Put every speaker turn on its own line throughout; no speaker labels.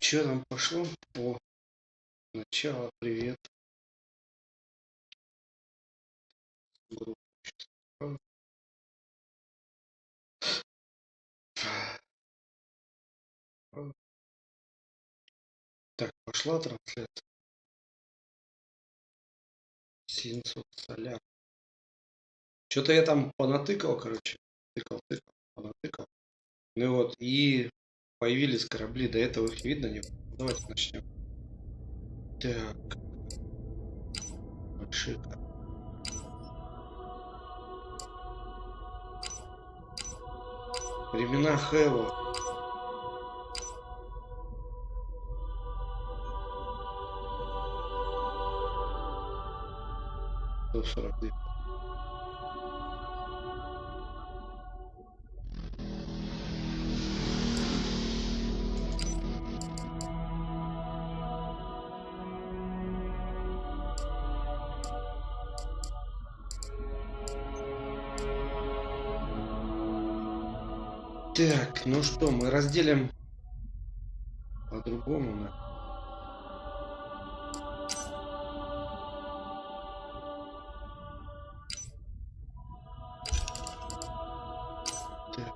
Че там пошло? О, начало, привет. Группу сейчас открою. Так, пошла трансляция. Синцов, соляр. Что-то я там понатыкал, короче. Тыкал, понатыкал. Ну и вот, и появились корабли. До этого их видно не было. Давайте начнем. Так. Большие корабли. Времена Хэва. До 49. Так, ну что, мы разделим по-другому. Так,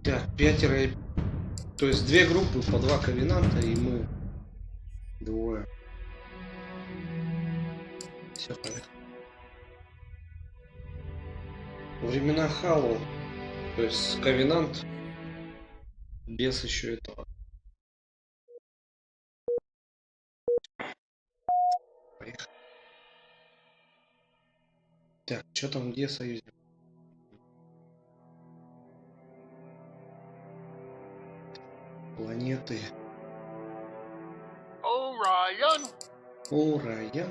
Так, пятеро, то есть две группы по два ковенанта, и мы двое. Все, поехали. Времена Халл, то есть ковенант без еще этого. Поехали. Так, что там, где союзник? Планеты.
Orion.
Orion.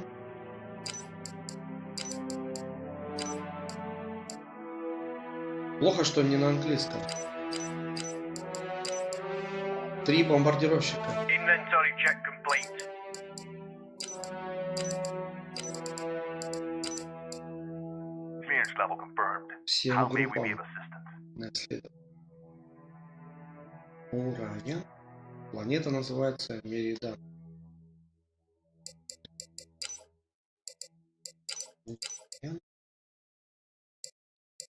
Плохо, что не на английском. 3 бомбардировщика.
Inventory check complete. Clearance level confirmed.
Всем
How may we be
группам
of assistance?
наследовать. Orion. Планета называется Меридан.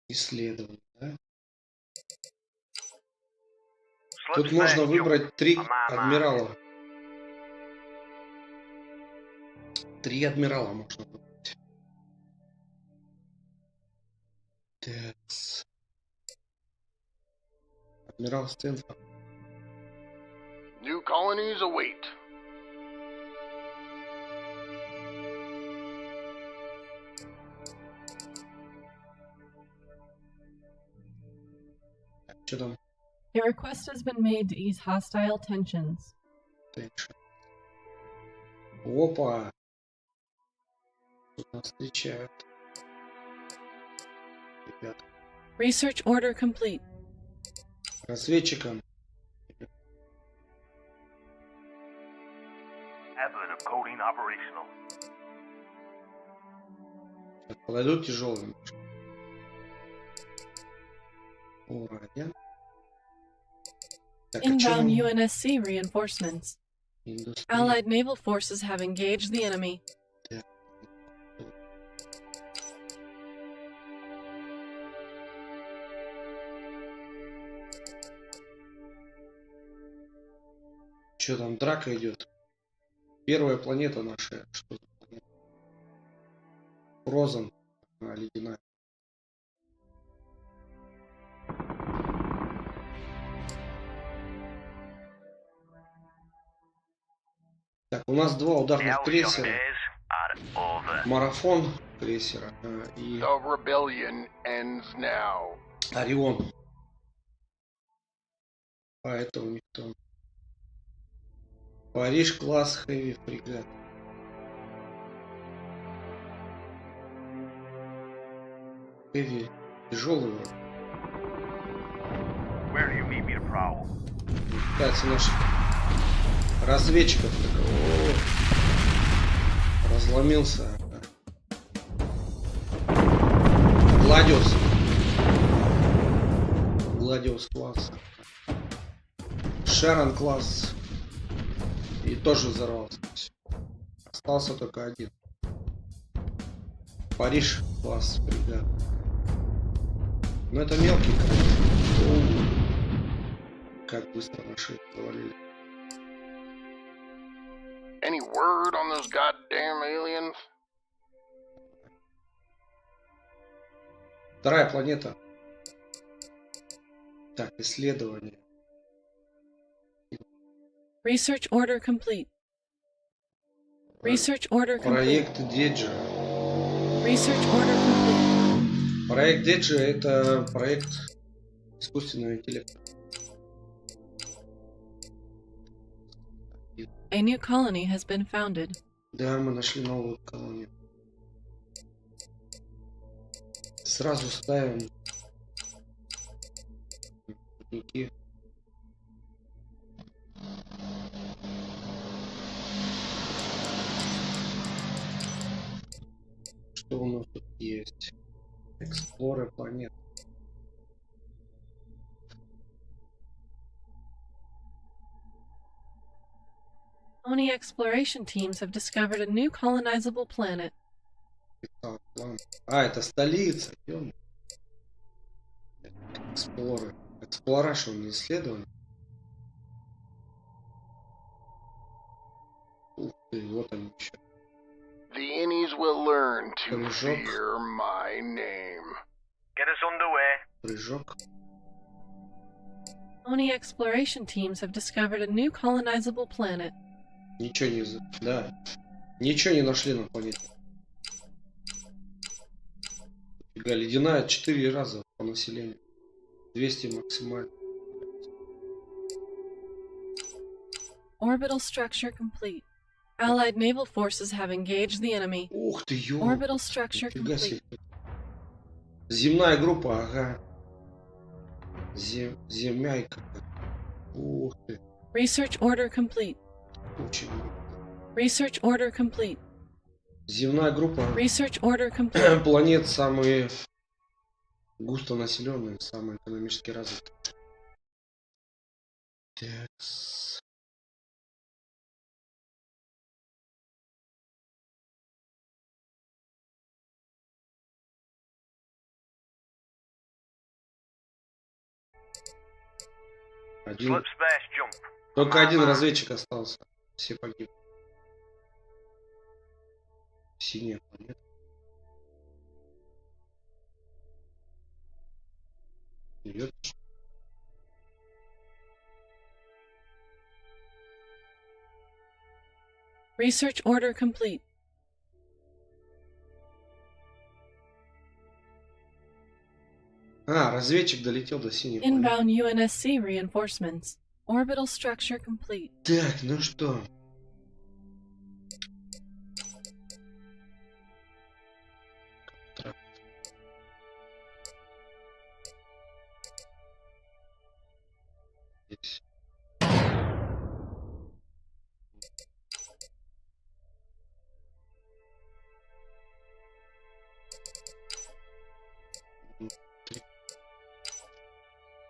Исследование, да? Тут можно выбрать 3 адмирала. 3 адмирала можно выбрать. Так. Адмирал Стэнфорд.
New colonies await.
Что там?
A request has been made to ease hostile tensions.
Tension. Опа! Тут нас встречают. Ребята.
Research order complete.
Разведчикам.
Evelyn of coding operational.
Так, подойдут тяжелые. Orion. Так,
Inbound UNSC reinforcements.
Индустрия.
Allied naval forces have engaged the enemy.
Что там, драка идет? Первая планета наша. Что за планета? Фрозен. Ледяная. Так, у нас два ударных крейсера. Марафон крейсера и
The rebellion ends now.
Орион. Поэтому никто. Париж класс хэви фрегат. Хэви тяжелый.
Where do you need me to prowl?
Кстати, наших разведчиков такого. Разломился. Гладиус. Гладиус класс. Шерон класс. И тоже взорвался. Остался только один. Париж класс фрегат. Но это мелкий, конечно. Как быстро наши завалили.
Any word on those goddamn aliens?
Вторая планета. Так, исследование.
Research order complete. Research order complete.
Проект Деджа.
Research order complete.
Проект Деджа — это проект искусственного интеллекта.
A new colony has been founded.
Да, мы нашли новую колонию. Сразу ставим путники. Что у нас тут есть? Эксплорер планет.
Colony exploration teams have discovered a new colonizable planet.
А, это столица. Эксплорер. Эксплорашн, не исследование. Ух ты, вот они еще.
The innies will learn to
Прыжок.
fear my name. Get us underway.
Прыжок.
Colony exploration teams have discovered a new colonizable planet.
Ничего не... Да. Ничего не нашли на планете. Фига, ледяная 4 раза по населению. 200 максимально.
Orbital structure complete. Allied naval forces have engaged the enemy.
Ух ты, ё.
Orbital structure
Нифига себе.
complete.
Земная группа, ага. Земляйка. Ух ты.
Research order complete.
Очень много.
Research order complete.
Земная группа.
Research order complete.
Планет самые густонаселенные, самые экономически развитые. Такс. Один,
Slip smash jump.
только один разведчик остался. Все погибли. Синяя планета. Идет.
Research order complete.
А, разведчик долетел до синей планеты.
Inbound UNSC reinforcements. Orbital structure complete.
Так, ну что? Здесь.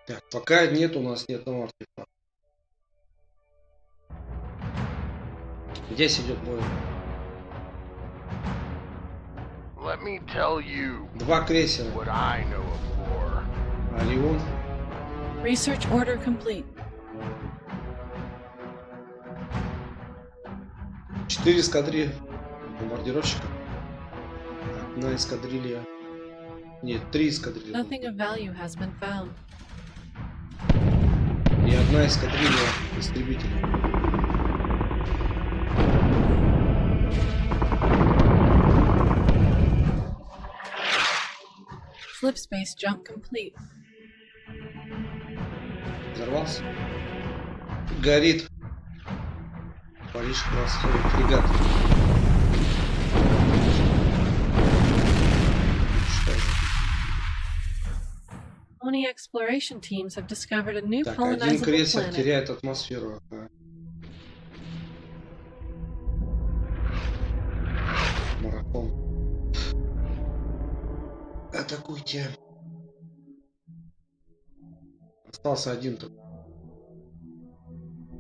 Так, пока нет у нас ни одного артефакта. Здесь идет бой.
Let me tell you
Два крейсера.
what I know of war.
Орион.
Research order complete.
4 эскадрильи бомбардировщиков. Одна эскадрилья. Нет, 3 эскадрильи.
Nothing of value has been found.
И одна эскадрилья истребителей.
Slip space jump complete.
Взорвался. Горит. Париж классовый фрегат. Что же?
Oni exploration teams have discovered a new
Так, один
colonizable
крейсер
planet.
теряет атмосферу. Ага. Марафон. Атакуйте. Остался один тут.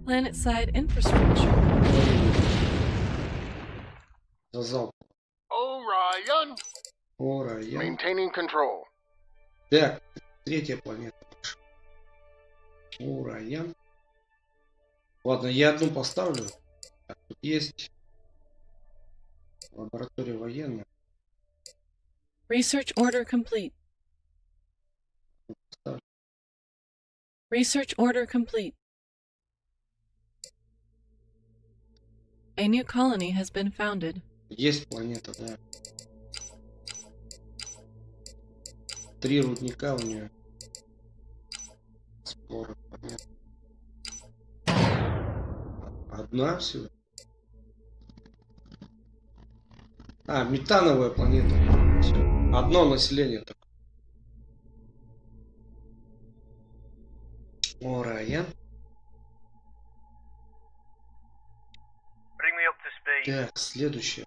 Planet-side infrastructure.
За залп.
Orion,
Ура, я.
maintaining control.
Так, третья планета. Ура, я. Ладно, я одну поставлю. Так, тут есть лаборатория военная.
Research order complete.
Поставлю.
Research order complete. A new colony has been founded.
Есть планета, да. 3 рудника у нее. Споры, понятно. Одна всего. А, метановая планета. Всё. Одно население такое. О, Райан.
Bring me up to speed.
Так, следующее.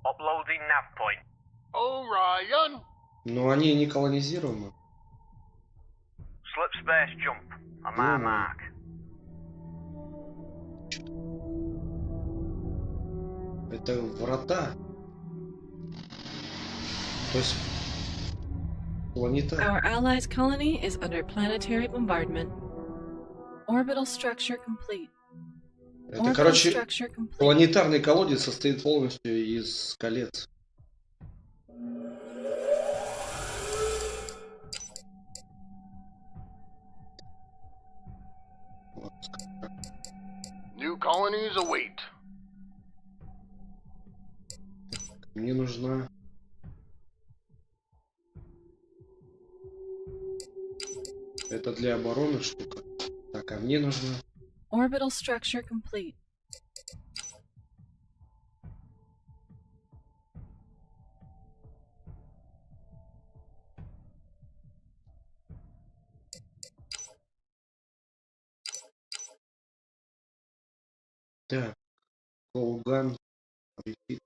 Uploading nav point. Orion,
Но они не колонизируемы.
slip space jump. On my
Ну,
mark.
Это врата. То есть планета.
Our allies' colony is under planetary bombardment. Orbital structure complete.
Это,
Orbital
короче,
structure complete.
планетарный колодец состоит полностью из колец. Вот.
New colonies await.
Мне нужна... Это для обороны штука. Так, а мне нужна...
Orbital structure complete.
Так, Колган. Репит.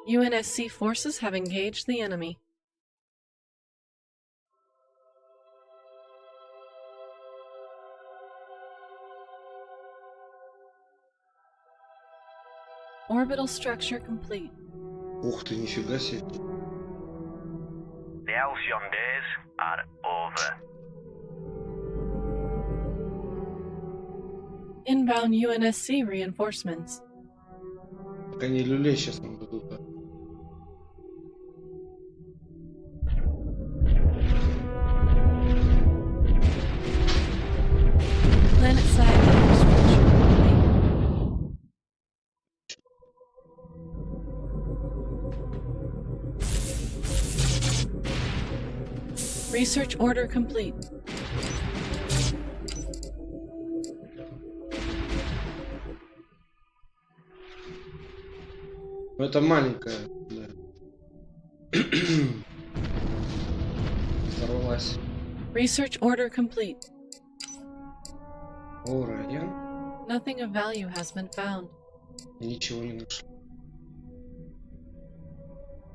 UNSC forces have engaged the enemy. Orbital structure complete.
Ух ты, нифига себе.
The halcyon days are over.
Inbound UNSC reinforcements.
Так они люлей сейчас нам дадут. Да?
Planet-side infrastructure complete. Research order complete.
Ну, это маленькая, да. Взорвалась.
Research order complete.
О, Райан.
Nothing of value has been found.
Ничего не нашли.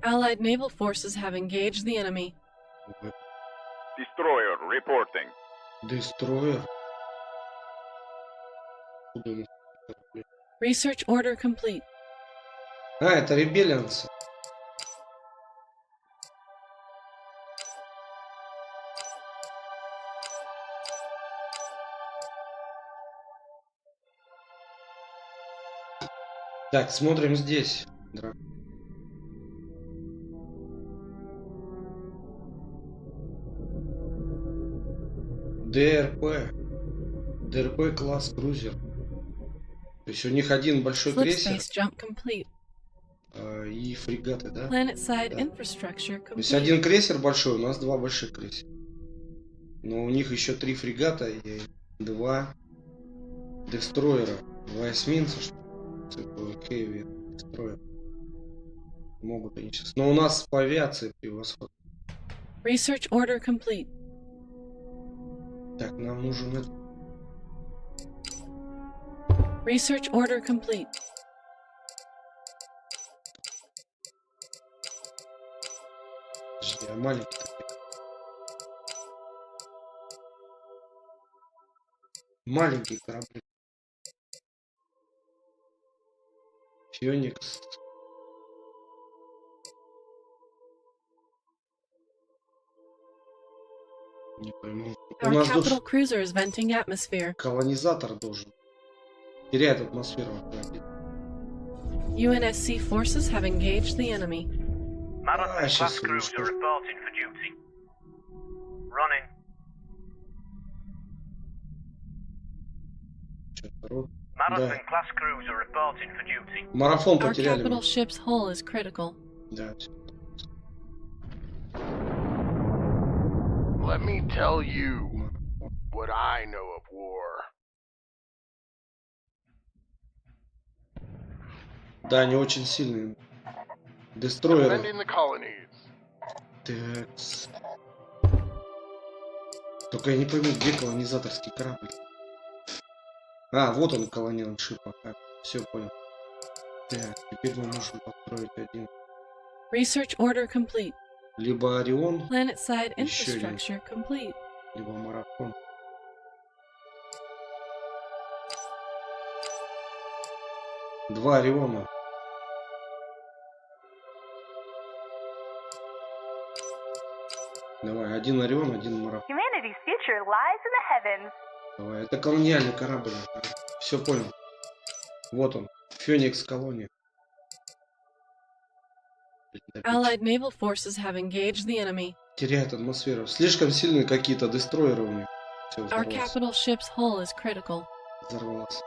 Allied naval forces have engaged the enemy.
Destroyer reporting.
Дестройер. Куда у нас корабли?
Research order complete.
А, это ребелианцы. Так, смотрим здесь. ДРП класс крузер. То есть у них один большой крейсер и фрегаты, да? Да. То есть один крейсер большой, у нас два больших крейсера. Но у них еще 3 фрегата и 2 дестройера. 2 эсминца, что Heavy дестройер. Могут они сейчас. Но у нас по авиации превосход.
Research order complete.
Так, нам нужен это.
Research order complete.
Подожди, а маленький такой. Маленький корабль. Феникс. Не пойму. У
Our
нас
capital cruiser is venting atmosphere.
колонизатор должен. Теряет атмосферу.
UNSC forces have engaged the enemy.
Marathon class cruiser reporting for duty. Running. Marathon class cruiser reporting for duty.
Марафон
Our
потеряли.
capital ship's hull is critical.
Да.
Let me tell you what I know of war.
Да, они очень сильные. Дестройеры.
Defending the colonies.
Такс. Только я не пойму, где колонизаторский корабль. А, вот он, колониал шип. Все, понял. Так, теперь мы можем построить один.
Research order complete.
Либо Орион,
Planet-side infrastructure complete.
либо Марафон. Два Ориона. Давай, один Орион, один Марафон.
Humanity's future lies in the heavens.
Давай, это колониальный корабль. Все понял. Вот он, Феникс колония.
Allied naval forces have engaged the enemy.
Теряет атмосферу. Слишком сильные какие-то дестройеры у них. Все,
Our capital ship's hull is critical.
взорвалось.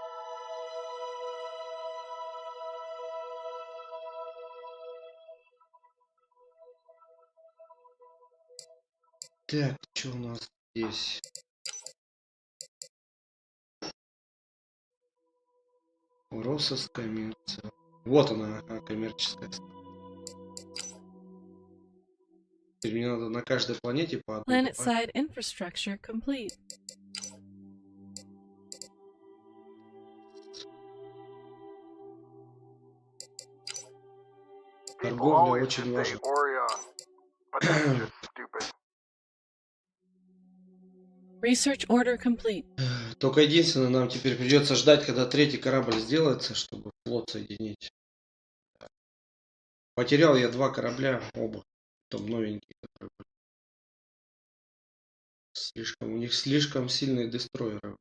Так, что у нас здесь? Россос, коммерция. Вот она, коммерческая. Теперь мне надо на каждой планете по одной.
Planet-side infrastructure complete.
Торговля очень важна.
Research order complete.
Только единственное, нам теперь придется ждать, когда третий корабль сделается, чтобы флот соединить. Потерял я 2 корабля, оба. Там новенькие, которые были. У них слишком сильные дестройеры.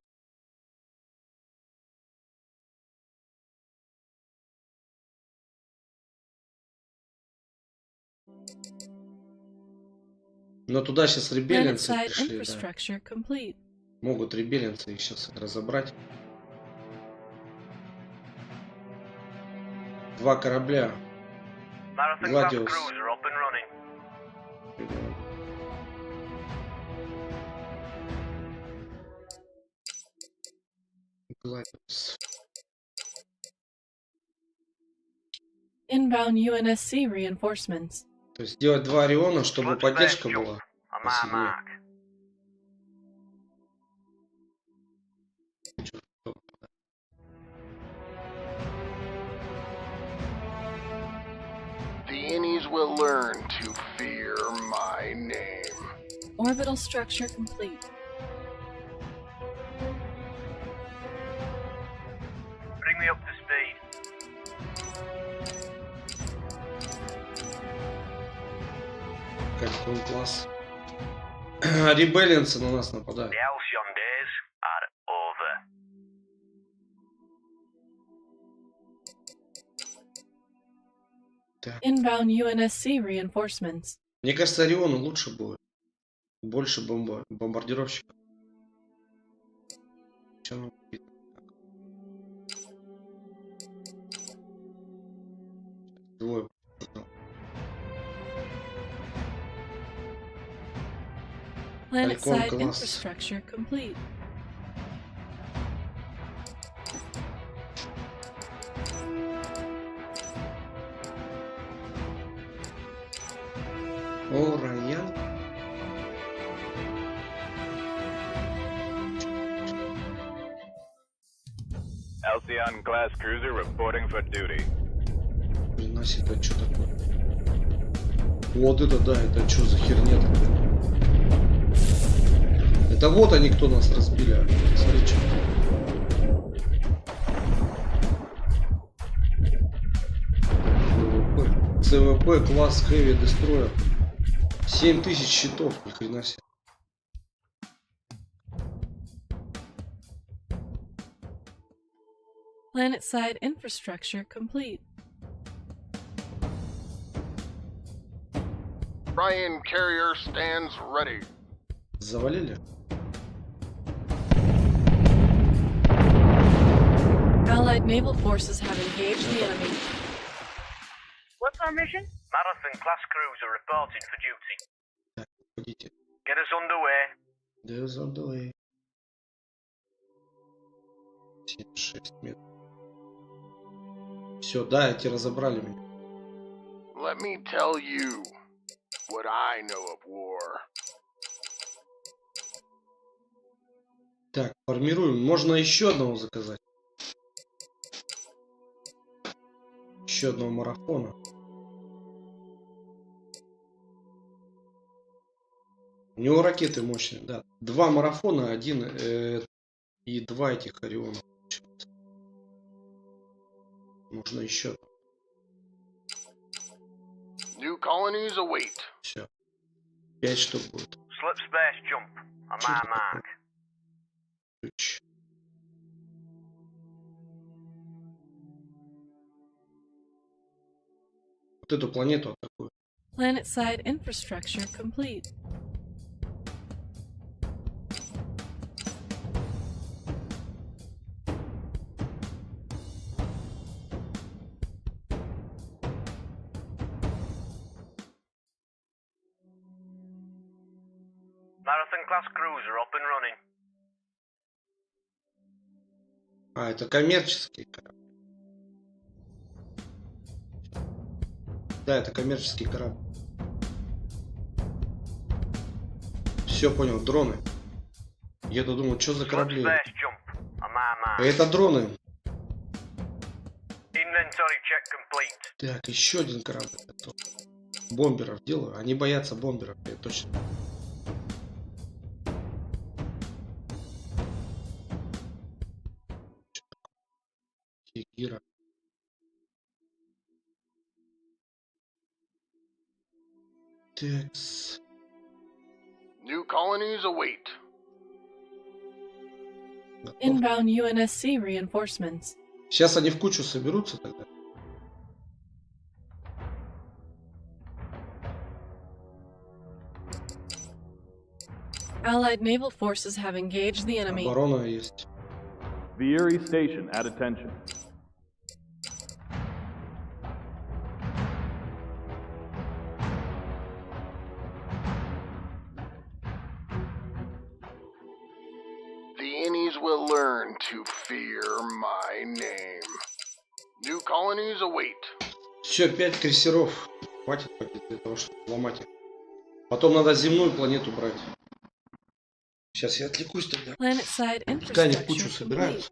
Но туда сейчас ребелианцы пришли, да. Могут ребелианцы их сейчас разобрать. 2 корабля. Гладиус. Гладиус.
Inbound UNSC reinforcements.
То есть сделать 2 Ориона, чтобы поддержка была посильнее.
The Innies will learn to fear my name.
Orbital structure complete.
Bring me up to speed.
Класс. Ребеллинцы на нас нападают.
The halcyon days are over.
Inbound UNSC reinforcements.
Мне кажется, Ориону лучше будет. Больше бомбардировщиков. Чё нам видно? Двое.
Planet-side
класс.
infrastructure complete.
О, Райан.
Halcyon class cruiser reporting for duty.
Хрена себе, это что такое? Вот это да, это что за херня такая? Это вот они, кто нас разбили. Смотри, что. ЦВП класс Heavy Destroyer. 7000 щитов, ни хрена себе.
Planet-side infrastructure complete.
Ryan carrier stands ready.
Завалили?
Allied naval forces have engaged the enemy.
What's our mission?
Marathon class cruiser reporting for duty.
Так, ходите.
Get us underway.
There's on the way. 76 метров. Все, да, эти разобрали меня.
Let me tell you what I know of war.
Так, формируем. Можно еще одного заказать. Еще одного марафона. У него ракеты мощные, да. 2 марафона, 1 и 2 этих Ориона. Можно еще.
New colonies await.
Все. 5 штук будет.
Slip space jump on my mark.
Ключ. Вот эту планету атакую.
Planet-side infrastructure complete.
Marathon class cruiser up and running.
А, это коммерческий корабль. Да, это коммерческий корабль. Все понял, дроны. Я-то думал, что за
Slip
корабли?
space jump on my
А
mark.
это дроны.
Inventory check complete.
Так, еще один корабль готов. Бомберов делаю. Они боятся бомберов, я точно. Кигира. Такс.
New colonies await.
Готов.
Inbound UNSC reinforcements.
Сейчас они в кучу соберутся тогда.
Allied naval forces have engaged the enemy.
Оборона есть.
Vieri Station at attention.
The innies will learn to fear my name. New colonies await.
Все, 5 крейсеров. Хватит для того, чтобы ломать их. Потом надо земную планету брать. Сейчас я отвлекусь тогда.
Planet-side
Пускай они в
infrastructure
кучу
complete.
собираются.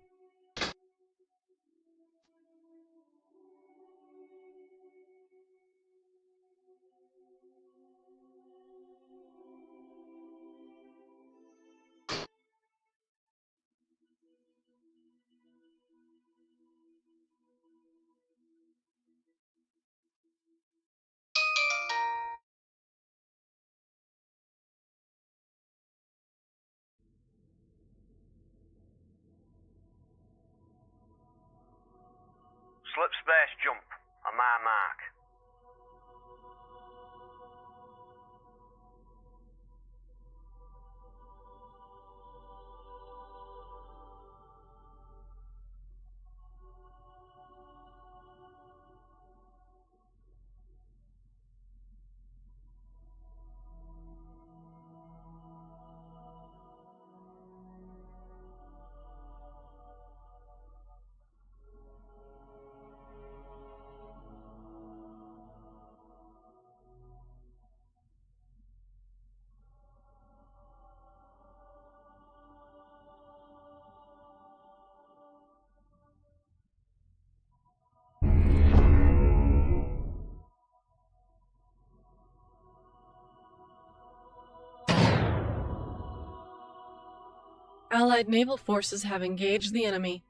Slip space jump on my mark.
Allied naval forces have engaged the enemy.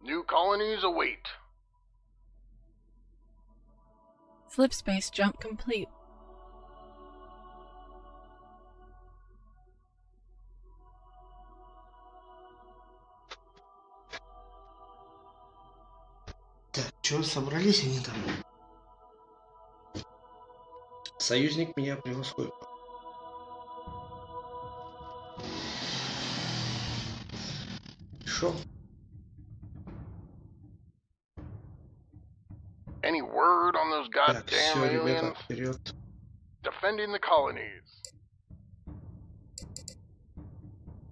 New colonies await.
Slip space jump complete.
Так, чё, собрались они там? Союзник меня превосходит. Шо?
Any word on those
Так,
goddamn
все, ребята,
aliens?
вперед.
Defending the colonies.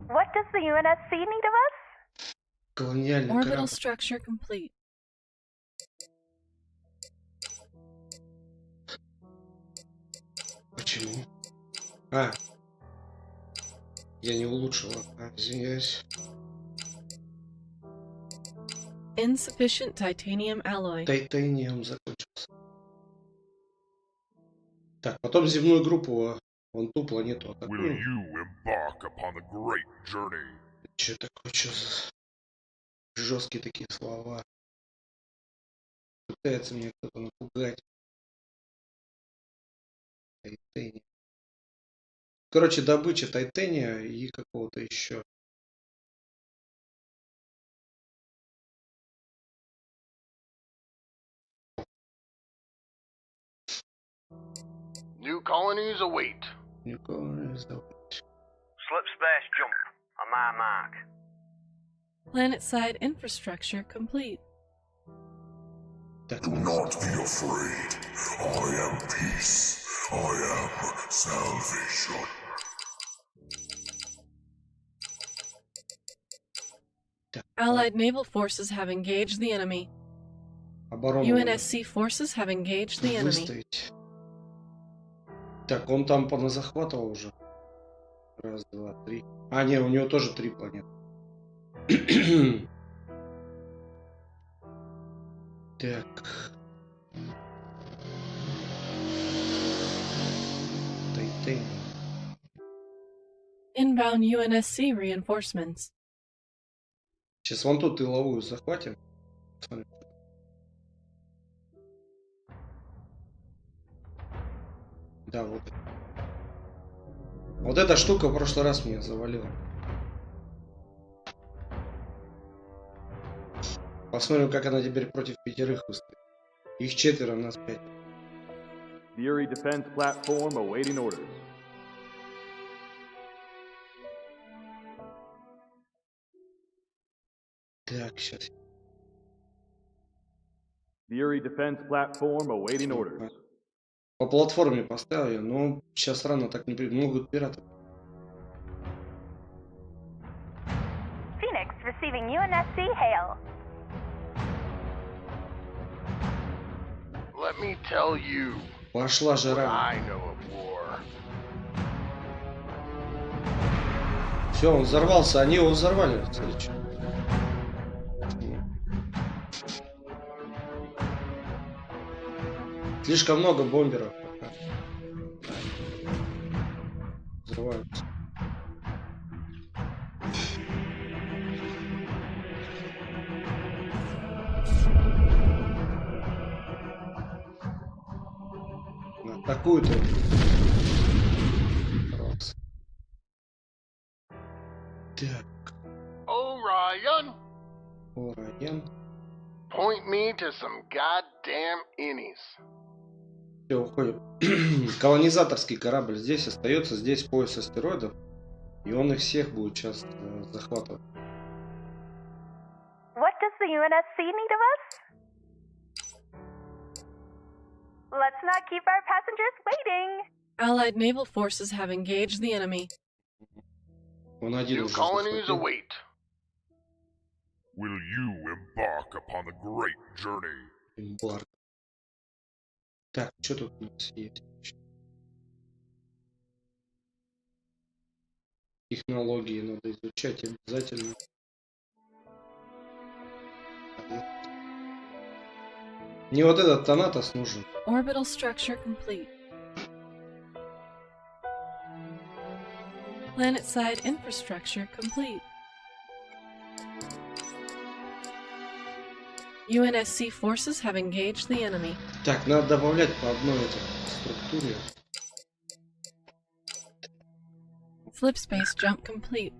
What does the UNSC need of us?
Колониальный
Orbital
корабль.
structure complete.
Почему? А. Я не улучшила. Извиняюсь.
Insufficient titanium alloy.
Тайтаниум закончился. Так, потом земную группу, вон ту планету
Will
атакуем.
you embark upon the great journey?
Че такое, что за жесткие такие слова? Пытается меня кто-то напугать. Тайтания. Короче, добыча тайтания и какого-то еще.
New colonies await.
Никого не забыть.
Slip space jump on my mark.
Planet-side infrastructure complete.
Так,
Do not be afraid. I am peace. I am salvation.
Allied naval forces have engaged the enemy.
оборону
UNSC forces have engaged the
надо
enemy.
выставить. Так, он там поназахватывал уже. Раз, два, три. А, не, у него тоже 3 планеты. Так. Тайтаний.
Inbound UNSC reinforcements.
Сейчас вон тут тыловую захватим. Посмотрим. Да, вот. Вот эта штука в прошлый раз меня завалила. Посмотрим, как она теперь против 5 выстоит. Их 4, нас 5.
Fury defense platform awaiting orders.
Так, сейчас.
Fury defense platform awaiting orders.
По платформе поставил я, но сейчас рано так не могут пираты.
Phoenix receiving UNSC hail.
Let me tell you
Пошла
what
жара.
I know of war.
Все, он взорвался, они его взорвали. Смотри, что. Слишком много бомберов пока. Взрываются. На такую-то. Раз. Так.
Orion,
Orion.
point me to some goddamn innies.
Все, уходим. Колонизаторский корабль здесь остается, здесь пояс астероидов. И он их всех будет сейчас захватывать.
What does the UNSC need of us? Let's not keep our passengers waiting.
Allied naval forces have engaged the enemy.
Он один
New
уже
colonies
захватил.
await.
Will you embark upon the great journey?
Эмбарго. Так, что тут у нас есть? Технологии надо изучать обязательно. Мне вот этот Танатос нужен.
Orbital structure complete. Planet-side infrastructure complete. UNSC forces have engaged the enemy.
Так, надо добавлять по одной этой структуре.
Flip space jump complete.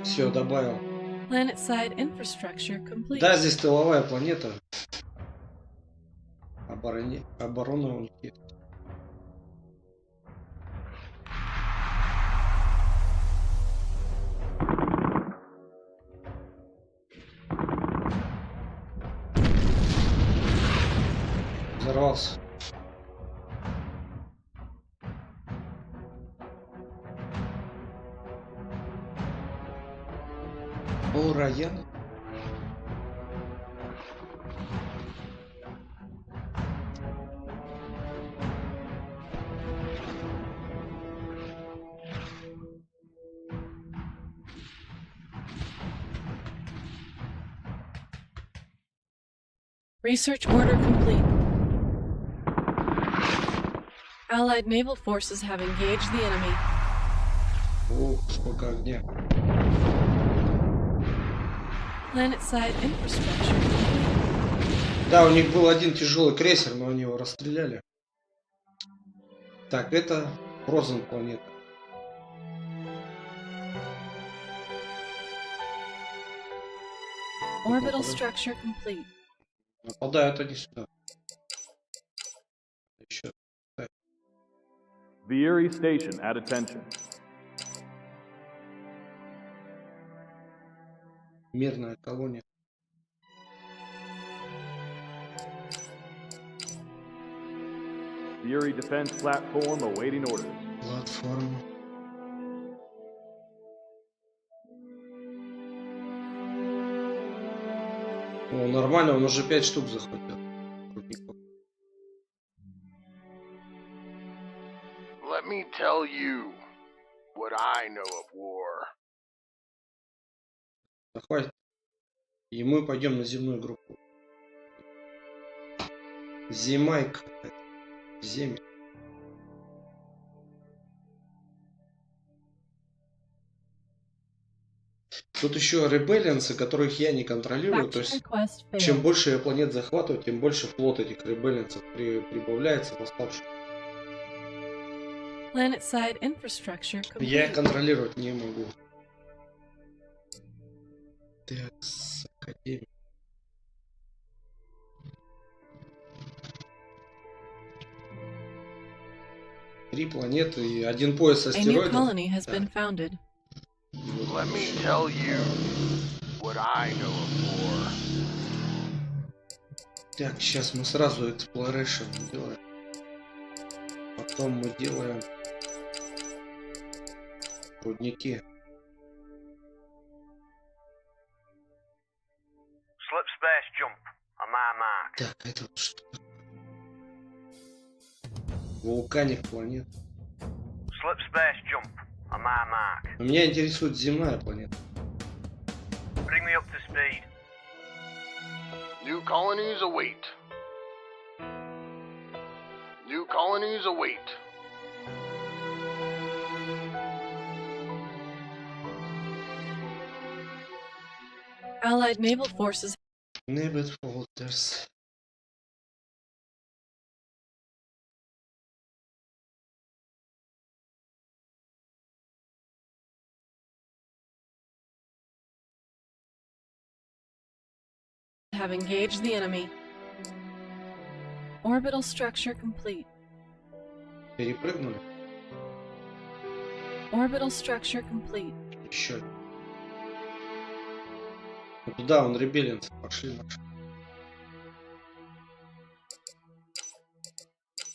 Все, добавил.
Planet-side infrastructure complete.
Да, здесь тыловая планета. Оборона у них есть. Взорвался. Orion.
Research order complete. Allied naval forces have engaged the enemy.
О, сколько огня.
Planet-side infrastructure complete.
Да, у них был один тяжелый крейсер, но они его расстреляли. Так, это Фрозен планета.
Orbital structure complete.
Нападают они сюда. Еще.
The Erie Station at attention.
Мирная колония.
The Erie Defense Platform awaiting orders.
Платформа. О, нормально, он уже 5 штук захватил. Крутников.
Let me tell you what I know of war.
Да хватит. И мы пойдем на земную группу. Зимайка. Земля. Тут еще ребеллиансы, которых я не контролирую. То есть,
Request failed.
чем больше я планет захватываю, тем больше флот этих ребеллианцев прибавляется восставших.
Planet-side infrastructure
Я их
complete.
контролировать не могу. Так, с Академией. Три планеты и один пояс
A new
астероидов.
colony has
Да.
been founded.
Let me tell you what I know of war.
Так, сейчас мы сразу exploration делаем. Потом мы делаем рудники.
Slip space jump on my mark.
Так, это вот что такое? Вулканик планет.
Slip space jump on my mark.
Но меня интересует земная планета.
Bring me up to speed.
New colonies await. New colonies await.
Allied naval forces
Neighbor folders.
have engaged the enemy. Orbital structure complete.
Перепрыгнули.
Orbital structure complete.
Еще. Ну туда он ребеленцы пошли наши.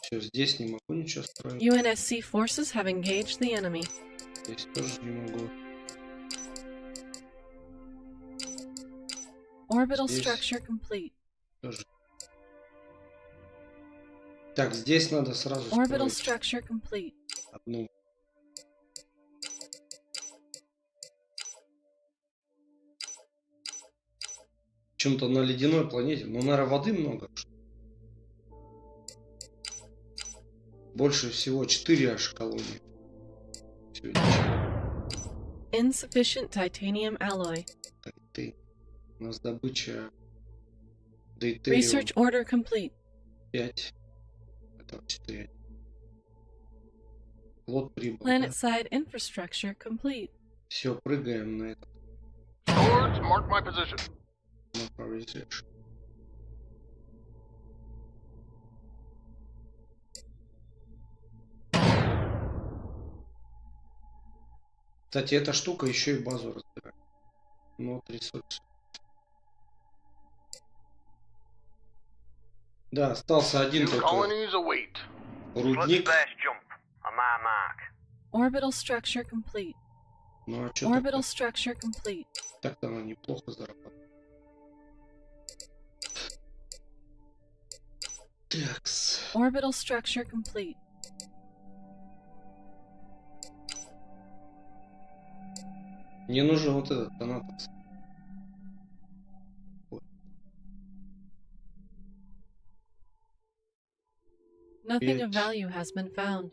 Все, здесь не могу ничего строить.
UNSC forces have engaged the enemy.
Здесь тоже не могу.
Orbital
Здесь
structure complete.
тоже. Так, здесь надо сразу
Orbital
строить
structure complete.
одну. Чем-то на ледяной планете. Но, наверное, воды много. Больше всего 4 аж колонии. Всё,
Insufficient titanium alloy.
у нас добыча дейтериум
Research order complete.
5. Это 4. Плот прибыл.
Planet side infrastructure complete.
Все, прыгаем на этот
Swords, mark my position.
направление. Кстати, эта штука еще и базу разбирает. Но ресурсы. Да, остался один
New
только
colonies await.
рудник.
Splash jump on my mark.
Orbital structure complete.
Ну а что
Orbital structure complete.
так-то она неплохо зарабатывает. Такс.
Orbital structure complete.
Мне нужен вот этот Танатос.
Nothing of
Bitch.
value has been found.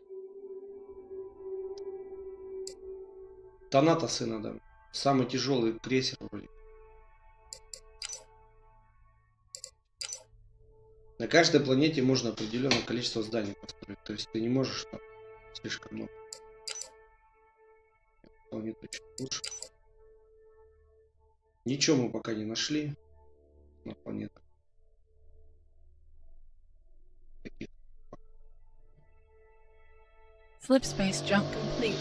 Танатосы надо. Самый тяжелый крейсер вроде. На каждой планете можно определенное количество зданий построить. То есть ты не можешь там слишком много. Планета чуть лучше. Ничего мы пока не нашли на планетах. Таких.
Slip space jump complete.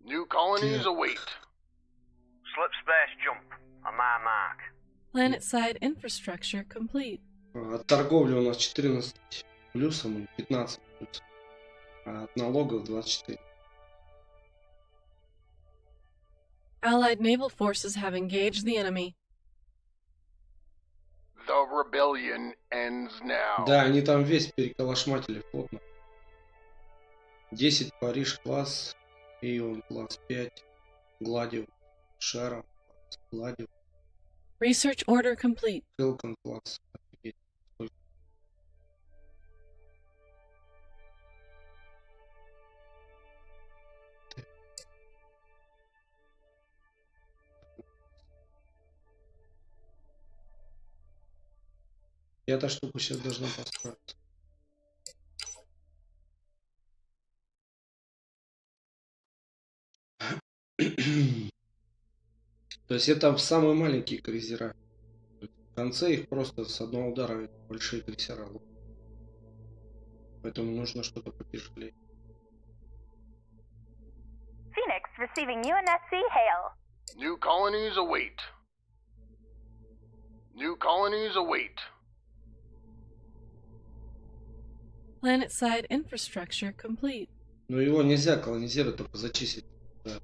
New colonies await.
Slip space jump on my mark.
Planet side infrastructure complete.
От торговли у нас 14 плюсом и 15 плюсом. А от налогов 24.
Allied naval forces have engaged the enemy.
The rebellion ends now.
Да, они там весь переколошматили плотно. 10 Париж класс, Ион класс 5, Гладио, Шара класс, Гладио,
Research order complete.
Хелкон класс. Офигеть, сколько. И эта штука сейчас должна построиться. То есть это самые маленькие крейсера. В конце их просто с одного удара большие крейсера лупят. Поэтому нужно что-то потяжелее.
Phoenix receiving UNSC hail.
New colonies await. New colonies await.
Planet side infrastructure complete.
Но его нельзя колонизировать, только зачистить. Да.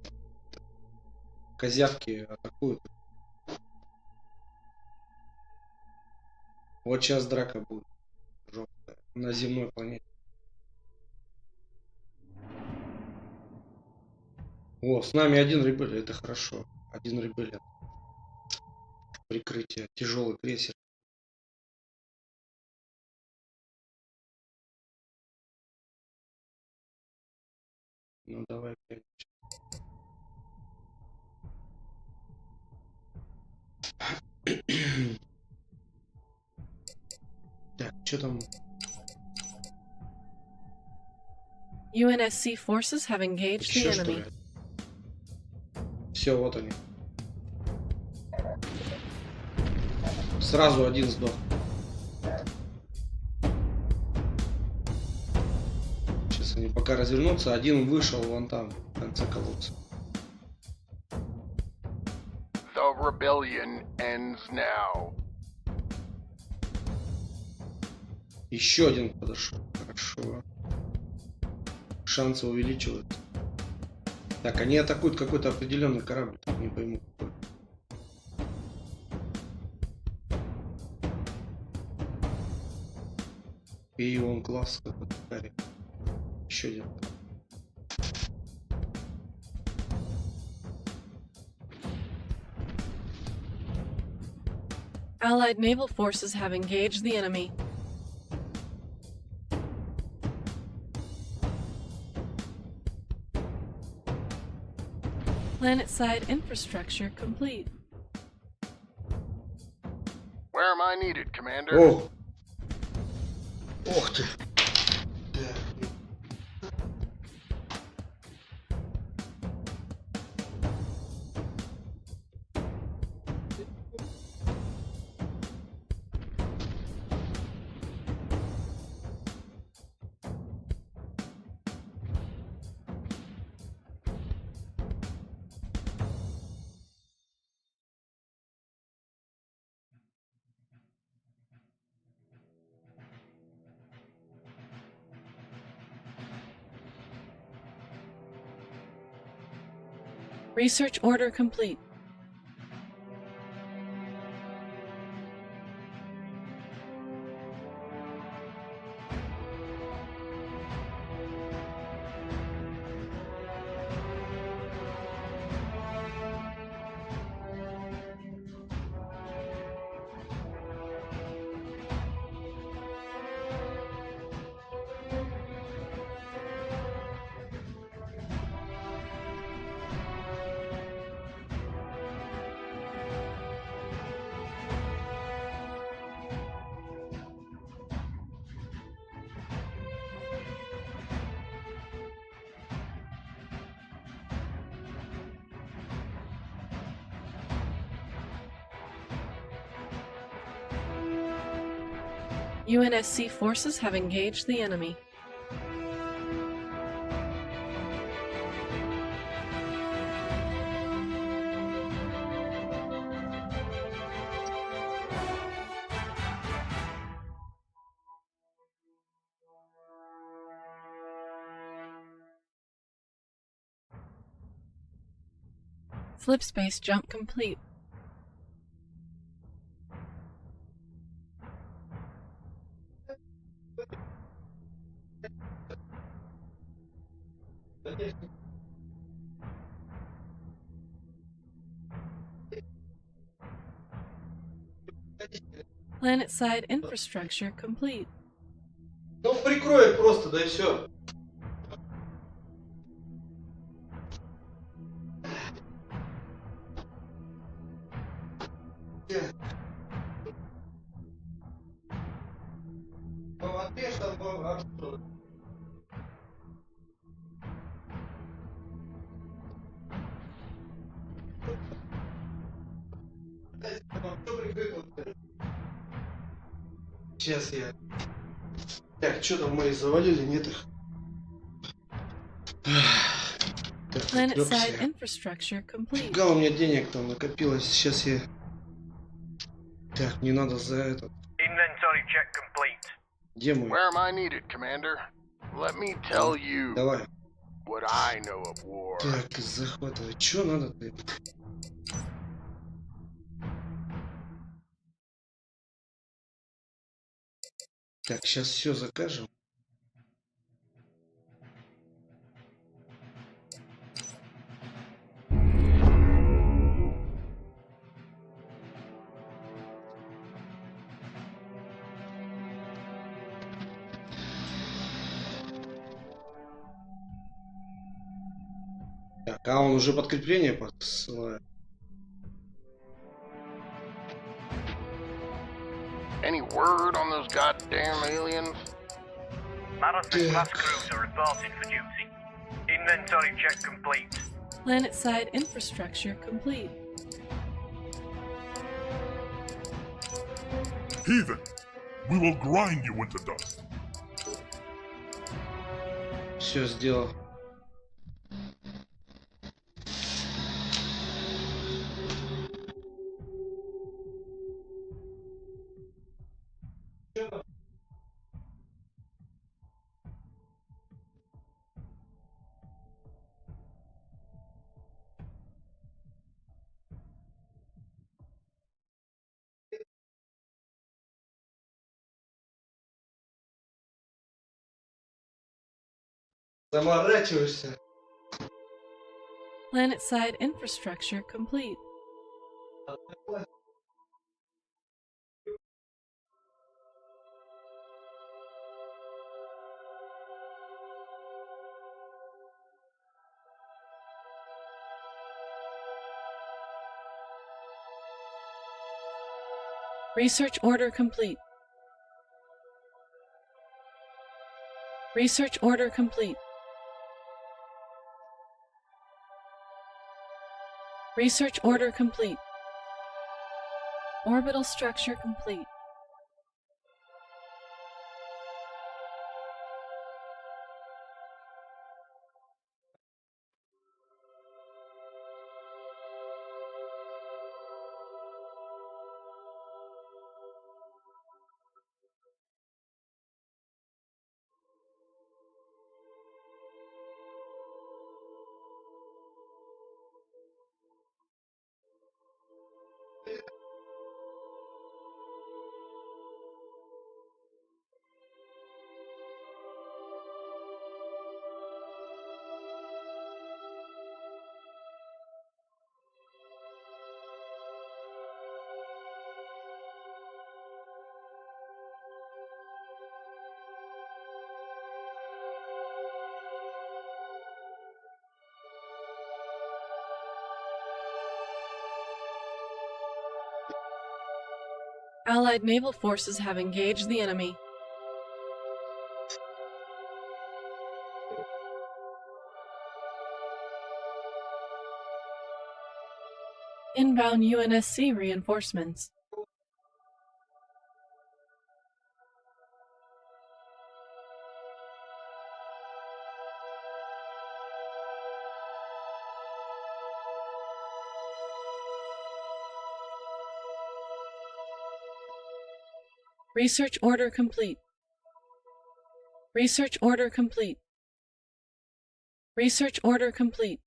Козявки атакуют. Вот сейчас драка будет жесткая на земной планете. О, с нами один ребель, это хорошо. Один ребель. Прикрытие. Тяжелый крейсер. Ну давай опять. Так, что там?
UNSC forces have engaged the
Еще что
enemy.
ли? Все, вот они. Сразу один сдох. Сейчас они пока развернутся. Один вышел вон там, в конце колодца.
The rebellion ends now.
Еще один подошел. Хорошо. Шансы увеличиваются. Так, они атакуют какой-то определенный корабль. Так, не пойму какой. И он класс какой-то. Карри. Еще один.
Allied naval forces have engaged the enemy. Planet-side infrastructure complete.
Where am I needed, Commander?
Ох! Ох ты!
Research order complete. UNSC forces have engaged the enemy. Flip space jump complete. Planet-side infrastructure complete.
Ну, прикроет просто, да и все. Сейчас я. Так, что там мои завалили, нет их? Так,
Planet-side
отвлекся.
infrastructure complete.
Фига у меня денег там накопилось. Сейчас я. Так, мне надо за это.
Inventory check complete.
Где мой?
Where am I needed, Commander? Let me tell you
Давай.
what I know of war.
Так, захватывай. Что надо-то? Так, сейчас все закажем. Так, а он уже подкрепление посылает.
Any word on those goddamn aliens?
Marathon-class cruiser reporting for duty. Inventory check complete.
Planet-side infrastructure complete.
Heathen, we will grind you into dust.
Все сделал. Заморачиваешься.
Planet-side infrastructure complete. Research order complete. Research order complete. Research order complete. Orbital structure complete. Allied naval forces have engaged the enemy. Inbound UNSC reinforcements. Research order complete. Research order complete. Research order complete.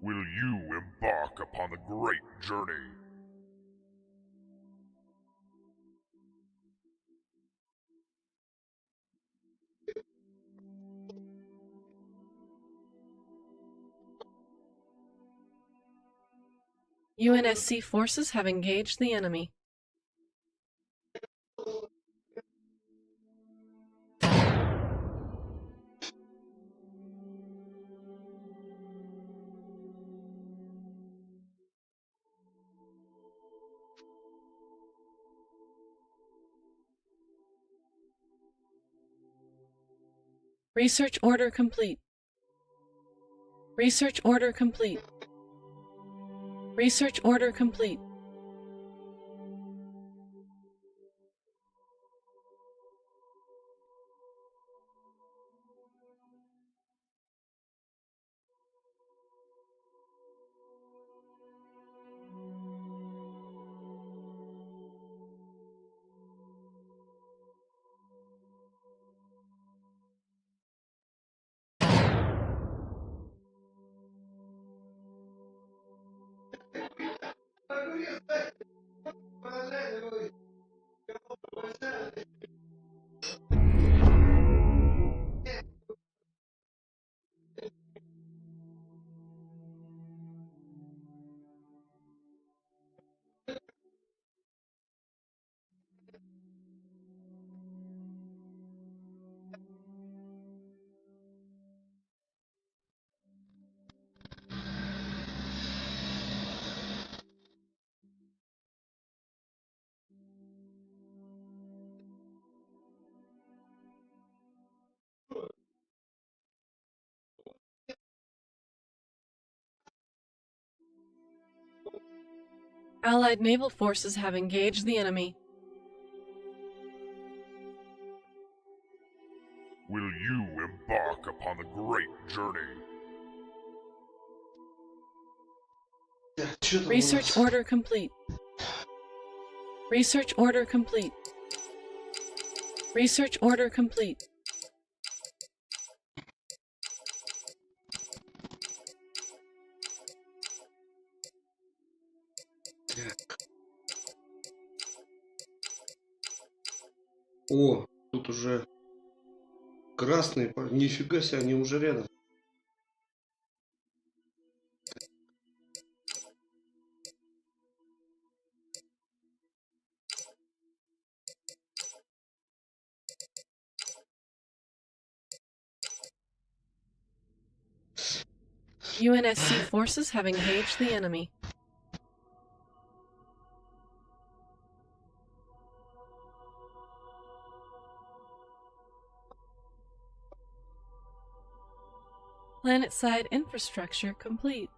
Will you embark upon the great journey?
UNSC forces have engaged the enemy. Research order complete. Research order complete. Research order complete. Allied naval forces have engaged the enemy.
Will you embark upon the great journey?
Так, что там у
Research
нас?
order complete. Research order complete. Research order complete.
Так. О, тут уже красные. Нифига себе, они уже рядом.
UNSC forces have engaged the enemy. Planet-side infrastructure complete.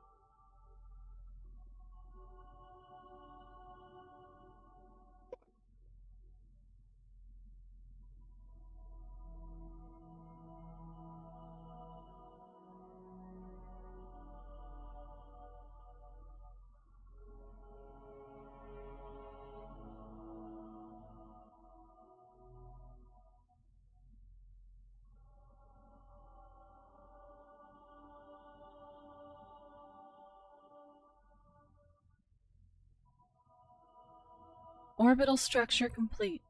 Orbital structure complete.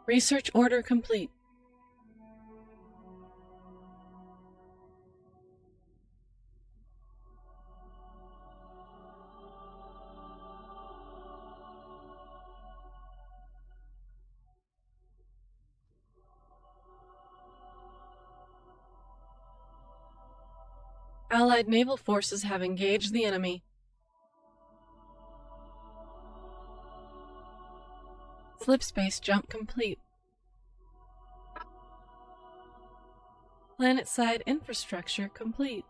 Research order complete. Allied naval forces have engaged the enemy. Slipspace jump complete. Planet-side infrastructure complete.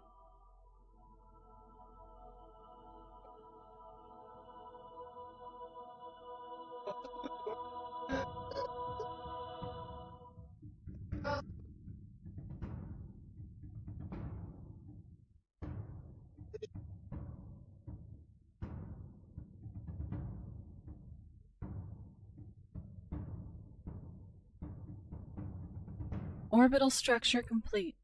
Orbital structure complete.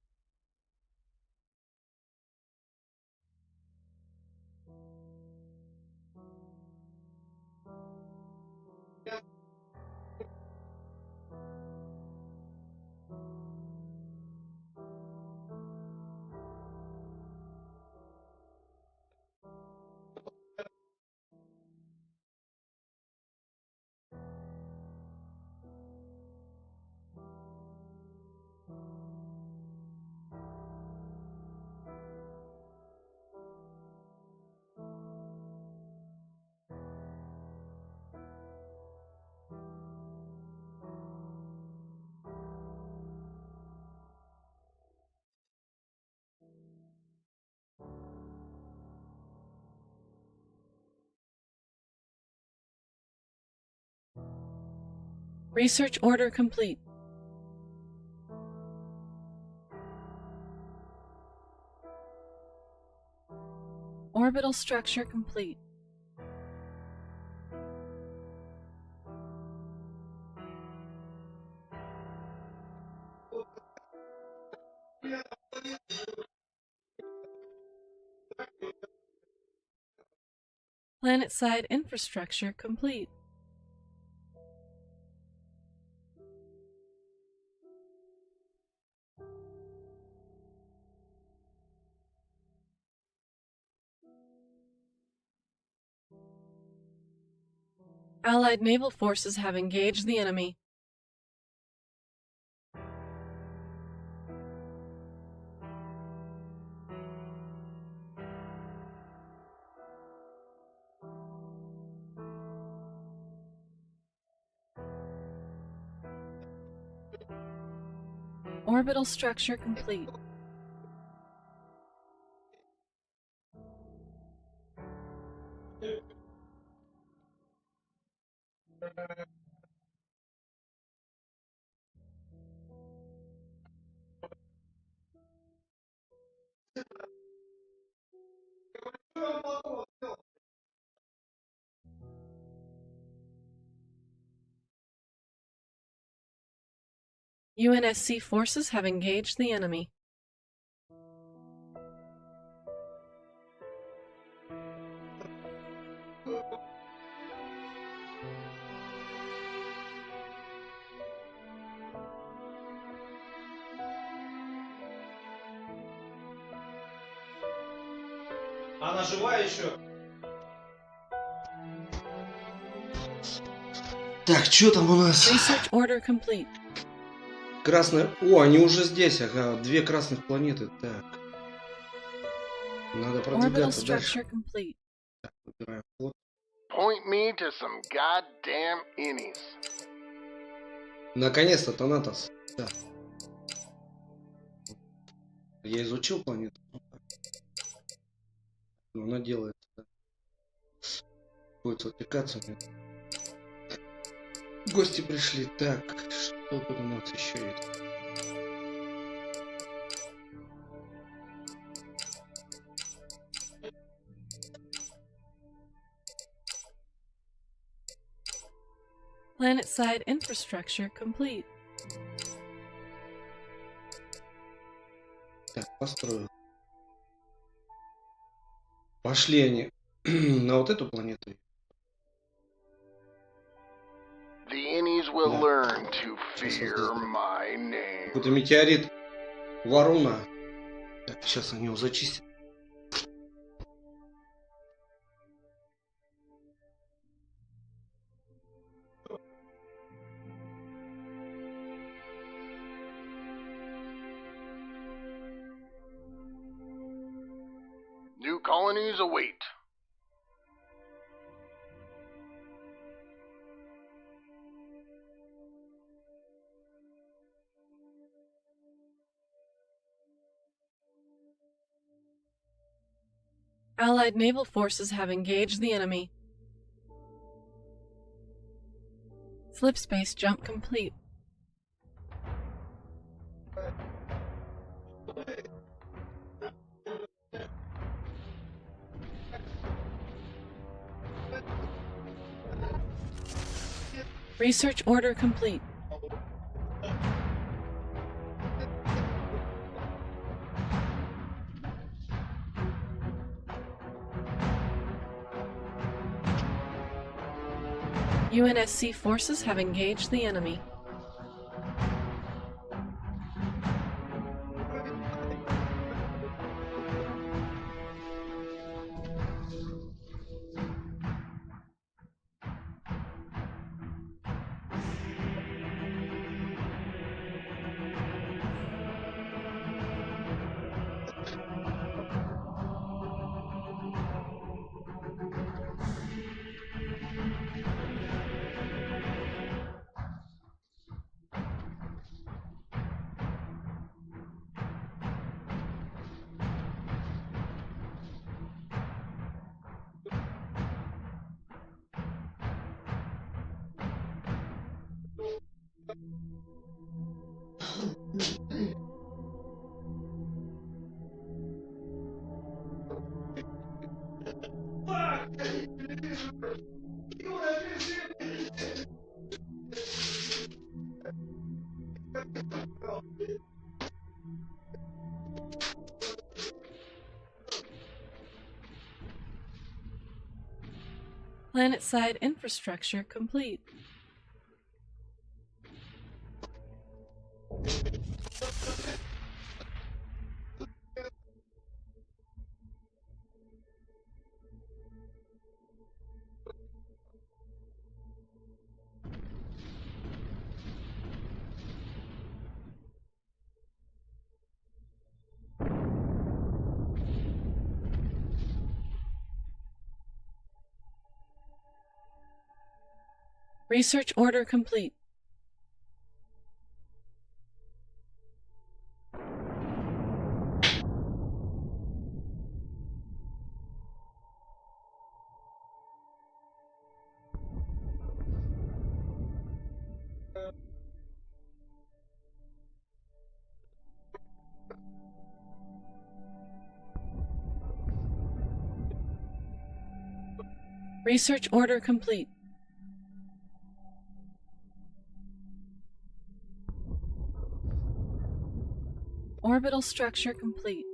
Research order complete. Orbital structure complete. Planet-side infrastructure complete. Allied naval forces have engaged the enemy. Orbital structure complete. UNSC forces have engaged the enemy.
Она жива еще? Так, что там у нас?
Research order complete.
Красная... О, они уже здесь, ага. 2 красных планеты. Так. Надо
Orbital
продвигаться дальше.
structure complete.
Так, выбираем флот.
Point me to some goddamn innies.
Наконец-то, Танатос. Да. Я изучил планету. Но она делает. Да. Будет отвлекаться мне. Гости пришли. Так, что тут у нас еще есть?
Planet-side infrastructure complete.
Так, построю. Пошли они на вот эту планету.
The innies will
Да.
learn to
Сейчас
fear
создадим.
my name.
Какой-то метеорит Варуна. Так, сейчас они его зачистят.
New colonies await.
Allied naval forces have engaged the enemy. Slipspace jump complete. Research order complete. UNSC forces have engaged the enemy. Planet-side infrastructure complete. Research order complete. Research order complete. Orbital structure complete.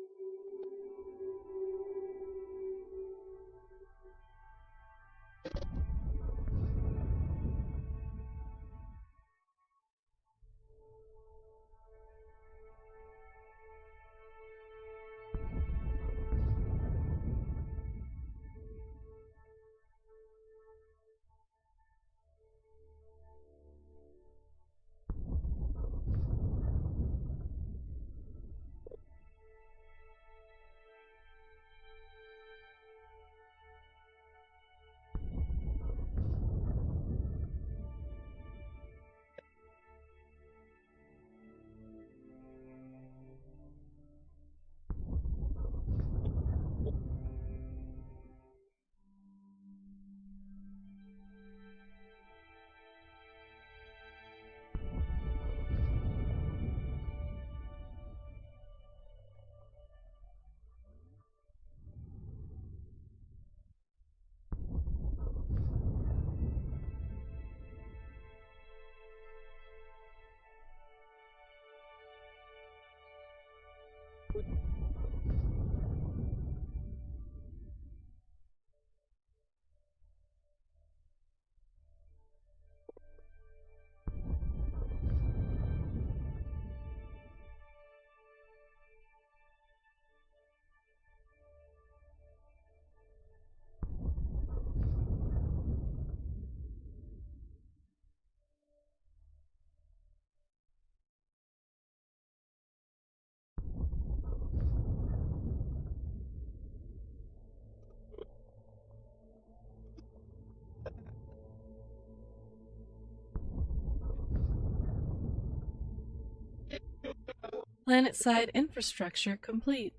Planet-side infrastructure complete.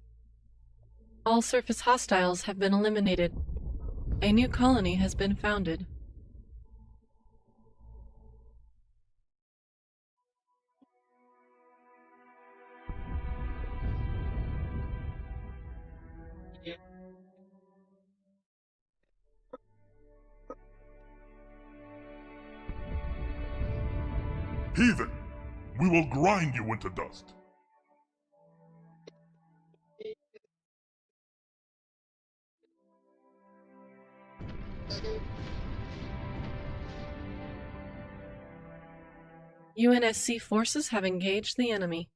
All surface hostiles have been eliminated. A new colony has been founded.
Heathen, we will grind you into dust.
UNSC forces have engaged the enemy.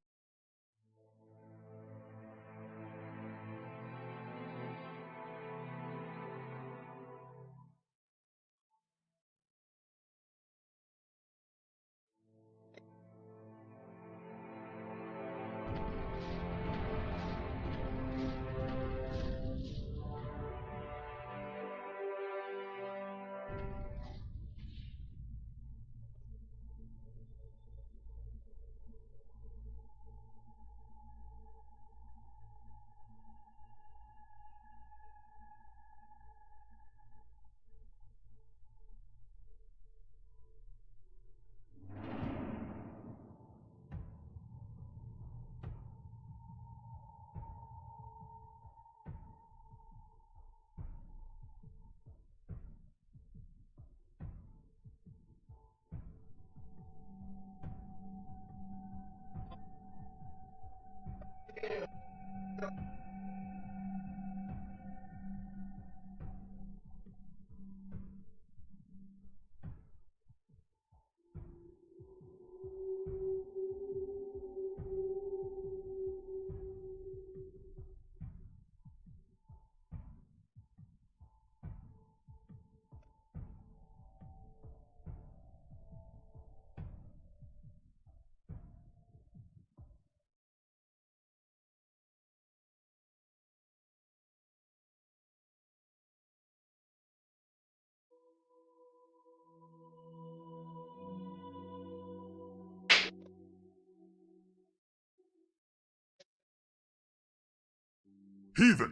Heathen,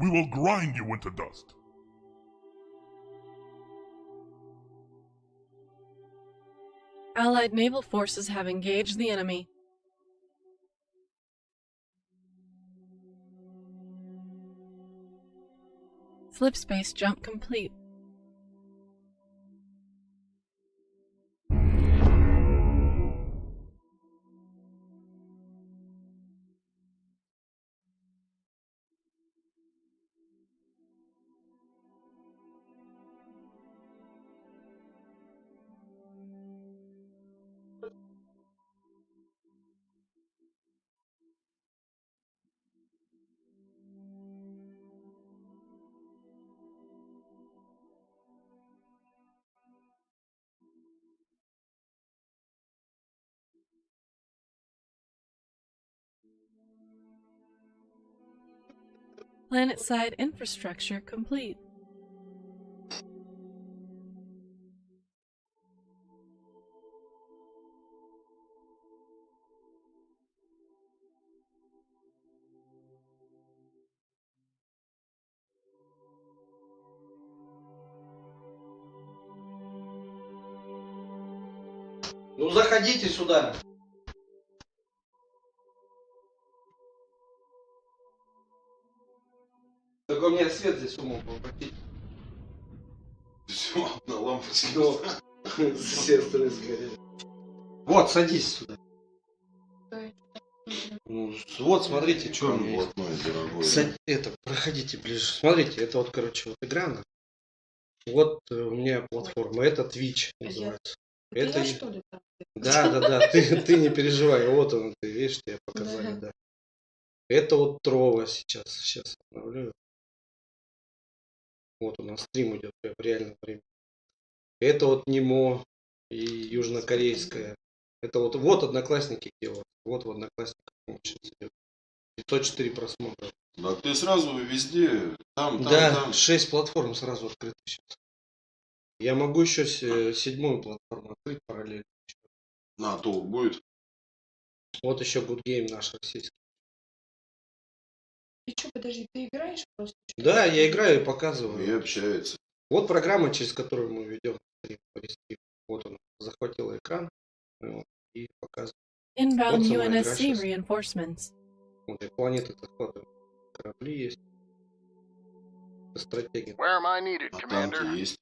we will grind you into dust.
Allied naval forces have engaged the enemy. Flip space jump complete. Planet-side infrastructure complete.
Ну заходите сюда. Только у меня свет здесь умом попросить.
Все, одна лампочка.
Но все остальные сгорели. Вот, садись сюда. Ну, вот, смотрите, что у меня есть.
Дорогой.
Это, проходите ближе. Смотрите, это вот, короче, вот экран. Вот у меня платформа. Это Twitch называется. Это
я, что ли, там?
Да. Ты не переживай. Вот он, ты видишь, тебе показали, да. Это вот Трова сейчас обновлю. Вот у нас стрим идет в реальном времени. Это вот Немо и южнокорейская. Это вот одноклассники делают. Вот в одноклассниках сейчас идет. 504 просмотра.
Да ты сразу везде, там,
Да, 6 платформ сразу открыты сейчас. Я могу еще 7-ю платформу открыть параллельно.
На, толк будет.
Вот еще Good Game наш российский.
И что, подожди, ты играешь просто?
Да, я играю и показываю.
И общается.
Вот программа, через которую мы ведем стрим. Вот он захватил экран вот, и показывает.
Inbound
Вот сама игра
UNSC
сейчас.
reinforcements.
Вот и планеты захватывают. Корабли есть. Это стратегия.
Where am I needed,
А
Commander?
танки есть.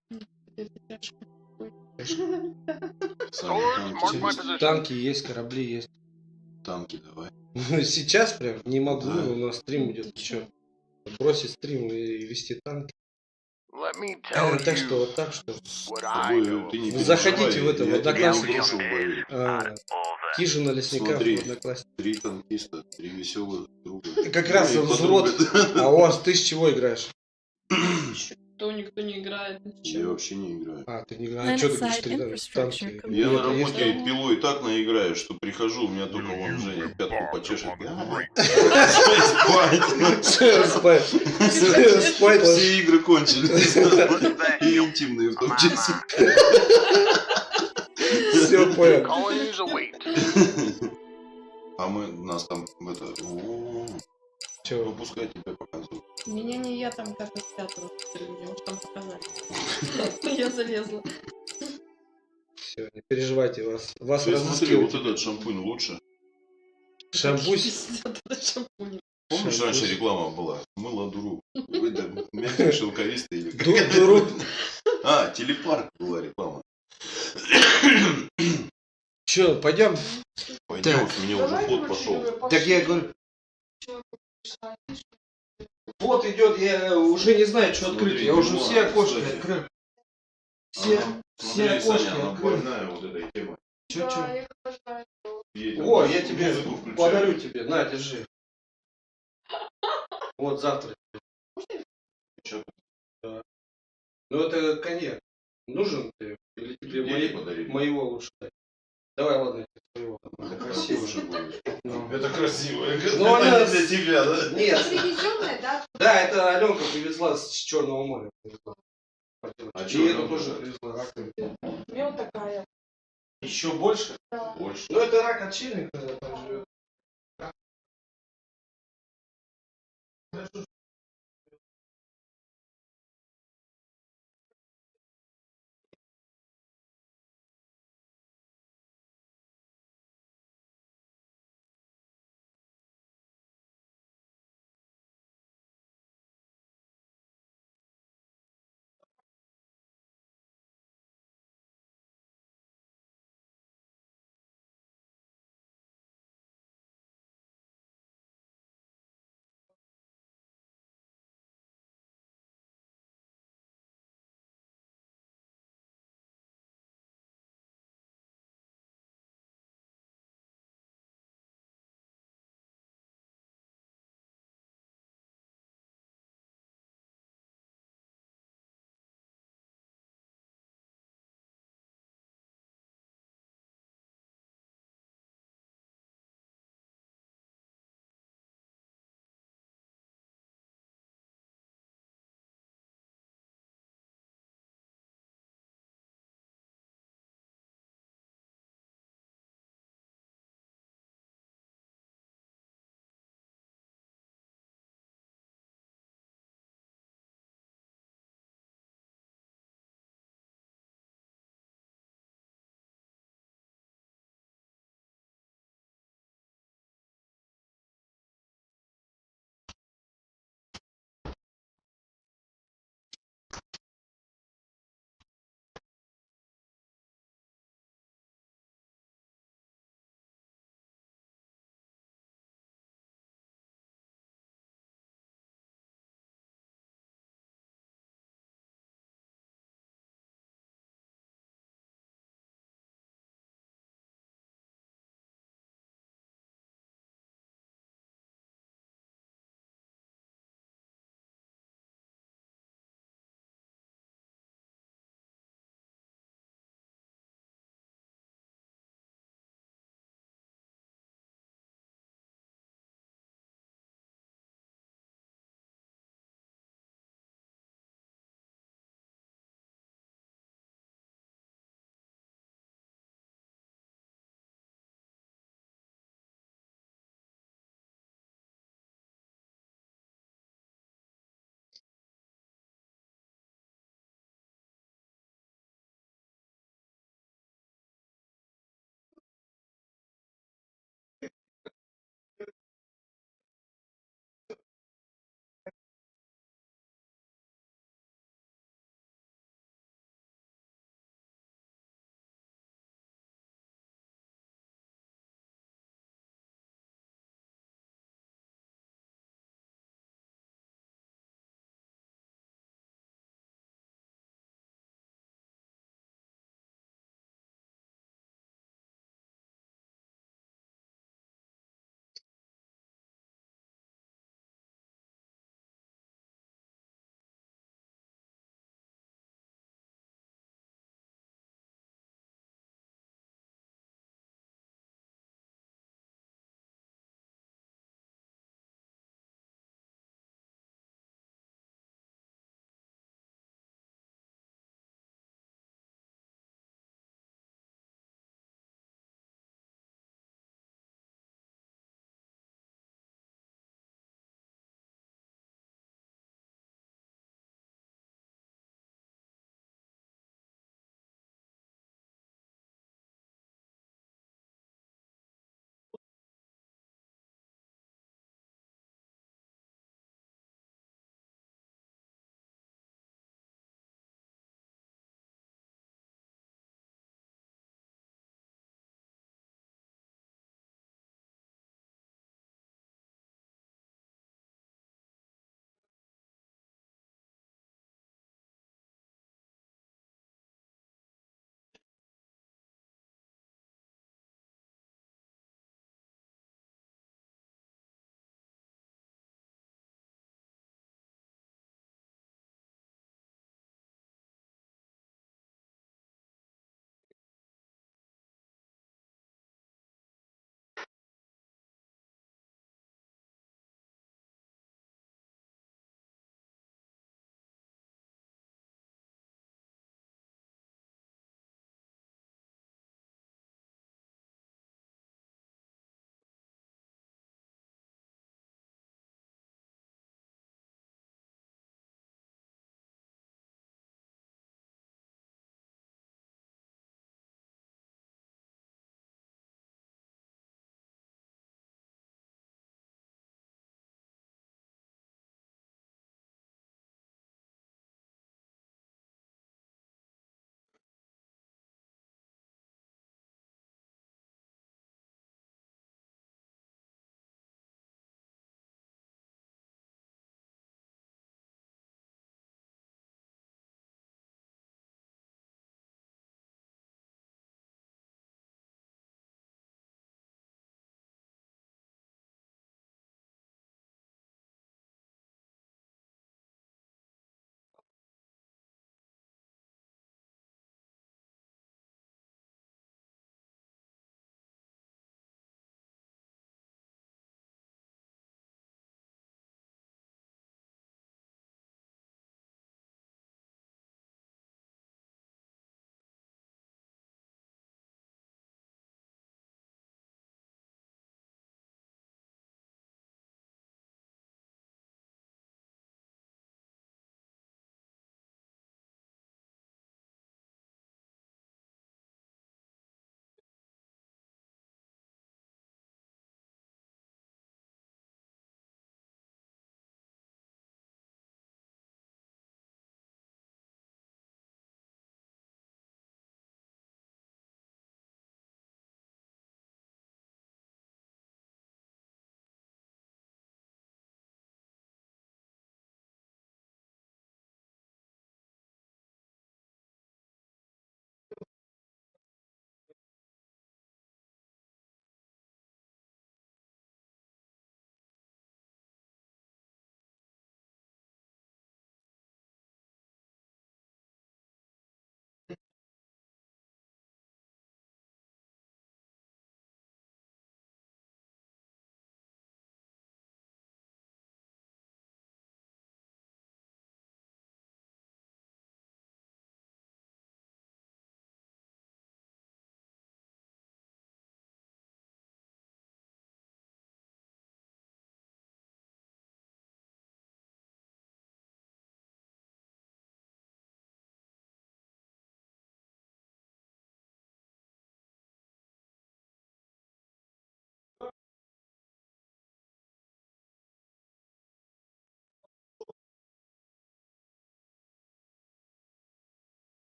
Swords, mark my position.
Танки есть, корабли есть.
Танки давай.
Сейчас прям не могу,
Да.
у нас стрим идет. Что? Бросить стрим и вести танки.
Let me tell
Так что
you
вот так что.
what
С
I
тобой
know
ты не
of
Вы
war.
заходите в
переживай,
это, в
я тебя
Одноклассники.
не брошу в бою.
Хижина лесника
Смотри.
в Одноклассниках.
3 танкиста, 3 веселых друга.
Как раз
Ну и
взвод.
подруга.
А у вас ты с чего играешь?
Никто не играет.
Я вообще не играю.
А, ты не играешь. А что ты говоришь,
Planet-side
ты
infrastructure
танки?
complete.
Я на
Нет,
работе
если-
пилой так наиграю, что прихожу, у меня только вон Женя пятку почешет. Спать.
Спать.
Все игры кончились. И интимные в том числе.
Все понял.
Colonies await.
А мы, нас там, это,
Че?
выпускай тебя показывают.
Меня не я там как из пятого мне уж там показали. Я залезла.
Все, не переживайте, вас
Ты смотри,
разыскивают.
вот этот шампунь лучше.
Шампусь.
Шампунь.
Помнишь,
Шампунь.
раньше реклама была? Мыло дуру. Вы да, мягкий, шелковистый или
Дуру.
А, телепарк была реклама.
Че, пойдем?
Пойдем,
Так.
у меня уже ход пошел.
Так я говорю. Вот идет, я уже не знаю, что
Смотри,
открыть. Я уже
бумага,
все окошки
кстати.
открыл. Все
Смотри,
окошки
Саня, она
открыл.
больная вот этой темой.
Че?
Едем.
О, я тебе
Музыку включаем.
подарю тебе. На, держи. Вот завтра.
Чё?
Да. Ну это коньяк. Нужен ты? Или тебе
Денег подарили.
моего лучше дать? Давай, ладно, я тебе своего. Это
Это
красиво.
уже будет.
Ну.
Это красиво.
Ну, она
Это для тебя, да?
Нет.
Привезенная, да?
Да, это Аленка привезла с Черного моря. Привезла.
А
И
чё
эту
там
тоже
это?
привезла. Раковину.
У меня вот такая.
Еще больше?
Больше.
Ну это рак отшельника там живет. Хорошо,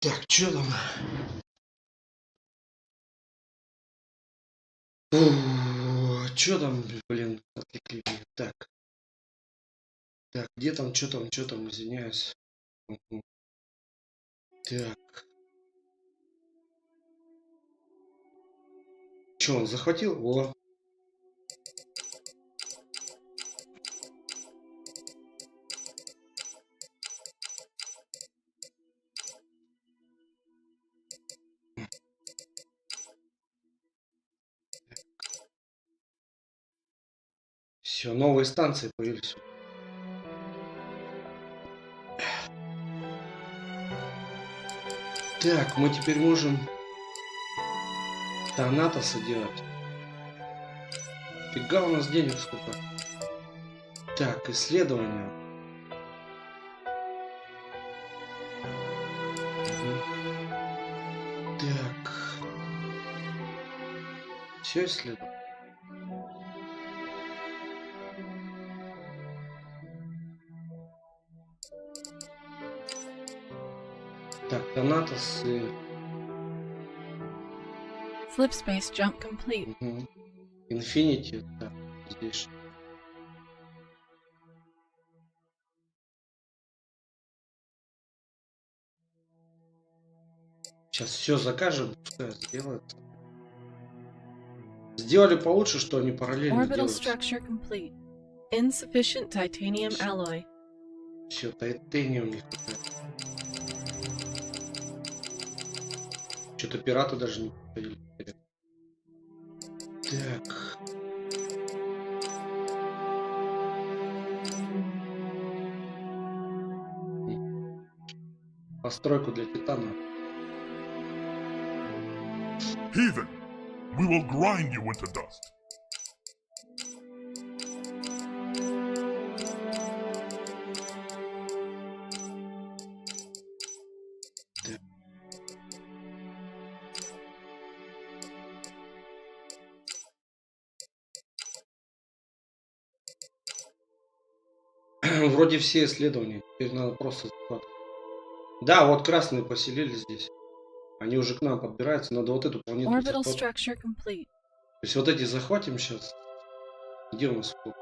Так, что там? Что там, блин, отвлекли меня. Так. Так, где там, что там, извиняюсь. Угу. Так. Что, он захватил? О. Все, новые станции появились. Так, мы теперь можем Танатоса делать. Фига у нас денег сколько. Так, исследования. Угу. Так. Все исследовано. Так, Танатос и...
Flip space jump complete.
Угу. Infinity, да, здесь. Сейчас все закажем, пускай сделают. Сделали получше, что они параллельно
Orbital
делают.
structure complete. Insufficient titanium alloy.
Все, тайтаниум не хватает. Что-то пираты даже не подходили. Так. Постройку для Титана.
Heathen, we will grind you into dust.
Вроде все исследования. Теперь надо просто захватывать. Да, вот красные поселили здесь. Они уже к нам подбираются. Надо вот эту планету
Orbital
захватывать.
structure complete.
То есть вот эти захватим сейчас. Где у нас флот?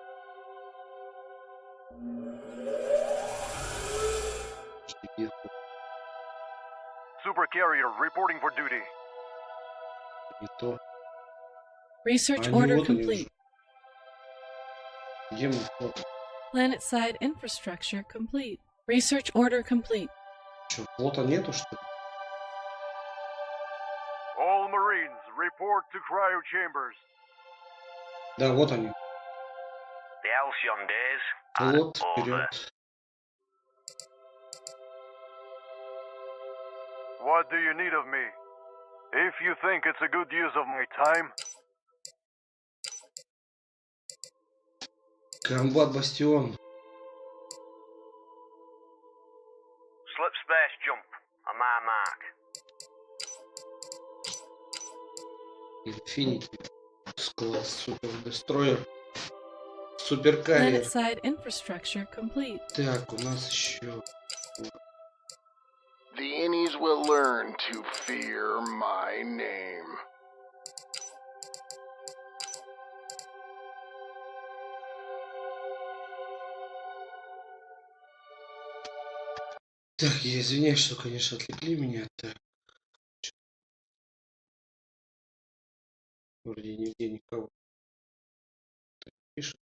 Где флот?
Super carrier reporting for duty.
Не то.
Research
Они
order
вот они
complete.
уже. Где мы флот?
Planet side infrastructure complete. Research order complete.
Что, флота нету, что ли?
All Marines, report to cryo chambers.
Да, вот они.
The Halcyon days are
Флот
over.
вперед.
What do you need of me? If you think it's a good use of my time,
Комбат Бастион.
slip space jump on my mark.
Инфинити. Склад. Супер Дестройер. Супер Карьер.
Planet side infrastructure complete.
Так, у нас еще.
The innies will learn to fear my name.
Так, я извиняюсь, что, конечно, отвлекли меня. Так. Вроде нигде никого так пишет.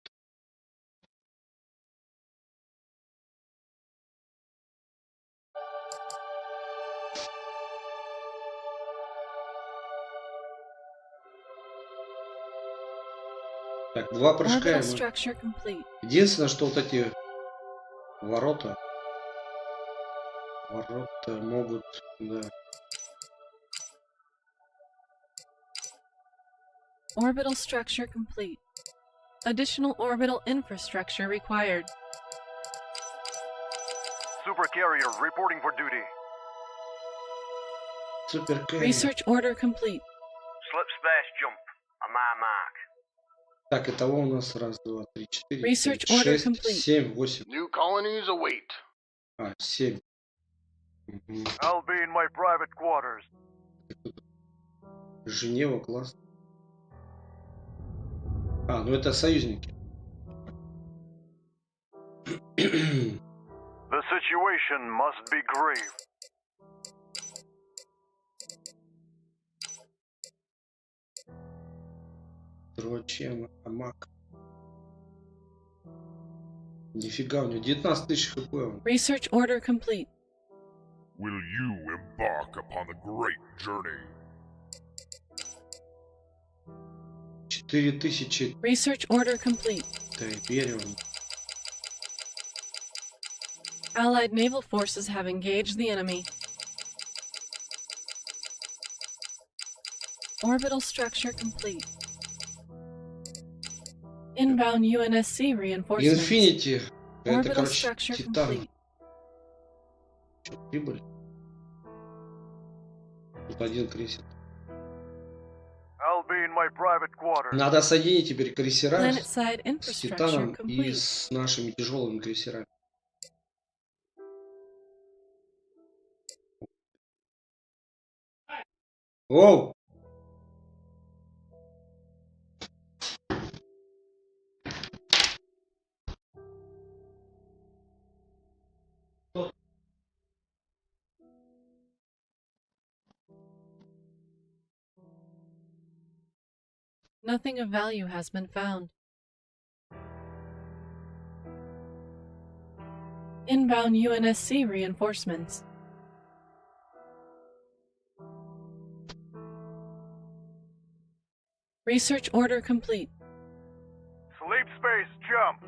Так, два прыжка.
Orbital
И мы...
structure complete.
Единственное, что вот эти ворота могут, да.
Orbital structure complete. Additional orbital infrastructure required.
Super carrier reporting for duty.
Супер Карьер.
Research order complete.
Slip space jump on my mark.
Так, итого у нас раз, два, три, четыре,
Research
пять,
order
шесть,
complete.
7, 8.
New colonies await.
А, 7. Мгм.
I'll be in my private quarters.
Женева, класс. А, ну это союзники.
The situation must be grave.
Дрочем, амак. Нифига, у него 19 тысяч хп.
Research order complete.
Will you embark upon the great journey?
4000
Research order complete.
Тайбериум.
Allied naval forces have engaged the enemy. Orbital structure complete. Inbound UNSC reinforcements.
Инфинити. Это,
Orbital
короче,
structure
Титан.
complete.
Че, прибыли? Тут один крейсер.
I'll be in my private quarters.
Надо соединить теперь крейсера
Planet-side
с
infrastructure
Титаном и
complete.
с нашими тяжелыми крейсерами. Оу!
Nothing of value has been found. Inbound UNSC reinforcements. Research order complete.
Sleep space jump.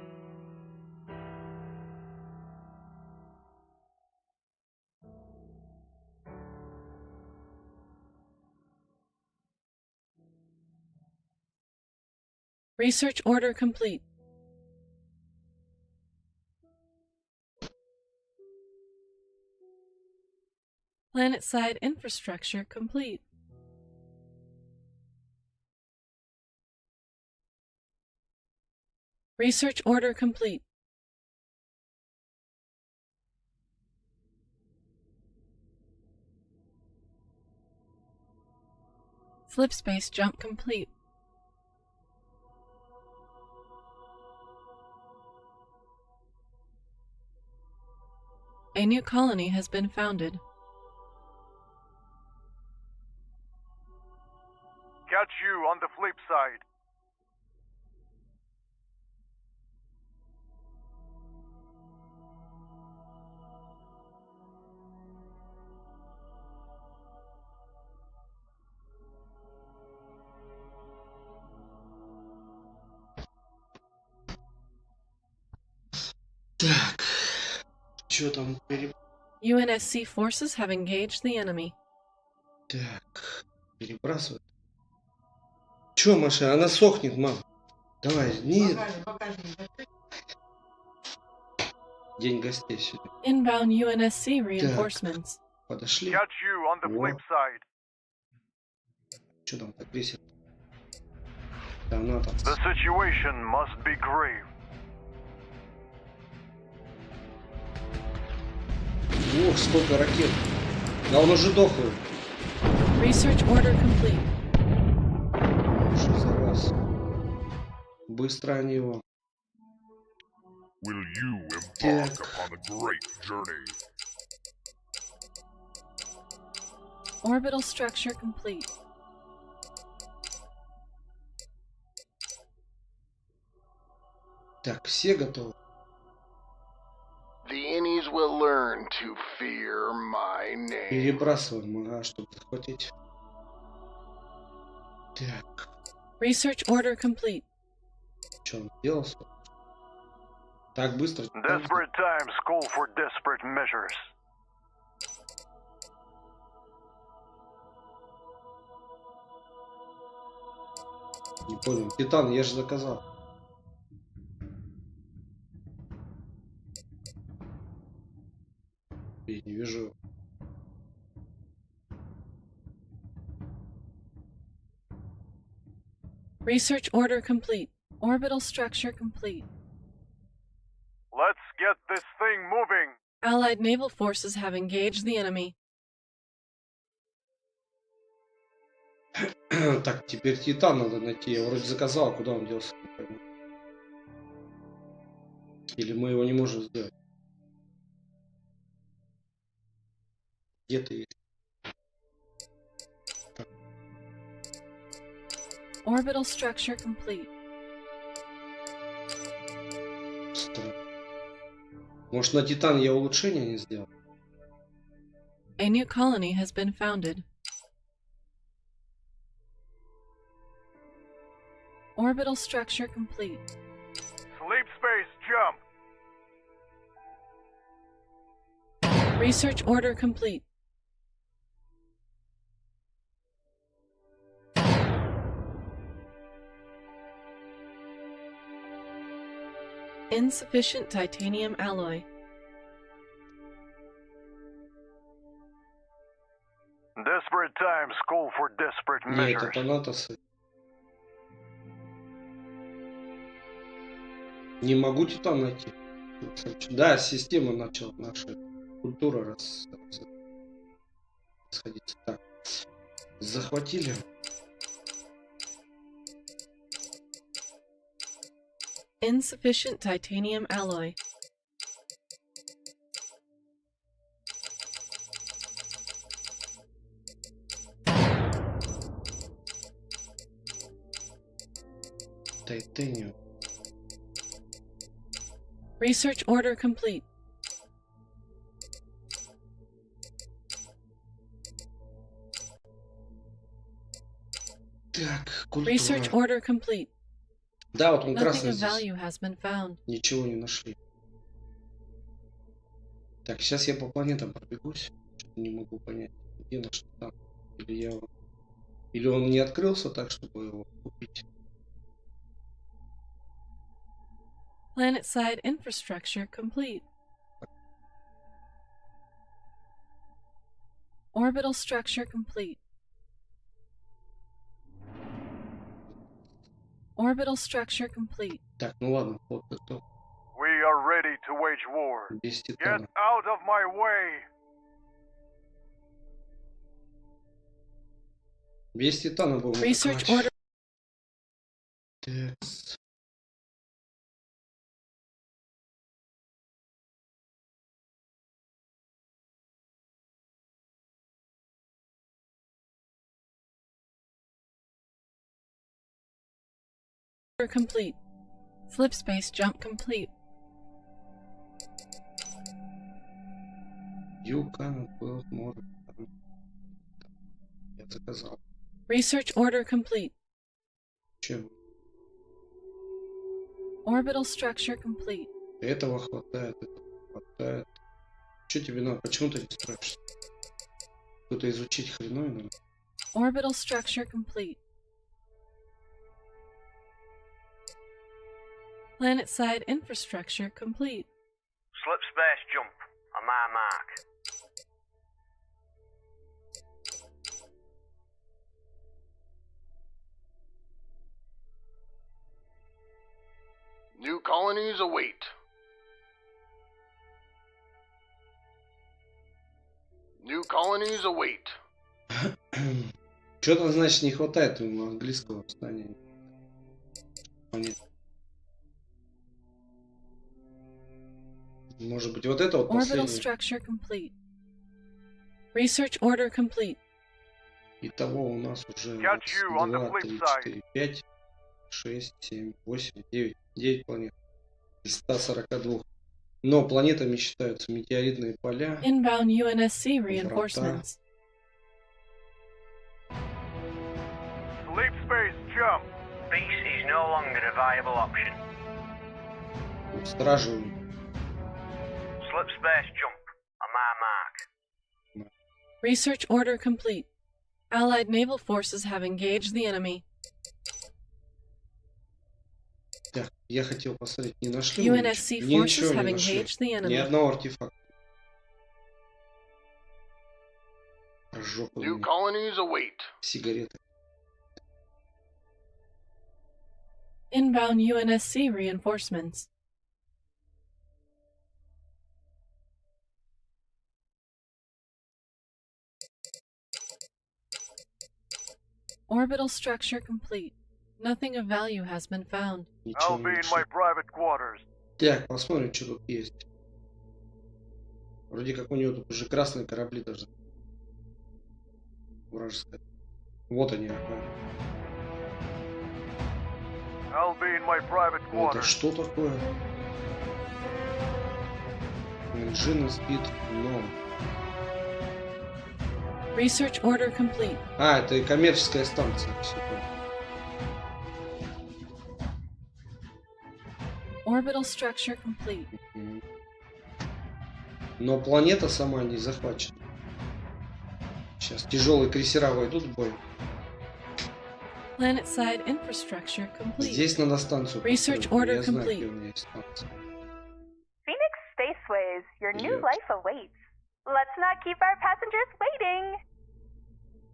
Research order complete. Planet-side infrastructure complete. Research order complete. Slip space jump complete. A new colony has been founded.
Catch you on the flip side.
Так. Что там?
UNSC forces have engaged the enemy.
Так. Перебрасывать. Чё, Маша? Она сохнет, мам. Давай. Нет. День гостей сегодня.
Inbound UNSC reinforcements.
Подошли.
Catch you on the flip side.
Что там так весело? Да, она там.
The situation must be grave.
Ох, сколько ракет. Да он уже дохлый.
Research order complete.
Что за раз? Быстро они его.
Will you embark upon the great journey?
Orbital structure complete.
Так, все готовы.
The innies will learn to fear my name.
Перебрасываем, ага, чтобы захватить. Так,
Research order complete.
что он сделал? Так быстро.
Desperate times call for desperate measures.
Не понял. Титан, я же заказал. Я не вижу.
Research order complete. Orbital structure complete.
Let's get this thing moving.
Allied naval forces have engaged the enemy.
Так, теперь Титан надо найти. Я вроде заказал, а куда он делся? Не пойму. Или мы его не можем сделать? Где-то есть.
Orbital structure complete.
Странно. Может, на Титан я улучшения не сделал?
A new colony has been founded. Orbital structure complete.
Sleep space jump.
Research order complete. Insufficient titanium alloy.
Desperate times call for desperate
Не, это
measures.
Танатосы. Не могу Титан найти. Да, система начала, наша культура расходиться. Так, захватили.
Insufficient titanium alloy.
Титаниум.
Research order complete.
Так, культура.
Research order complete.
Да, вот он
Nothing
красный
of
здесь.
value has been found.
Ничего не нашли. Так, сейчас я по планетам пробегусь. Что-то не могу понять, где наш Титан. Или он не открылся так, чтобы его купить.
Planet-side infrastructure complete. Orbital structure complete. Orbital structure complete.
Так, ну ладно, вот готов.
We are ready to wage war.
Без
Get
Титана.
out of my way.
Без Титана будем
Research
атаковать.
order.
Текс.
Complete. Slip space jump complete.
You can build more. Я заказал.
Research order complete.
Чем?
Orbital structure complete.
Этого хватает, этого хватает. Что тебе надо? Почему ты не справишься? Кто-то изучить хреновину?
Orbital structure complete. Planet-side infrastructure complete.
Slip space jump on my mark.
New colonies await. New colonies await.
Что-то, значит, не хватает ему английского знания. Понятно. Может быть, вот это вот
Orbital
последнее.
structure complete. Research order complete.
Итого у нас уже
Got you on the
2,
flip
3,
side.
4, 5, 6, 7, 8, 9. 9 планет. Из 142. Но планетами считаются метеоритные поля.
Inbound UNSC reinforcements.
Sleep space jump.
Beast is no longer a viable option.
Стражи.
Slip space jump on my mark.
Research order complete. Allied naval forces have engaged the enemy.
Так, я хотел посмотреть, не нашли мы
UNSC
ничего?
forces
Ничего
have
не нашли.
engaged the
Ни
enemy.
одного артефакта. Жопу
New
мне.
colonies await.
Сигареты.
Inbound UNSC reinforcements. Orbital structure complete. Nothing of value has been found.
I'll be in my private quarters.
Так, посмотрим, что тут есть. Вроде как у него тут уже красные корабли даже. Вражеская. Вот они.
I'll be in my private
Это
quarters.
что такое? Engine speed no.
Research order complete.
А, это и коммерческая станция. Всё понял.
Orbital structure complete.
Но планета сама не захвачена. Сейчас тяжелые крейсера войдут в бой.
Planet-side infrastructure complete.
Здесь надо станцию
Research
построить.
order
Я знаю,
complete.
где у меня есть станция.
Phoenix Spaceways, your new
Yes.
life awaits. Let's not keep our passengers waiting.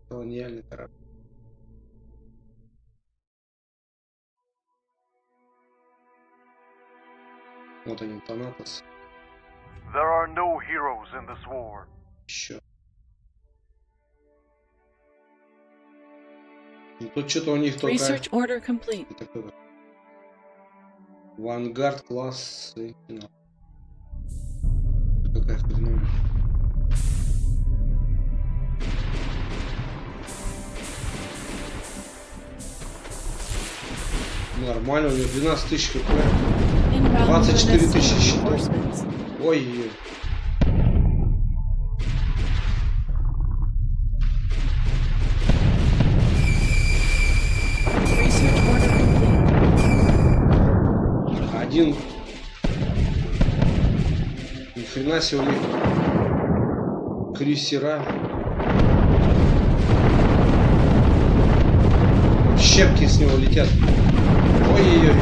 Колониальный корабль. Вот они, Танатос.
There are no heroes in this war.
Еще. Ну, тут что-то у них только...
Research order complete.
Такой вот. Вангард класс. Финал. Какая хреновая. Нормально, у него 12 тысяч хп.
Inbound
24
UNSC
тысячи щитов.
reinforcements.
Ой-ой-ой.
Research order complete.
Один. Ни хрена себе у них крейсера. Щепки с него летят. Ой-ой-ой.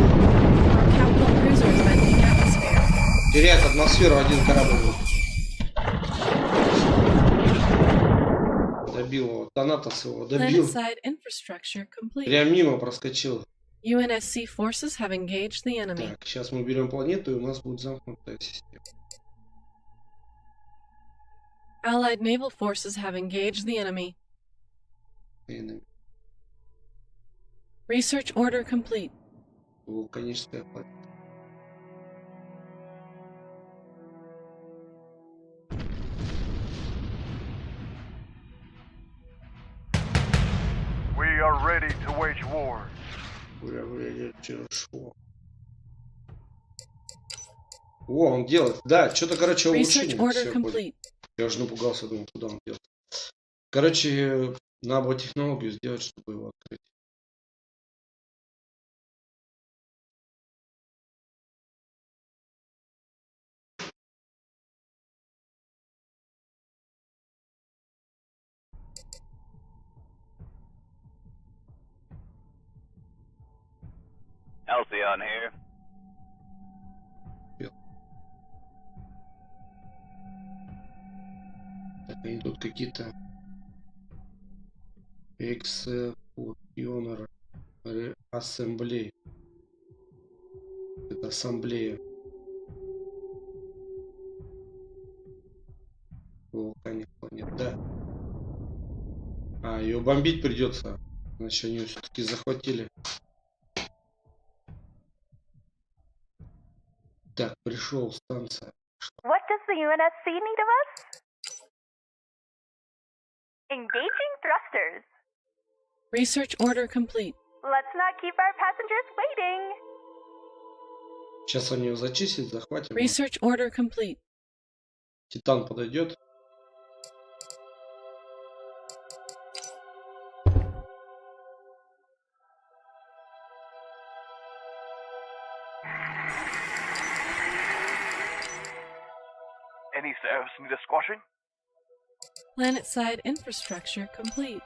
Capital cruiser is venting atmosphere.
Теряет атмосферу один корабль. Добил его. Танатос его добил.
Planet-side infrastructure complete.
Прям мимо проскочил.
UNSC forces have engaged the enemy.
Так, сейчас мы берем планету, и у нас будет замкнутая система.
Allied naval forces have engaged the enemy. Research order complete.
Вулканическая планета.
We are ready to wage war.
О, он делает. Да, что-то, короче,
Research
улучшение.
order
Всё, понял.
complete.
Я уже напугался, думал, куда он делает. Короче, надо было технологию сделать, чтобы его открыть.
Alcyon here.
Так, они тут какие-то экспионеры, ассамблеи. Это ассамблея. Вулканик планет, да. А, ее бомбить придется. Значит, они ее все-таки захватили. Так, пришел станция.
What does the UNSC need of us? Engaging thrusters.
Research order complete.
Let's not keep our passengers waiting.
Сейчас они ее зачистят, захватим.
Research order complete.
Титан подойдет.
Any service need a squashing?
Planet-side infrastructure complete.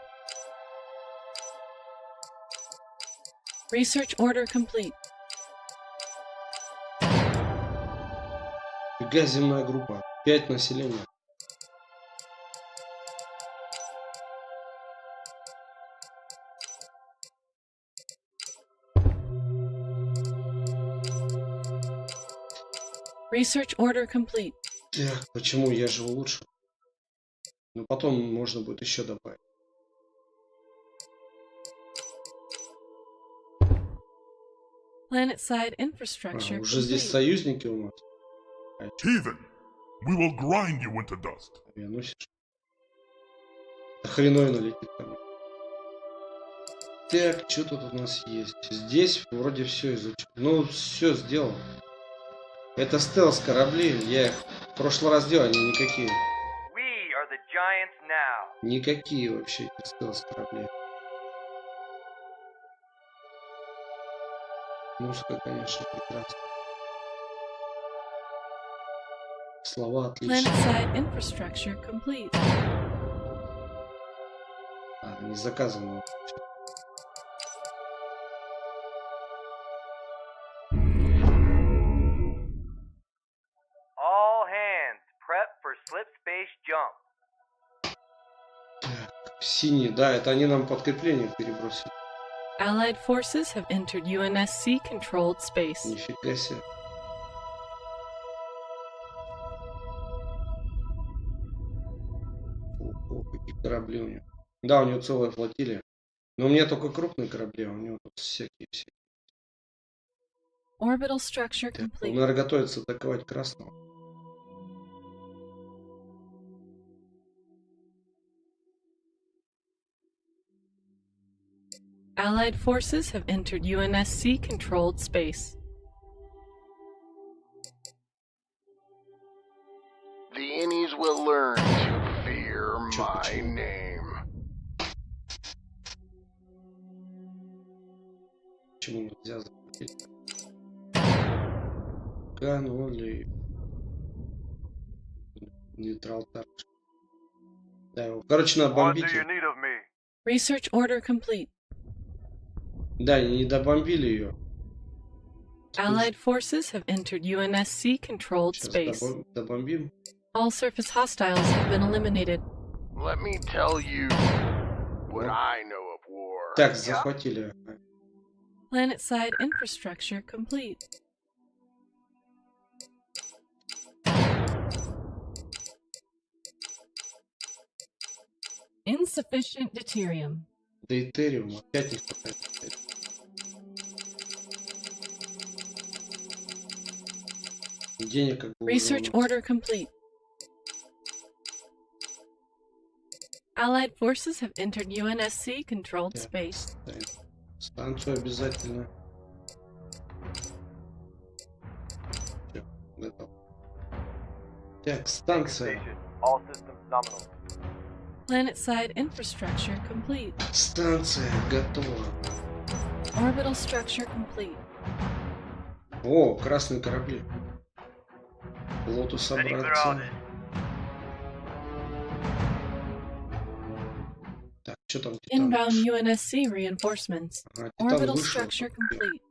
Research order complete.
Фига, земная группа. 5 населения.
Research order complete.
Так, почему я живу лучше? Но потом можно будет еще добавить.
Planet-side infrastructure
Уже здесь
complete.
союзники у нас.
Heathen, we will grind you into dust.
Авианосишь. Хреной налетит ко мне. Так, что тут у нас есть? Здесь вроде все изучил. Ну, все сделал. Это стелс корабли. Я их в прошлый раз делал, они никакие.
We are the giants now.
Никакие вообще эти стелс корабли. Музыка, конечно, прекрасная. Слова отличные.
Planet-side infrastructure complete.
Не заказано.
All hands, prep for slip space jump.
Синие, да, это они нам подкрепление перебросили.
Allied forces have entered UNSC-controlled space.
Нифига себе. О, какие корабли у него. Да, у него целая флотилия. Но у меня только крупные корабли, а у него тут всякие.
Orbital structure
Он,
complete.
наверное, готовится атаковать красного.
Allied forces have entered UNSC-controlled space.
The innies will learn to fear my name.
Почему нельзя захватить? Канули. Нейтрал также. Да, его. Короче, надо
What
бомбить.
do you need of me?
Research order complete.
Да, они не добомбили ее.
Allied forces have entered UNSC-controlled
Сейчас
space.
добомбим.
All surface hostiles have been eliminated.
Let me tell you what I know of war.
Так, захватили.
Planet-side infrastructure complete. Insufficient deuterium.
Дейтериум опять не хватает. Денег как бы
Research
уже у нас.
order complete. Allied forces have entered UNSC-controlled
Так,
space.
станцию обязательно. Всё, готов. Так, станция.
All systems nominal.
Planet-side infrastructure complete.
Станция готова.
Orbital structure complete.
О, красные корабли. Лотус
Ready for
обратно.
orders.
Так, что там Титан?
Inbound UNSC reinforcements.
Ага, Титан
Orbital
вышел.
structure complete.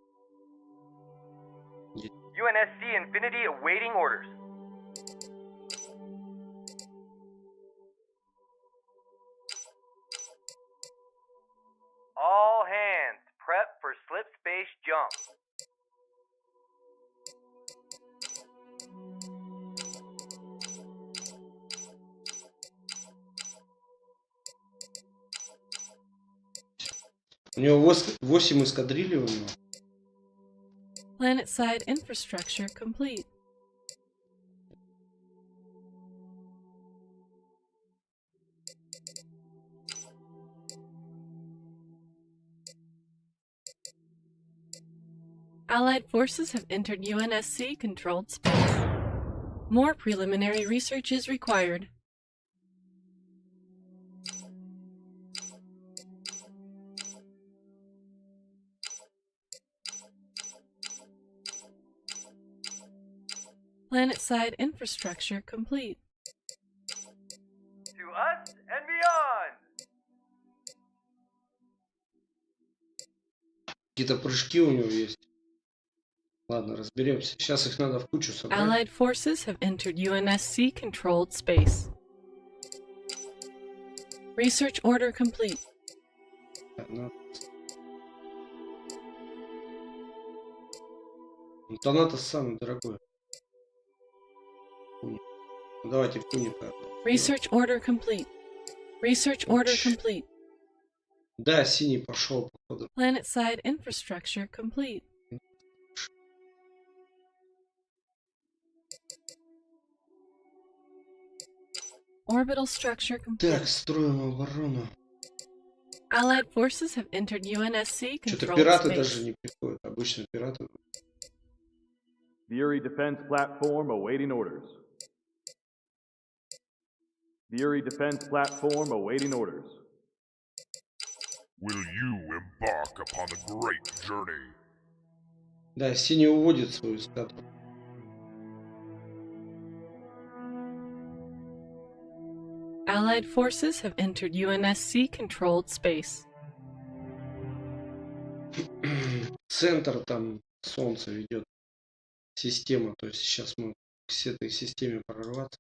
UNSC Infinity awaiting orders. All hands, prep for slip space jump.
У него 8 эскадрилий у него.
Planet-side infrastructure complete. Allied forces have entered UNSC-controlled space. More preliminary research is required. Planet-side infrastructure complete.
To us and beyond.
Какие-то прыжки у него есть. Ладно, разберемся. Сейчас их надо в кучу собрать.
Allied forces have entered UNSC-controlled space. Research order complete.
Тонато самый дорогой. Куни. Ну, давайте в куника.
Research order complete. Research order complete.
Да, синий пошел, походу.
Planet-side infrastructure complete. Orbital structure complete.
Так, строим оборону.
Allied forces have entered UNSC
Что-то
controlled
пираты
space.
даже не приходят. Обычно пираты.
Fury defense platform awaiting orders. Fury defense platform awaiting orders.
Will you embark upon a great journey?
Да, синий уводит свою эскадру.
Allied forces have entered UNSC controlled space.
Центр там солнце ведет. Система. То есть сейчас мы к этой системе прорваться.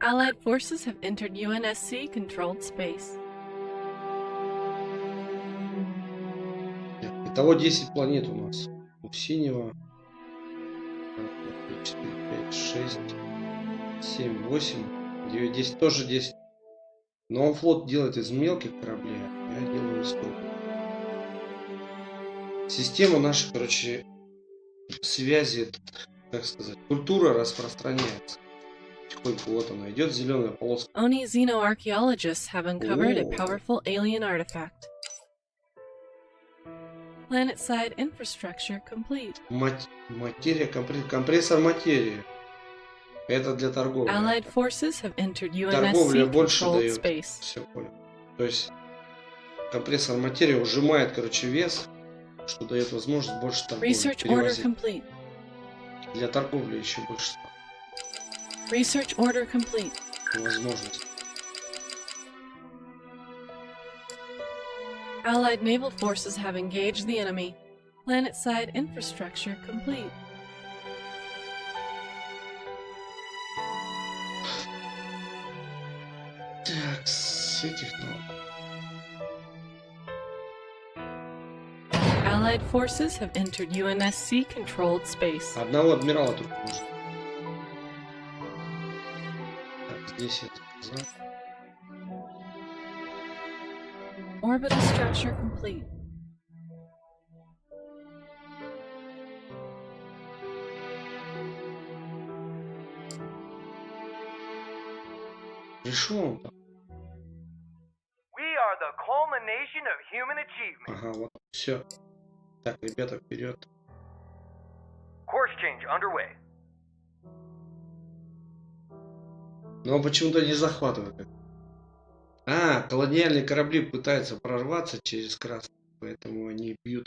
Allied forces have entered UNSC controlled space.
Итого 10 планет у нас. У синего 4, 5, 6, 7, 8, 9, 10. Тоже 10. Но он флот делает из мелких кораблей, а я делаю из крупных. Система наша, короче, связи, как сказать, культура распространяется. Потихоньку вот она идет, зеленая полоска.
Oni xenoarchaeologists have uncovered a
Ooh.
powerful alien artifact. Planet-side infrastructure complete.
Материя, компрессор материи. Это для торговли.
Allied forces have entered
Торговля
UNSC
больше
controlled
дает.
space.
Все понял. То есть компрессор материи ужимает, короче, вес, что дает возможность больше торговли.
Research order
Перевозить.
complete.
Для торговли еще больше
Research order complete.
возможностей.
Allied naval forces have engaged the enemy. Planet-side infrastructure complete.
Так, с этих,
Allied forces have entered UNSC controlled space.
одного адмирала только можно. Так, здесь это сказал.
Orbital structure complete.
Пришел он там.
We are the culmination of human achievement.
Ага, вот, все. Так, ребята, вперед.
Course change underway.
Но он почему-то не захватывает. А, колониальные корабли пытаются прорваться через красный, поэтому они бьют,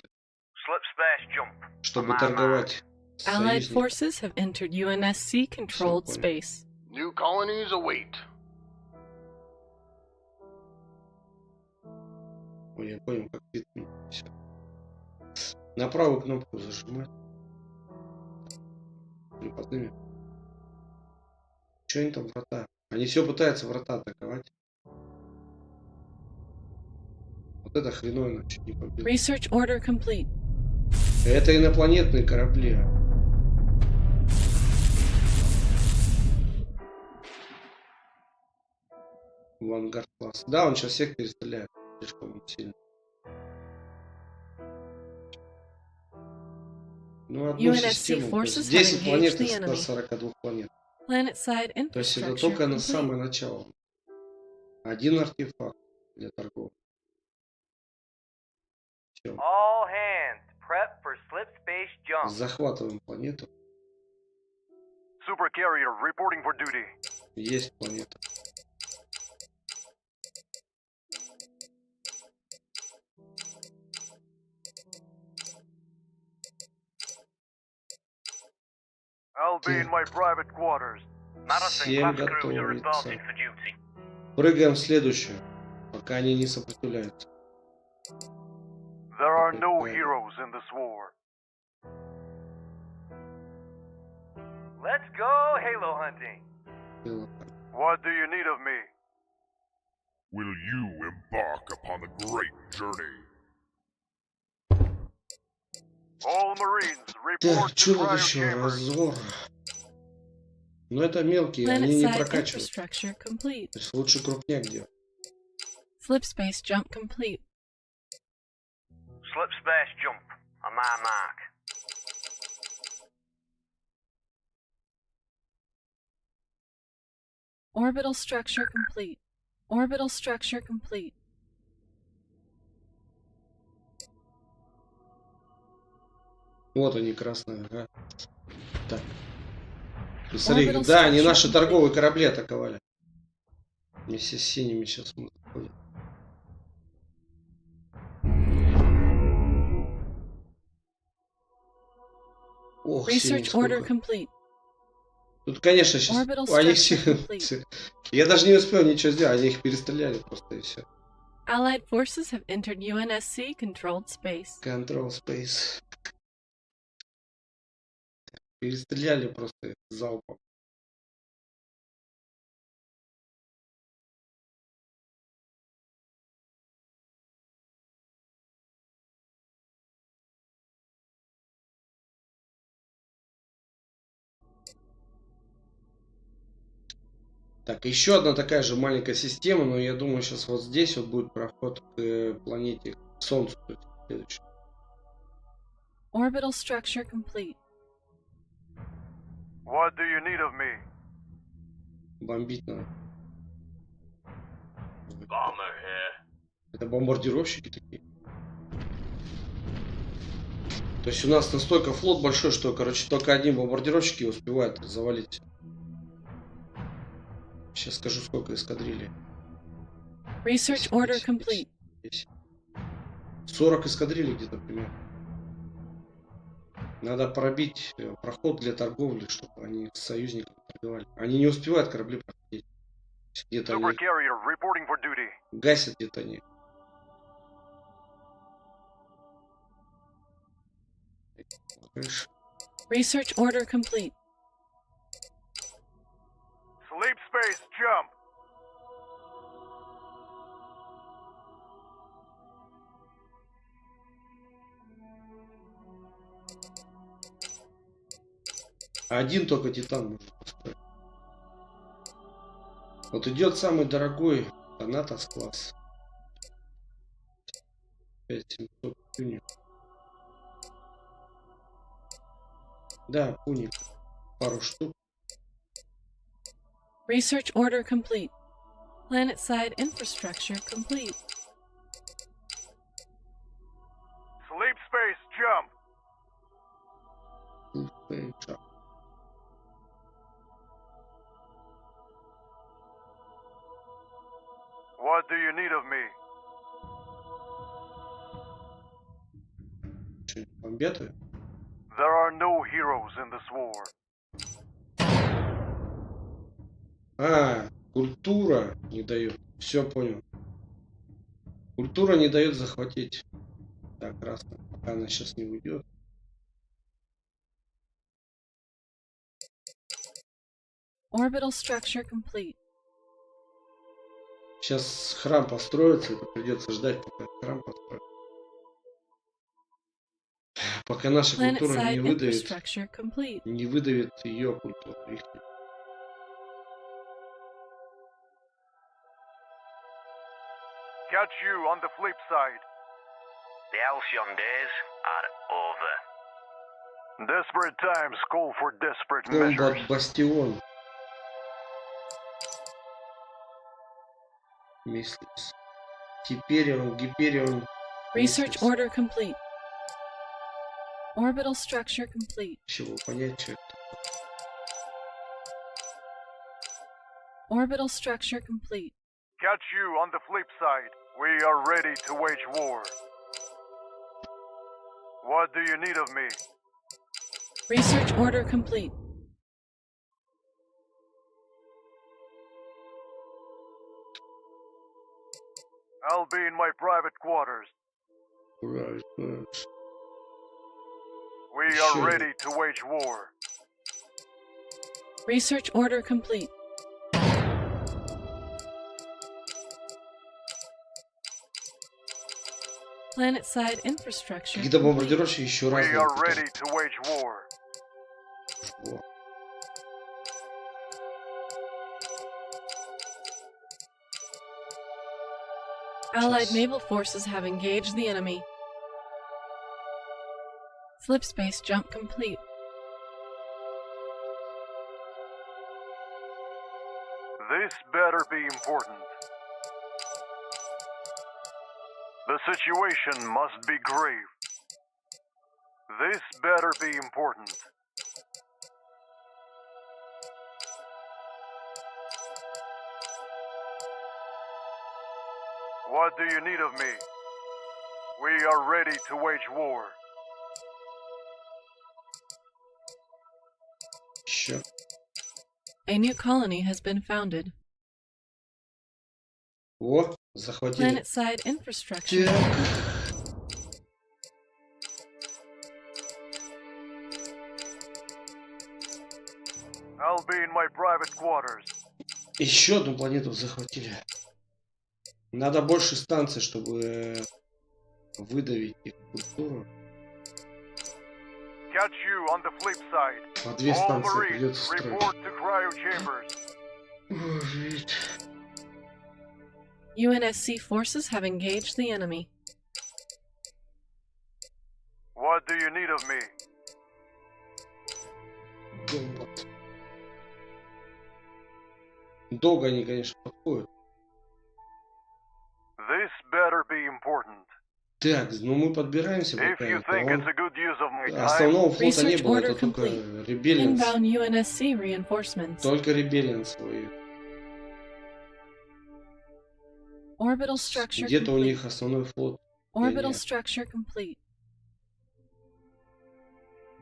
Slip smash jump.
чтобы торговать с
Allied
союзниками.
forces have entered UNSC controlled
Всё понял.
space.
New colonies await.
Ой, я понял, как вид. Все. На правую кнопку зажимать. Припадными. Что они там врата? Они все пытаются врата атаковать. Вот это хреновина чуть не побил.
Research order complete.
Это инопланетные корабли. Авангард класс. Да, он сейчас всех перестреляет. Слишком сильно. Ну, одну
UNSC
систему. То есть
forces
10
have
планет
engaged the
из
enemy.
142 планет.
Planet-side
То есть это
infrastructure
только на
complete.
самое начало. Один артефакт для торговли. Все.
All hands, prep for slip space jump.
Захватываем планету.
Super carrier reporting for duty.
Есть планета.
I'll be in my private quarters.
Всем готовиться. Прыгаем в следующую, пока они не сопротивляются.
There are no heroes in this war.
Let's go halo hunting.
What do you need of me?
Will you embark upon a great journey?
All Marines,
Так,
report to
что тут
cryo
еще?
chambers.
Разор. Но это мелкие, они не
Planet-side
прокачивают.
infrastructure complete.
То есть лучше крупняк делать.
Slip space jump complete.
Slip space jump on my mark.
Orbital structure complete. Orbital structure complete.
Вот они, красные, ага. Так. Посмотри,
Orbital
да, они
structure
наши
complete.
торговые корабли атаковали. Вместе с синими сейчас мы заходим. Ох, синий
Research order
сколько.
complete.
Тут, конечно, сейчас
Orbital
они
structure
все...
complete.
Я даже не успел ничего сделать, они их перестреляли просто и все.
Allied forces have entered UNSC controlled space.
Control Space. Перестреляли просто их залпом. Так, еще одна такая же маленькая система, но я думаю, сейчас вот здесь вот будет проход к планете, к Солнцу, то есть следующий.
Orbital structure complete.
What do you need of me?
Бомбить надо.
Bomber here.
Это бомбардировщики такие. То есть у нас настолько флот большой, что, короче, только одни бомбардировщики успевают завалить. Сейчас скажу, сколько эскадрилий.
Research order complete.
40 эскадрилий где-то примерно. Надо пробить проход для торговли, чтобы они с союзниками торговали. Они не успевают корабли проходить. Где-то
Super
они
carrier reporting for duty.
гасят, где-то они. Крыша.
Research order complete.
Sleep space jump.
Один только титан может поставить. Вот идет самый дорогой Танатос класс. 5700 пуни. Да, пуни. Пару штук.
Research order complete. Planet-side infrastructure complete.
Sleep space jump. What do you need of me?
Что-нибудь бомбят ее?
There are no heroes in this war.
А, культура не дает. Все понял. Культура не дает захватить. Так, красно. Пока она сейчас не уйдет.
Orbital structure complete.
Сейчас храм построится, это придется ждать, пока храм построится. Пока наша культура
Planet-side
не выдавит,
infrastructure complete.
не выдавит ее культуру. Их.
Catch you on the flip side.
The halcyon days are over.
Desperate times call for desperate measures.
Комбат Бастион. Мислис. Типерион, Гиперион.
Research
Мислис.
order complete. Orbital structure complete.
Чего понять, что это?
Orbital structure complete.
Catch you on the flip side. We are ready to wage war. What do you need of me?
Research order complete.
I'll be in my private quarters.
Right, right.
We
Sure.
are ready to wage war.
Research order complete. Planet-side infrastructure
Какие-то
complete.
бомбардировщики еще
We
разные.
are ready to wage war.
Во.
Allied
Сейчас.
naval forces have engaged the enemy. Slip space jump complete.
This better be important. The situation must be grave. This better be important. What do you need of me? We are ready to wage war.
Еще.
A new colony has been founded.
О, захватили.
Planet-side infrastructure.
Так.
I'll be in my private quarters.
Еще одну планету захватили. Надо больше станций, чтобы выдавить их культуру.
Catch you on the flip side.
По две
All
станции
Marines,
придется строить.
report to cryo chambers.
Ой,
UNSC forces have engaged the enemy.
What do you need of me?
вот. Долго они, конечно, подходят.
This better be important.
Так, ну мы подбираемся
If
пока.
you
Это
think
он-
it's a good use of my time,
Основного флота не
Research
было, это
order
только
complete.
ребелианс.
Inbound UNSC reinforcements.
Только ребелианс воюет.
Orbital structure
Где-то у
complete.
них основной флот.
Orbital
нет.
structure complete.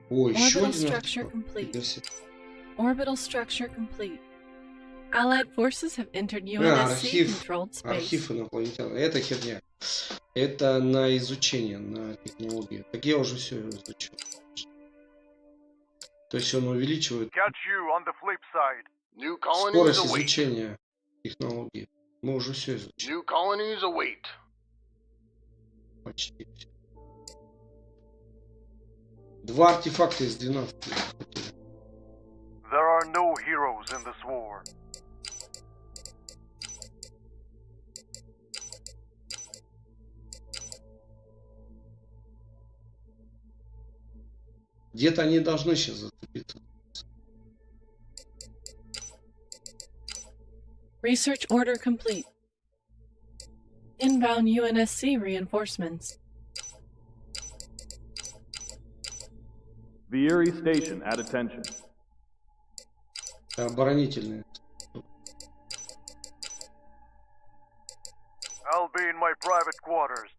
О, еще
Orbital
один
structure
артефакт.
complete.
Фига себе.
Orbital structure complete. Allied forces have entered
архив.
UNSC-controlled space.
Архив инопланетян. Это херня. Это на изучение, на технологии. Так я уже все изучил. То есть он увеличивает
catch you on the flip side.
New colonies
скорость
await.
изучения технологий. Мы уже все изучили.
New colonies await.
Почти все. 2 артефакта из 12 захватили.
There are no heroes in this war.
Где-то они должны сейчас зацепиться.
Research order complete. Inbound UNSC reinforcements.
Vieri Station at attention.
Оборонительные.
I'll be in my private quarters.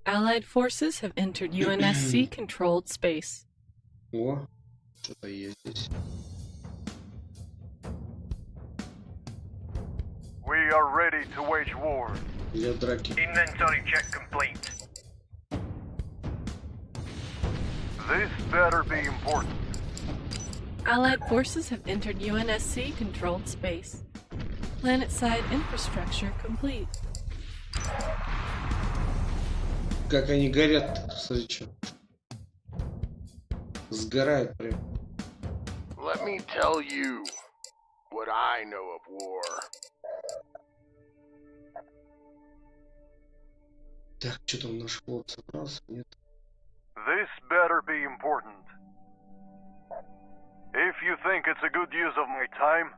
Allied forces have entered UNSC-controlled space.
О, что-то есть здесь.
We are ready to wage war.
Для драки.
Inventory check complete.
This better be important.
Allied forces have entered UNSC-controlled space. Planet-side infrastructure complete.
Как они горят, смотри, что. Сгорают прям.
Let me tell you what I know of war.
Так, что там наш флот собрался? Нет.
This better be important. If you think it's a good use of my time,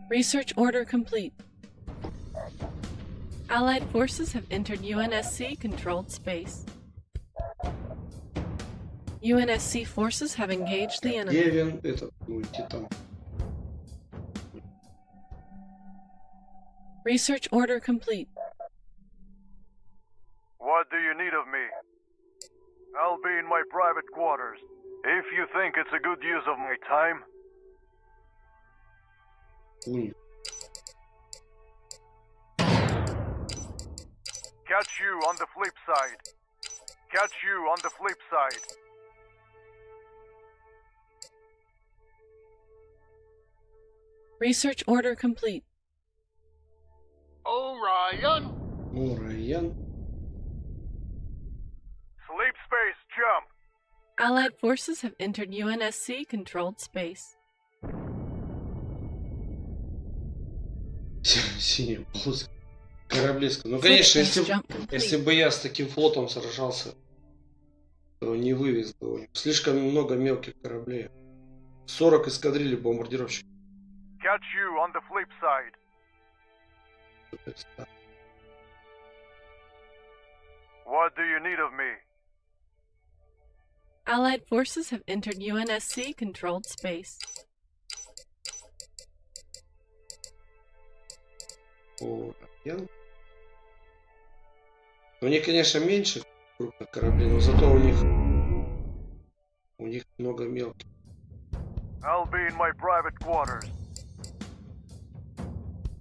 Research order complete. Allied forces have entered UNSC-controlled space. UNSC forces have engaged the enemy.
Девин, этот, ну, Титан.
Research order complete.
what do you need of me? I'll be in my private quarters. If you think it's a good use of my time,
Уник.
catch you on the flip side. Catch you on the flip side.
Research order complete.
Orion,
О, Райан.
Sleep space, jump!
Allied forces have entered UNSC controlled space.
Синяя полоска. Кораблеска. Ну, конечно, если бы я с таким флотом сражался, то не вывез бы его. Слишком много мелких кораблей. 40 эскадрилей бомбардировщиков.
Catch you on the flip side. What do you need of me?
Allied forces have entered UNSC controlled space.
У них, конечно, меньше крупных кораблей, но зато у них много мелких.
I'll be in my private quarters.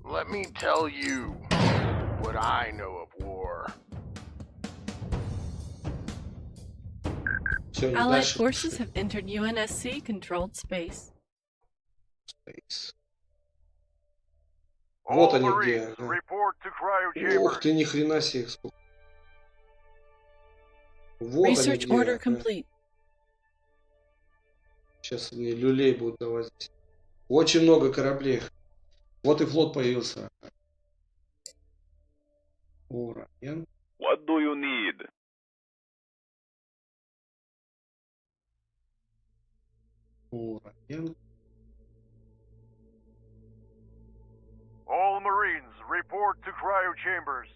Let me tell you what I know of war.
Allied forces have entered UNSC controlled space.
Вот они где.
Report to cryo chamber.
Ух ты, ни хрена себе их сколько. Вот
Research
они
order
где.
complete.
Сейчас они люлей будут давать. Очень много кораблей. Вот и флот появился. Ураян.
What do you need?
Ураян.
All Marines, report to cryo chambers.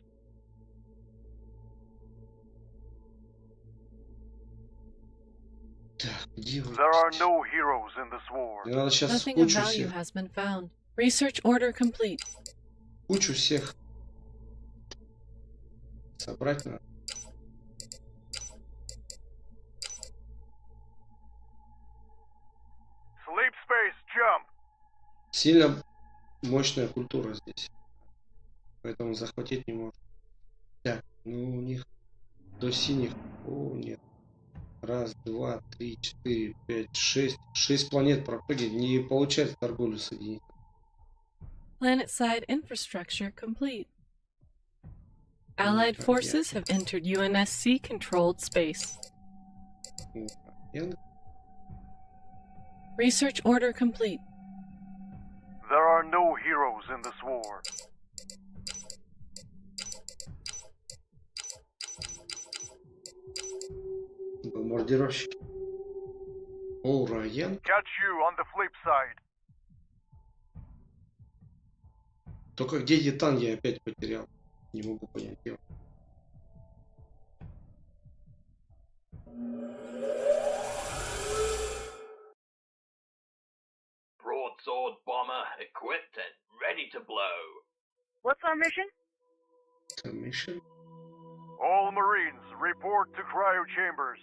Так, где вы?
There are no heroes in this war.
Мне надо сейчас
Nothing of
кучу
value
всех.
has been found. Research order complete.
Кучу всех. Собрать надо.
Sleep space, jump.
Сильно мощная культура здесь. Поэтому захватить не может. Так, ну у них до синих. О, нет. Раз, два, три, четыре, пять, шесть. 6 планет пропрыгивать. Не получается торговлю соединить.
Planet-side infrastructure complete. Allied forces have entered UNSC controlled space. Research order complete.
There are no heroes in this war.
Бомбардировщики. Ураян.
Catch you on the flip side.
Только где Титан я опять потерял. Не могу понять. Где он.
Broadsword bomber equipped and ready to blow.
What's our mission?
Mission.
All Marines, report to cryo chambers.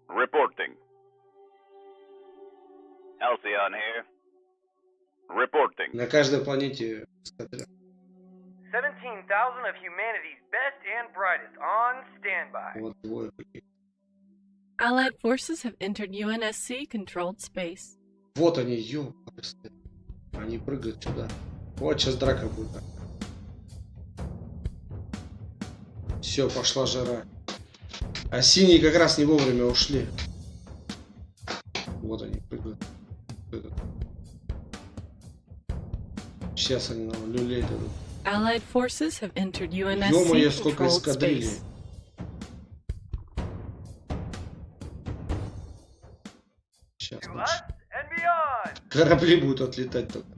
Reporting. Halcyon here. Reporting.
На каждой планете эскадра.
17,000 of humanity's best and brightest on standby.
Вот двое каких.
Allied forces have entered UNSC controlled space.
Вот они, ёпрст. Они прыгают сюда. Вот сейчас драка будет. Все, пошла жара. А синие как раз не вовремя ушли. Вот они прыгают. Сейчас они нам люлей дадут.
Allied forces have entered
Ё-моё,
UNSC
сколько
controlled
эскадрилей.
space.
Сейчас
To
дальше.
us and beyond.
Корабли будут отлетать только.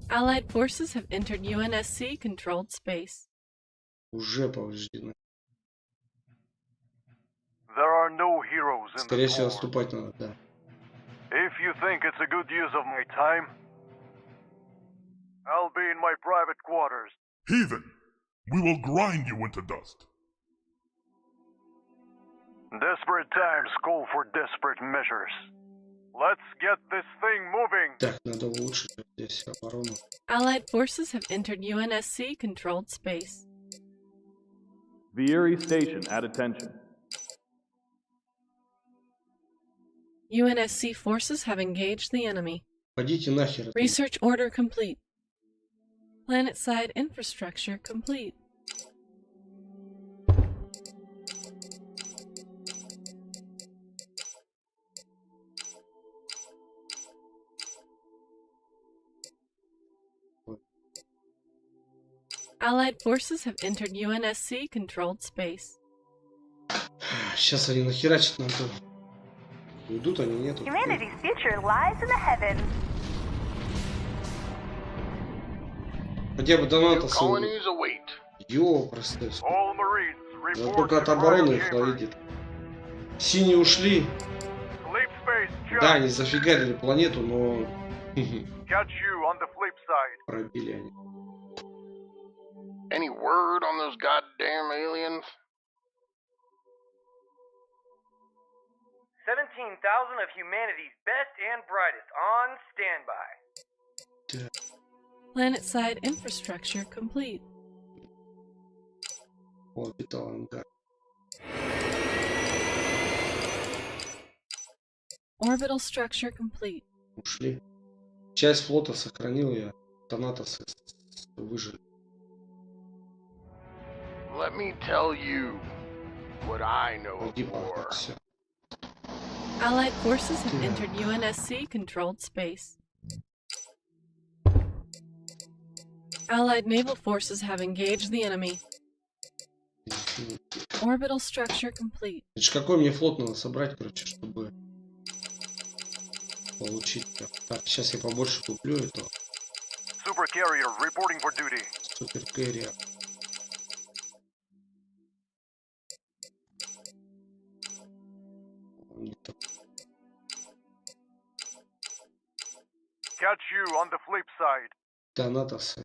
Allied forces have entered UNSC controlled space.
Уже повреждены.
There are no heroes in
Скорее
this
всего,
war.
отступать надо, да.
If you think it's a good use of my time, I'll be in my private quarters.
Heathen, we will grind you into dust.
Desperate times call for desperate measures. Let's get this thing moving.
Так, надо улучшить здесь оборону.
Allied forces have entered UNSC controlled space.
Vieri Station at attention.
UNSC forces have engaged the enemy.
Пойдите нахер.
Research order complete. Planet-side infrastructure complete. Allied forces have entered UNSC-controlled space.
Сейчас они нахерачат нам тут. Уйдут они, нету.
Humanity's future lies in the heavens.
Хотя бы донаты
Colonies await.
Ёпросты.
All Marines,
Да
report
только
to
от обороны их
cryo
навидит. Синие ушли.
Sleep space, check.
Да, они зафигарили планету, но
Catch you on the flip side.
пробили они.
Any word on those goddamn aliens?
17,000 of humanity's best and brightest on standby.
Planet-side infrastructure complete.
Орбитал ангар.
Orbital structure complete.
Ушли. Часть флота сохранил я. Донатосы выжили.
Let me tell you what I know of
Погибло
war.
так все.
Allied forces have entered UNSC-controlled space. Allied naval forces have engaged the enemy. Orbital structure complete.
Это ж какой мне флот надо собрать, короче, чтобы получить. Так, сейчас я побольше куплю это.
Super carrier reporting for duty.
Супер кэрриер.
Catch you on the flip side.
Донатосы.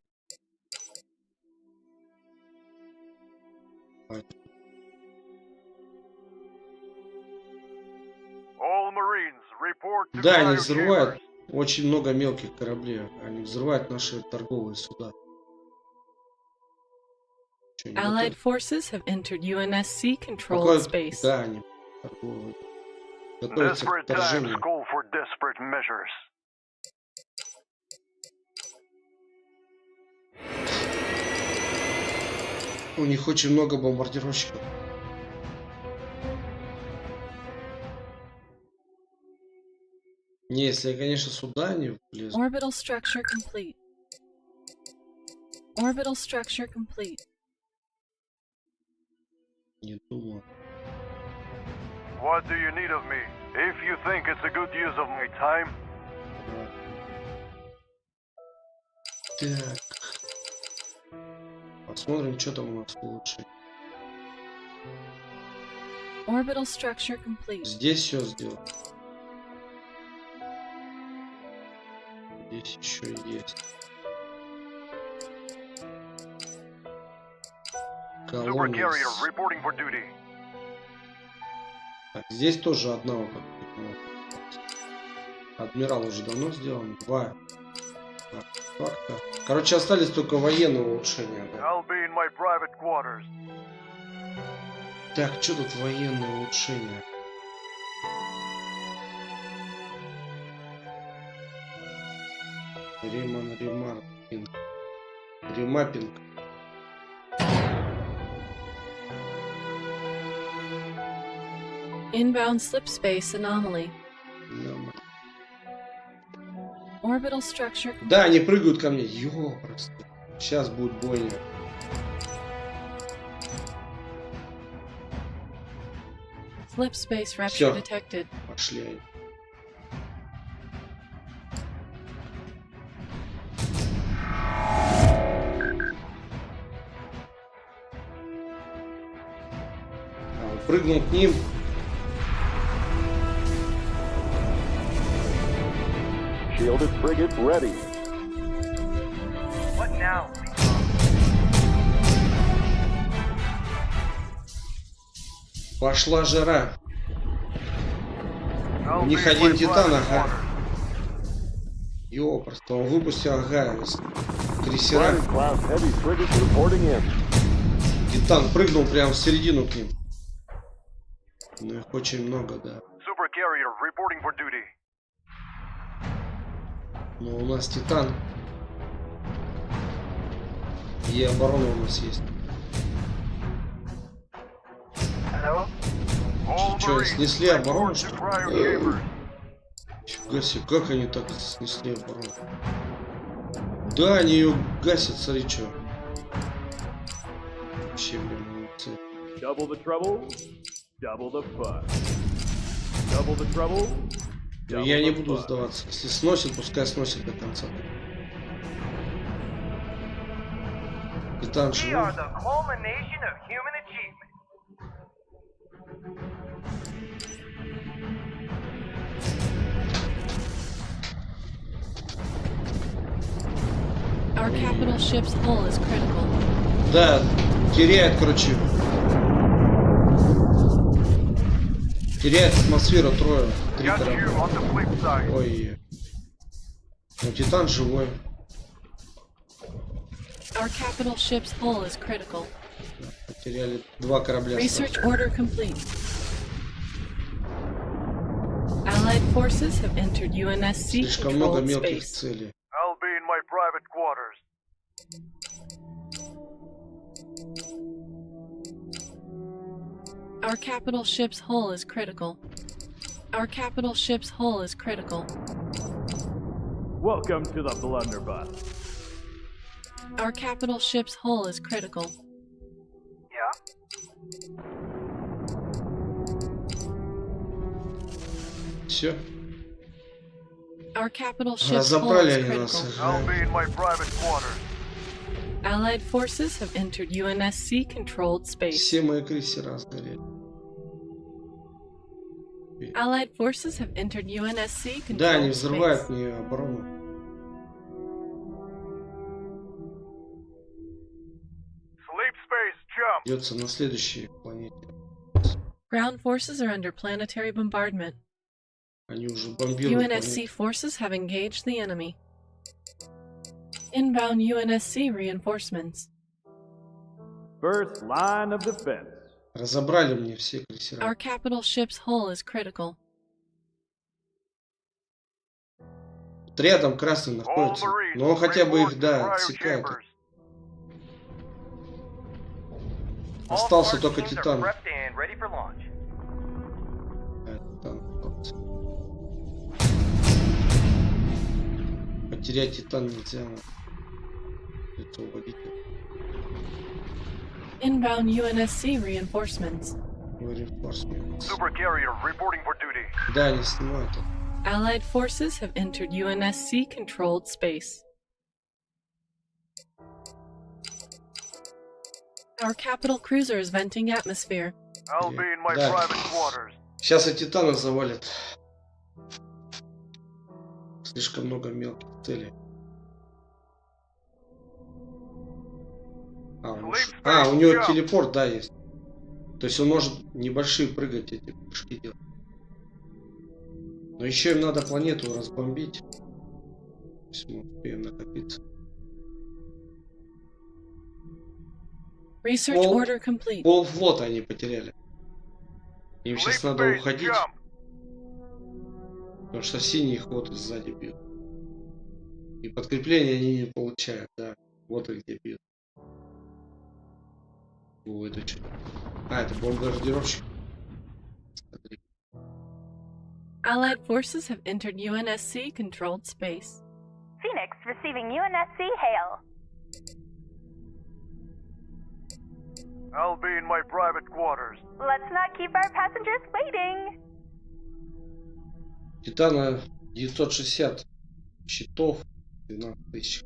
All Marines, report to
Да, они
cryo
взрывают
chambers.
очень много мелких кораблей. Они взрывают наши торговые суда. Чё, не
Allied
готовы?
forces have entered UNSC-controlled
Пока-
space.
Да, они торговые. Готовятся к
Desperate times
вторжению.
call for desperate measures.
У них очень много бомбардировщиков. Не, если я, конечно, сюда не влезу.
Orbital structure complete. Orbital structure complete.
Не думаю.
What do you need of me? If you think it's a good use of my time,
Так. Посмотрим, что там у нас лучше.
Orbital structure complete.
Здесь все сделал. Здесь еще есть.
Super
Колония.
carrier reporting for duty.
Так, здесь тоже одного как адмирал уже давно сделан. Два. Так, факта. Короче, остались только военные улучшения. Да?
I'll be in my private quarters.
Так, что тут военные улучшения? Ремарпинг. Ремаппинг.
Inbound slip space anomaly.
Нормально.
Orbital structure complete.
Да, они прыгают ко мне. Ёпросто. Сейчас будет бойня.
Slip space rupture
Всё.
detected.
Пошли они. Прыгнул к ним.
Shielded frigate ready.
What now?
Пошла жара.
I'll
У
be
них
in
один
my
титан,
private
ага.
quarters.
Ёпросто, он выпустил, ага, крейсера.
Private class heavy frigate reporting in.
Титан прыгнул прямо в середину к ним. Ну их очень много, да.
Super carrier reporting for duty.
Но у нас Титан. И оборона у нас есть. Че, снесли оборону, что ли? Фига себе, как они так снесли оборону? Да, они ее гасят, смотри, что. Вообще, блин, молодцы.
Double the trouble, double the fun. Double the trouble.
Но я не буду сдаваться. Если сносит, пускай сносит до конца. Титан
We
живой.
are the culmination of human achievement.
Our capital ship's hull is critical.
Да, теряет, короче. Теряет атмосферу трое. Три
Got you
корабля.
on the flip side.
Ой. Но Титан живой.
Our capital ship's hull is critical.
Потеряли два корабля.
Research order complete. Allied forces have entered UNSC
Слишком много
controlled
мелких
space.
целей.
I'll be in my private quarters.
Our capital ship's hull is critical. Our capital ship's hull is critical.
Welcome to the blunderbuss.
Our capital ship's hull is critical.
Все.
Our capital ship's hull
Разобрали
is
они нас.
critical.
I'll be in my private quarters.
Allied forces have entered UNSC controlled space.
Все мои крейсера сгорели.
Allied forces have entered UNSC
Да, они
controlled
взрывают
space.
мне оборону.
Sleep space jump.
Идется на следующей планете.
Ground forces are under planetary bombardment.
Они уже бомбируют
UNSC
планету.
forces have engaged the enemy. Inbound UNSC reinforcements.
First line of defense.
Разобрали мне все
Our
крейсера.
capital ship's hull is critical.
Вот рядом красный находится. Но он хотя бы их, да, отсекает. Остался только Титан. Да, Титан остался. Потерять Титан нельзя. Это уводить.
Inbound UNSC reinforcements.
Reinforcements.
Super carrier reporting for duty.
Да, они снимают.
Allied forces have entered UNSC controlled space. Our capital cruiser is venting atmosphere.
I'll be in my
Да.
private quarters.
Сейчас и Титана завалят. Слишком много мелких целей. У него телепорт, да, есть. То есть он может небольшие прыгать, эти прыжки делать. Но еще им надо планету разбомбить. То есть мы успеем накопиться.
Research order complete.
Пол флота они потеряли. Им сейчас
Sleep
надо
space
уходить.
jump.
Потому что синие хвоты сзади бьют. И подкрепления они не получают, да. Вот их где бьют. О, это что? Это бомбардировщик. Смотри.
Allied forces have entered UNSC controlled space. Phoenix receiving UNSC hail.
I'll be in my private quarters.
Let's not keep our passengers waiting.
Титана 960 щитов, 12 тысяч.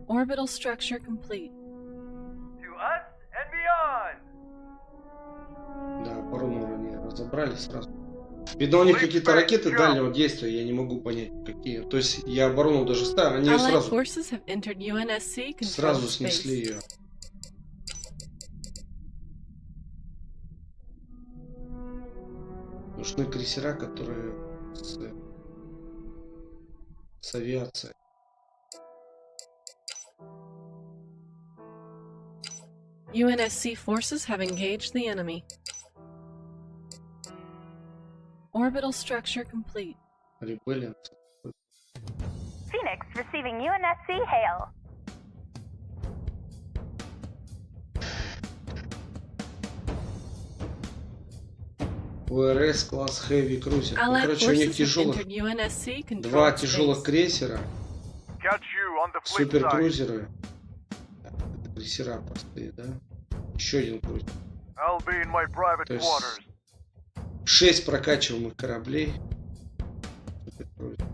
Orbital structure complete.
To us and beyond.
Да, оборону они разобрали сразу. Видно, у них какие-то ракеты дальнего действия, я не могу понять, какие. То есть я оборону даже ставил, они ее
Allied
сразу,
forces have entered UNSC controlled
сразу
space.
снесли ее. Нужны крейсера, которые с авиацией.
UNSC forces have engaged the enemy. Orbital structure complete.
Rebellion.
Phoenix receiving UNSC hail.
ВРС класс Heavy Cruiser. Ну,
Allied
короче, у них
forces have
тяжелых,
entered UNSC
два
controlled
тяжелых
space.
крейсера,
Catch you on the flip side.
суперкрузеры. Так, это крейсера простые, да? Еще один крузер.
I'll be in my private
То есть
quarters.
6 прокачиваемых кораблей. Суперкрузер.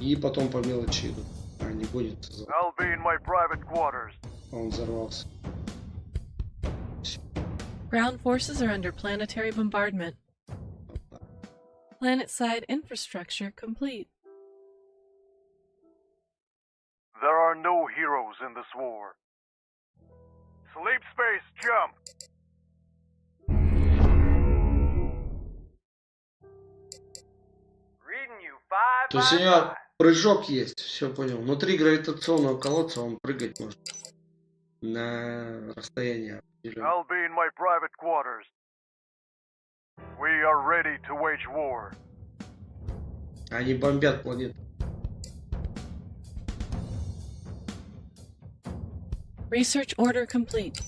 И потом по мелочи идут. А, не гонится за...
I'll be in my private quarters.
Он взорвался.
Ground forces are under planetary bombardment. Planet-side infrastructure complete.
There are no heroes in this war. Sleep space, jump!
Reading you 5
То есть у
by
него
5.
прыжок есть, все понял. Внутри гравитационного колодца он прыгать может на расстояние определенное.
I'll be in my private quarters. We are ready to wage war.
Они бомбят планету.
Research order complete.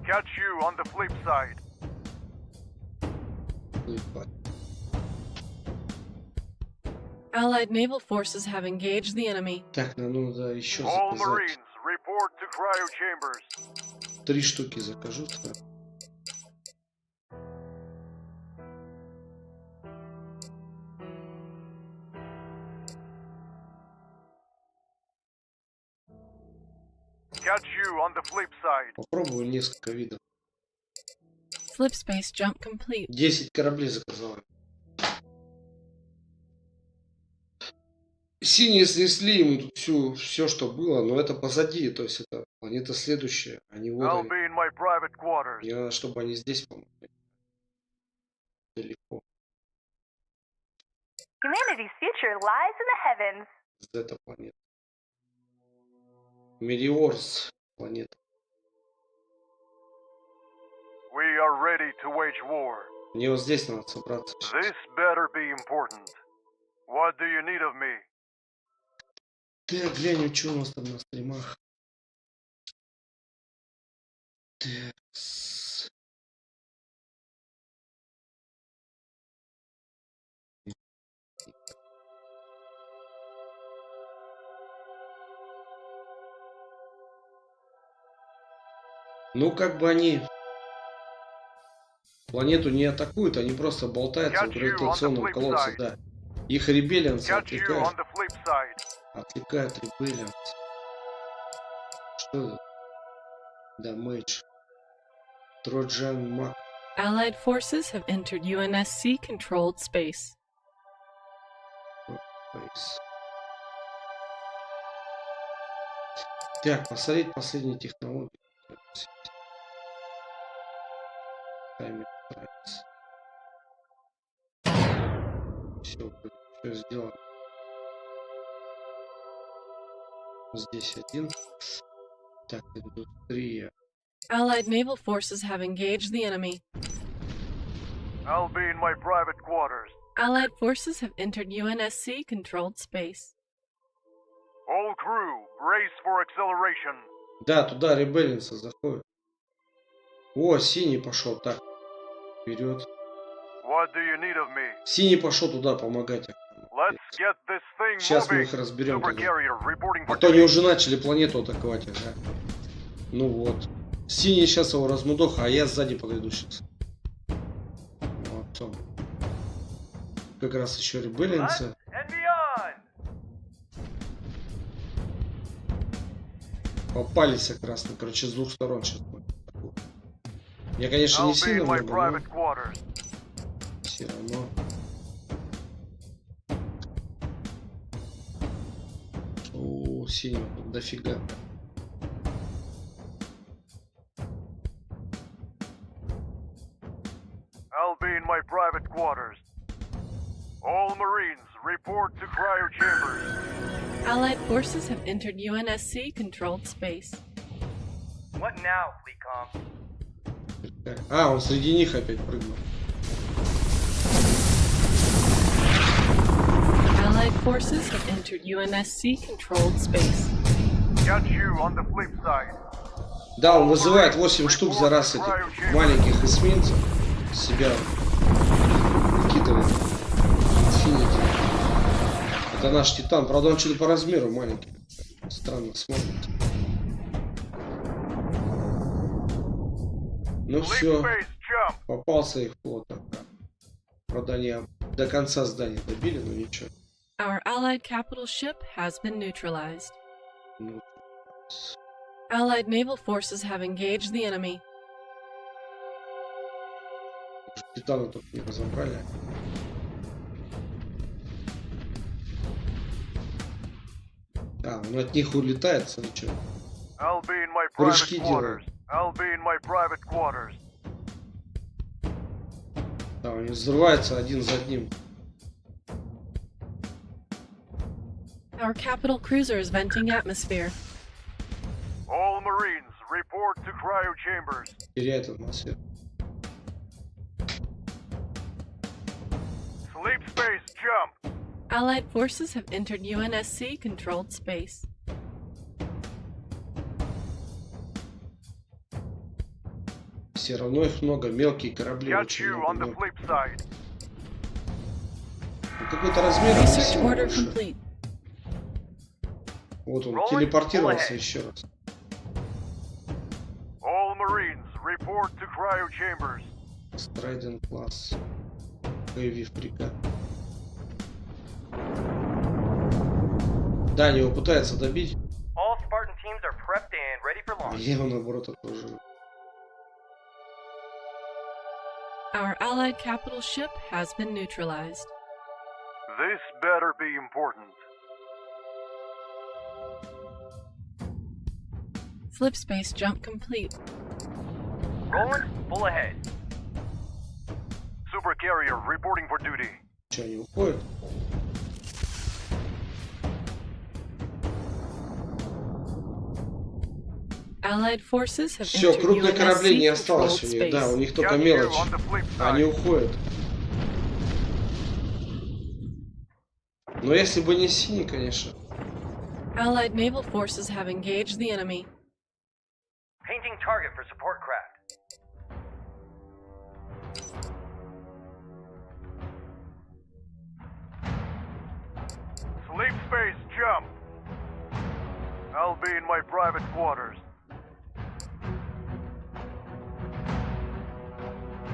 Catch you on the flip side.
Allied naval forces have engaged the enemy.
Так, нам надо еще
All
заказать.
Marines, report to cryo chambers.
3 штуки закажу.
Catch you on the flip side.
Попробую несколько видов.
Slip space jump complete.
10 кораблей заказал. Синие снесли ему тут все, что было, но это позади, то есть это планета следующая, они вот
I'll
они.
be in my private quarters.
Мне надо, чтобы они здесь помогли. Далеко.
Humanity's future lies in the heavens.
Зета планета. Мериорс планета.
We are ready to wage war.
Мне вот здесь надо собраться.
This better be important. What do you need of me?
Так, глянем, что у нас там на стримах. Так. Ну, как бы они планету не атакуют, они просто болтаются в гравитационном колодце, да. Их ребеллианцы отвлекают. Отвлекают ребеллианцы. Что это? Дамэдж. Троджан Мак.
Allied forces have entered UNSC controlled space.
Так, посмотреть последние технологии. Все сделано. Здесь один. Так, идут 3.
Allied naval forces have engaged the enemy.
I'll be in my private quarters.
Allied forces have entered UNSC controlled space.
All crew, brace for acceleration.
Да, туда ребеллинцы заходят. О, синий пошел. Так, вперед.
What do you need of me?
Синий пошел туда помогать.
Let's get this thing
Сейчас мы
moving.
их разберем.
Super carrier reporting for
А то они уже начали планету атаковать. Ага. Ну вот. Синий сейчас его размудох, а я сзади подойду сейчас. Вот он. Как раз еще ребеллинцы.
And beyond.
Попались как раз. Короче, с двух сторон сейчас будет. Я, конечно, не
I'll be
сильно
in my
много,
private
но
quarters.
все равно. О, синего тут дофига.
I'll be in my private quarters. All Marines, report to cryo chambers.
Allied forces have entered UNSC controlled space.
What now, Fleetcom?
А, он среди них опять прыгнул.
Allied forces have entered UNSC-controlled space.
Got you on the flip side.
Да, он вызывает 8 штук за раз этих маленьких эсминцев. Себя выкидывает. Инфинити. Это наш Титан. Правда, он что-то по размеру маленький. Странно смотрит. Ну все. Попался их флот. Правда, они до конца здания добили, но ничего.
Our Allied capital ship has been neutralized.
Ну,
Allied naval forces have engaged the enemy.
Титана только не разобрали. А, он от них улетает, смотри, прыжки делает. Да, они взрываются один за одним.
Our capital cruiser is venting atmosphere.
All Marines, report to cryo chambers.
Теряет атмосферу.
Sleep space, jump.
Allied forces have entered UNSC-controlled space.
Все равно их много, мелкие корабли
Got
очень
you on the
много.
flip side.
Ну, какой-то размер.
Research order complete.
Вот он телепортировался еще раз.
All Marines, report to cryo chambers.
Страйден класс. Боевик фрегат. Да, они его пытаются добить.
All Spartan teams are prepped and ready for
А
launch.
я его наоборот окружил.
Our Allied capital ship has been neutralized.
This better be important.
Slip space jump complete.
Rolling, full ahead.
Super carrier reporting for duty.
Че, они уходят?
Allied forces have
Все,
entered
крупных кораблей не осталось у
UNSC-controlled
них. Да, у
space.
них только мелочь. Они уходят. Но если бы не синий, конечно.
Allied naval forces have engaged the enemy.
Painting target for support craft.
Sleep space, jump. I'll be in my private quarters.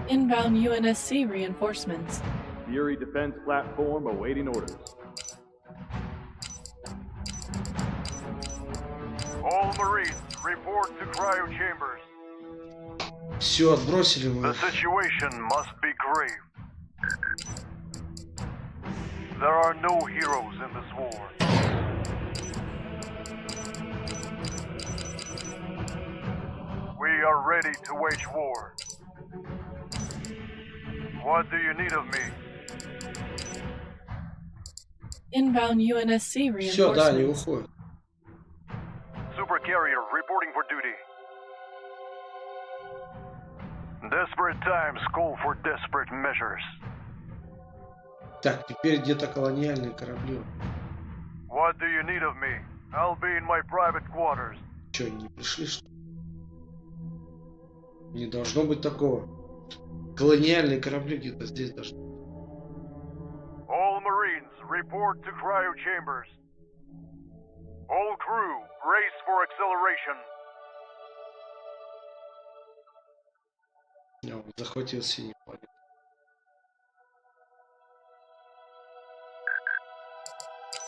Inbound UNSC reinforcements.
Fury defense platform awaiting orders.
All Marines, report to cryo chambers.
Все, отбросили мы.
The situation must be grave. There are no heroes in this war. We are ready to wage war. What do you need of me?
Inbound UNSC
Все, да, они
reinforcements.
уходят.
Super carrier reporting for duty. Desperate times call for desperate measures.
Так, теперь где-то колониальные корабли.
What do you need of me? I'll be in my private quarters.
Че, они не пришли, что ли? Не должно быть такого. Колониальные корабли где-то здесь даже.
All Marines, report to cryo chambers. All crew, brace for acceleration.
Он захватил синий планет.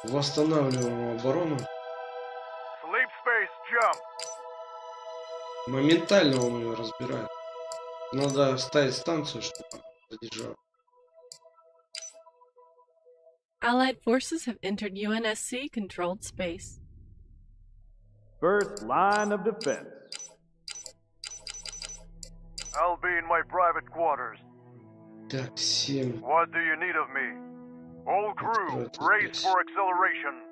Восстанавливаем оборону.
Sleep space, jump.
Моментально он ее разбирает. Надо ставить станцию, чтобы она задержала.
Allied forces have entered UNSC-controlled space.
First line of defense.
I'll be in my private quarters.
Так, 7.
What do you need of me? All crew, brace for acceleration.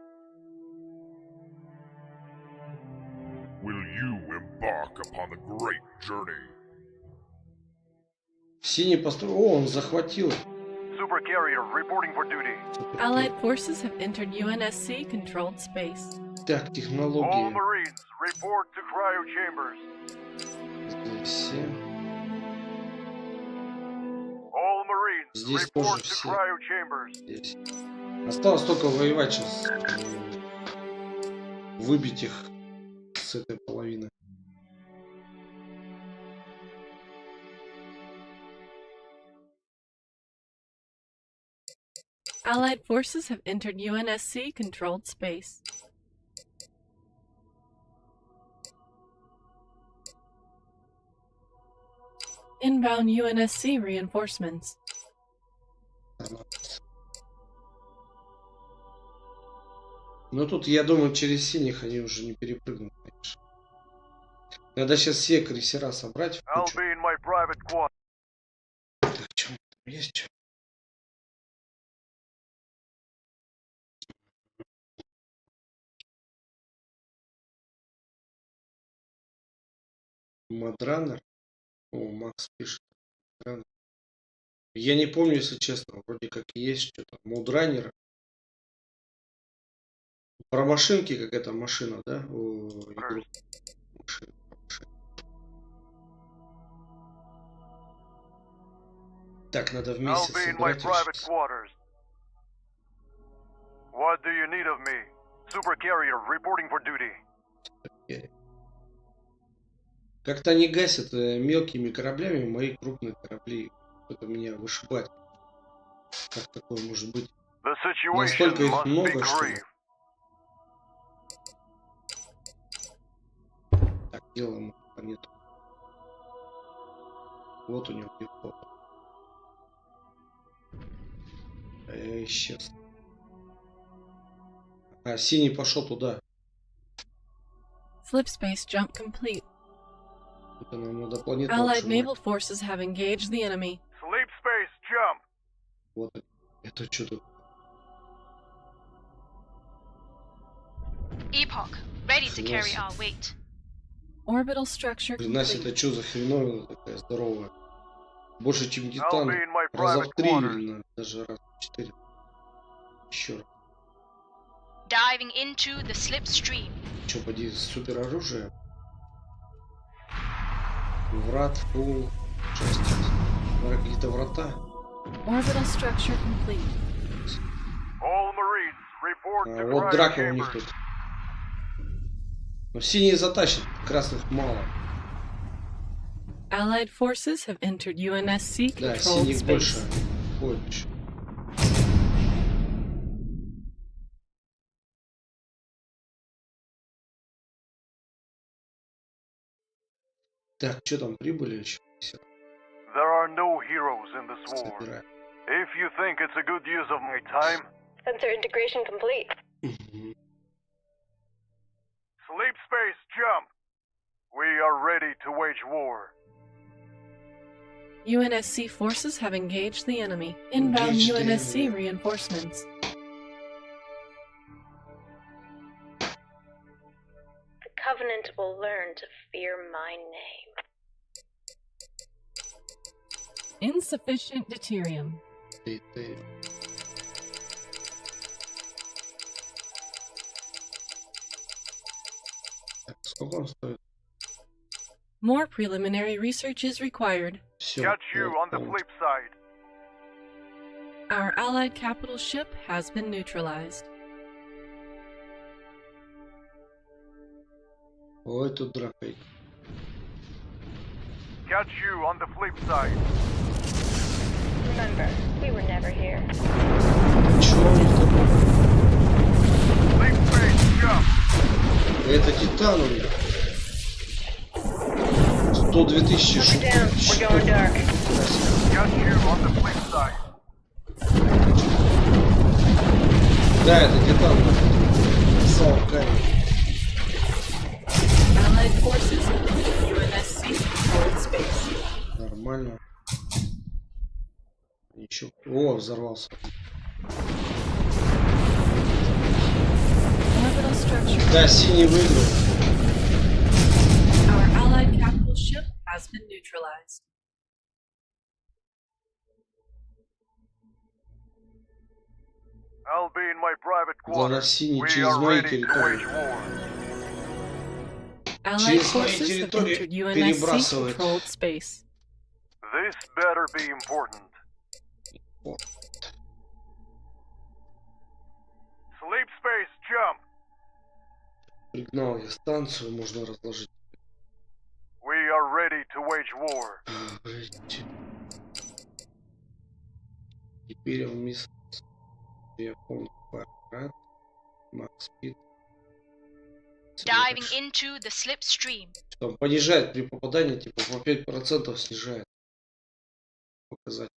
Will you embark upon the great journey?
Синий построил. О, он захватил
Supercarrier reporting for duty.
Allied forces have entered UNSC controlled space.
Так,
All
технологии.
Marines, report to cryo chambers.
Здесь все.
All Marines,
Здесь
report
тоже
to
все.
cryo chambers.
Здесь. Осталось только воевать сейчас. Выбить их с этой половины.
Allied forces have entered UNSC controlled space. Inbound UNSC reinforcements.
Но тут, я думаю, через синих они уже не перепрыгнут, конечно. Надо сейчас все крейсера собрать в
I'll
кучу.
be in my private quarters.
Так, что там есть? Что? Мадранер. О, Макс пишет. Мадранер. Я не помню, если честно. Вроде как есть что-то. Мудранер. Про машинки какая-то машина, да? О, игру. Машина. Так, надо
I'll
вместе
be in my
собрать.
private quarters. What do you need of me? Supercarrier reporting for duty.
Как-то они гасят мелкими кораблями мои крупные корабли. Это меня вышибает. Как такое может быть?
The situation
Настолько их
must be
много, что ли?
grave.
Так, делаем планету. Вот у него пехота. Исчез. А, синий пошел туда.
Slip space jump complete.
Это нам надо планету
Allied
отжимать.
naval forces have engaged the enemy.
Sleep space jump.
Вот это что тут?
Epoch, ready to carry
Хренассе.
our weight.
Orbital structure
Хренассе,
complete.
это что за хреновина такая здоровая? Больше, чем
I'll
Титан.
be in my
Раза в
private
3
quarters.
или даже раз в 4. Еще раз.
Diving into the slipstream.
Че, поди, супер оружие? Врат, фул, часть. Какие-то врата.
Orbital structure complete.
All Marines, report
А,
to
вот
cryo
драка у них
chambers.
тут. Но синие затащат, красных мало.
Allied forces have entered UNSC
Да,
controlled
синих больше.
space.
Ходят еще. Так, что там, прибыли еще? Все,
There are no heroes in this war.
собираем.
If you think it's a good use of my time,
Sensor integration complete.
Мгм.
sleep space jump. We are ready to wage war.
UNSC forces have engaged the enemy. Inbound
Engaged the
UNSC
enemy.
reinforcements.
The Covenant will learn to fear my name.
Insufficient deuterium.
Ты. Так, сколько он стоит?
More preliminary research is required.
Все.
Got you on the flip side.
Our allied capital ship has been neutralized.
Ой, тут драка.
Got you on the flip side.
Remember, we were never here.
Чё у них такое?
Sleep space jump.
Это Титан у них. 102 тысячи
Cover down. We're going dark.
Got you on the flip side.
Да, это Титан. Салкай.
Allied forces have entered UNSC controlled space.
Нормально. Ничего. О, взорвался.
Orbital structure.
Да, синий выиграл.
Our allied capital ship has been neutralized.
I'll be in my private
Глава
quarters.
синий
We
через
are
мои
ready to wage
территории.
war.
Allied
Через мои
forces have
территории
entered UNSC
перебрасывает.
controlled space.
This better be important. Sleep space, jump.
Пригнал я станцию, можно разложить.
We are ready to wage war.
Блядь. Теперь он мисс. Я помню, аппарат. Макс Спид.
Diving into the slipstream.
Он понижает при попадании, типа по 5% снижает. Показать.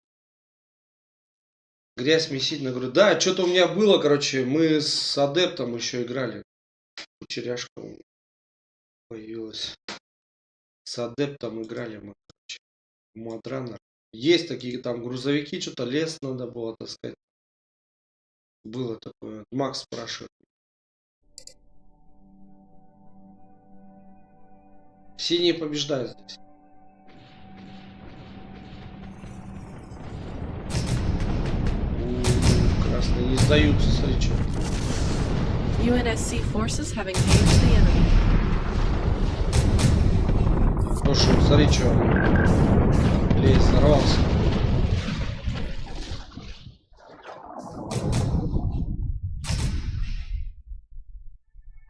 Грязь месить, говорю, да, что-то у меня было, короче, мы с адептом еще играли. Кучеряшка у меня появилась. С адептом играли мы, короче. Мадранер. Есть такие там грузовики, что-то лес надо было таскать. Было такое. Макс спрашивает. Синие побеждают здесь. Красные не сдаются, смотри, что.
UNSC forces have engaged the enemy.
Слушай, смотри, что. Лес взорвался.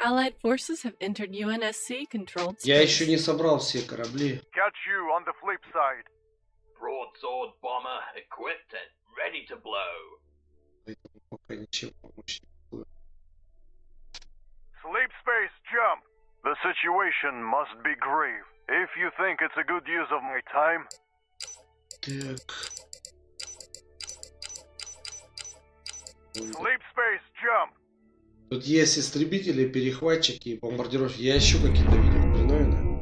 Allied forces have entered UNSC controlled space.
Я еще не собрал все корабли.
Catch you on the flip side.
Broadsword bomber equipped and ready to blow.
Поэтому пока ничем помочь не могу.
Sleep space, jump. The situation must be grave. If you think it's a good use of my time.
Так.
Sleep space, jump.
Тут есть истребители, перехватчики, бомбардировки. Я еще какие-то видел. Хреновина.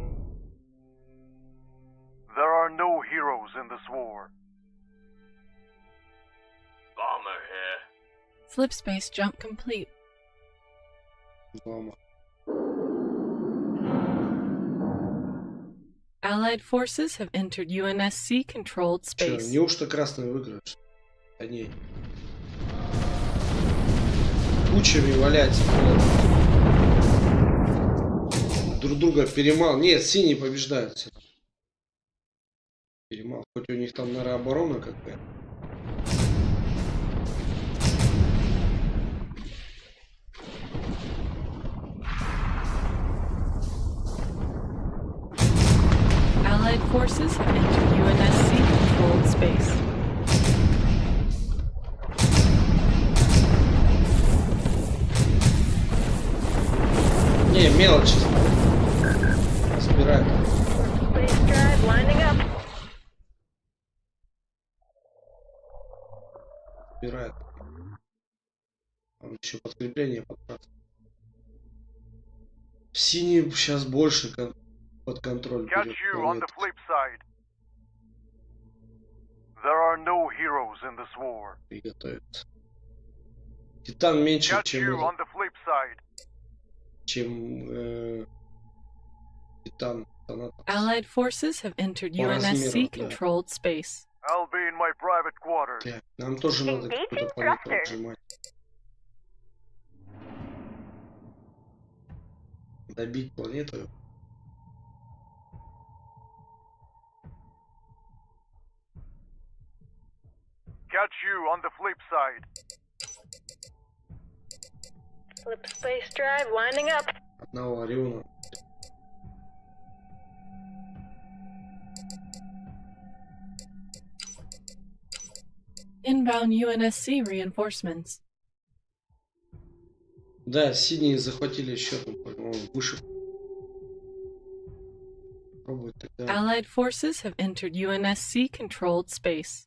There are no heroes in this war.
Bomber here.
Slip space jump complete.
Мама.
Allied forces have entered UNSC controlled
Че,
space.
неужто красные выиграют? Да не. Кучами валяется. Друг друга перемал. Нет, синие побеждают все. Перемал. Хоть у них там, наверное, оборона какая-то.
Allied forces have entered UNSC controlled space.
Не, мелочи. Собирают.
Space drive winding up.
Собирают. Там еще подкрепление подбрасывают. Синий сейчас больше под контроль
Catch
берет
you on the
планету.
flip side. There are no heroes in this war.
Приготовиться. Титан меньше,
Catch
чем
you
этот,
on the flip side.
чем Титан. Танатос.
Allied forces have entered
По
UNSC
размеру, да.
controlled space.
I'll be in my private quarters.
Так, нам тоже надо
Engaging
какую-то планету
thruster.
отжимать. Добить планету.
Catch you on the flip side.
Slip space drive winding up.
Одного Ориона.
Inbound UNSC reinforcements.
Да, синие захватили еще там, по-моему, выше. Пробует тогда.
Allied forces have entered UNSC controlled space.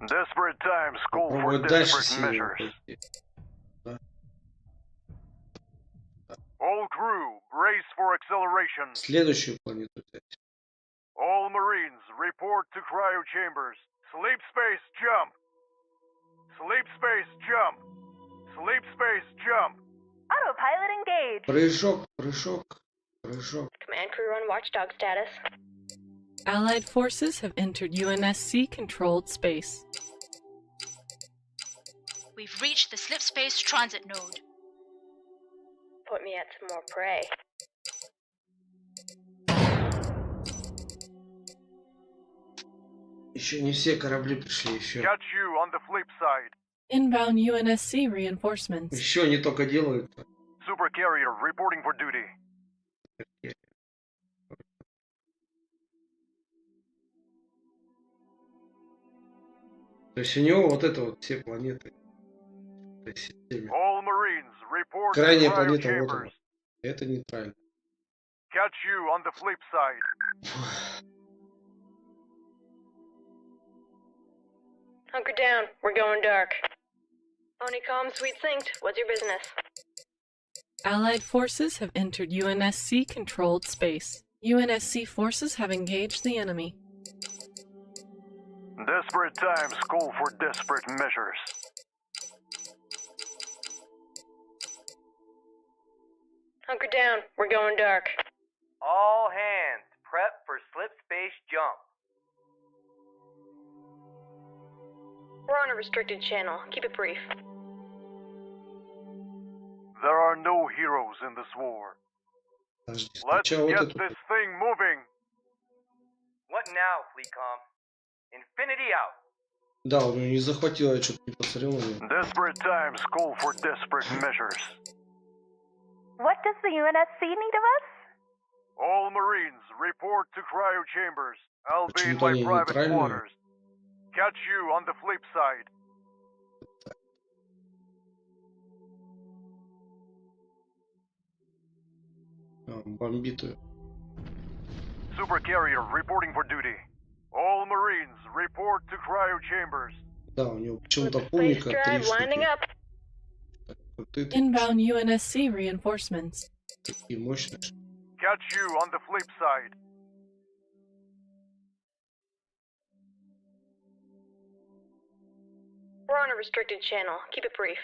Desperate times call for
Пробует дальше
desperate
синие
measures.
пойти. Да.
All crew, brace for acceleration.
Следующую планету взять.
All Marines, report to cryo chambers. Sleep space, jump. Sleep space, jump. Sleep space, jump.
Autopilot engaged.
Прыжок, прыжок, прыжок.
Command crew on watchdog status.
Allied forces have entered UNSC controlled space.
We've reached the slip space transit node.
Put me at some more prey.
Еще не все корабли пришли, еще.
Catch you on the flip side.
Inbound UNSC reinforcements.
Еще они только делают.
Super carrier reporting for duty.
То есть у него вот это вот все планеты.
All Marines report to
Крайняя
cryo
планета вот
chambers.
она. Это нейтрально.
Catch you on the flip side.
Hunker down. We're going dark. Honeycomb, sweet synced. What's your business?
Allied forces have entered UNSC-controlled space. UNSC forces have engaged the enemy.
Desperate times call for desperate measures.
Hunker down. We're going dark.
All hands, prep for slip space jump.
We're on a restricted channel. Keep it brief.
There are no heroes in this war.
Подожди,
Let's
сначала вот
get
эту.
this thing moving.
What now, Fleetcom? Infinity out.
Да, он ее не захватил, я что-то не посмотрел на него.
Desperate times call for desperate measures.
What does the UNSC need of us?
All Marines report to cryo chambers. I'll be in
Почему-то
my
они
private
нейтральные.
quarters. Catch you on the flip side.
Бомбит ее.
Super carrier reporting for duty. All Marines report to cryo chambers.
Да, у него почему-то
Space
пумника 3
drive winding
штуки.
up.
Вот эти
Inbound UNSC reinforcements.
такие мощные.
Catch you on the flip side.
We're on a restricted channel. Keep it brief.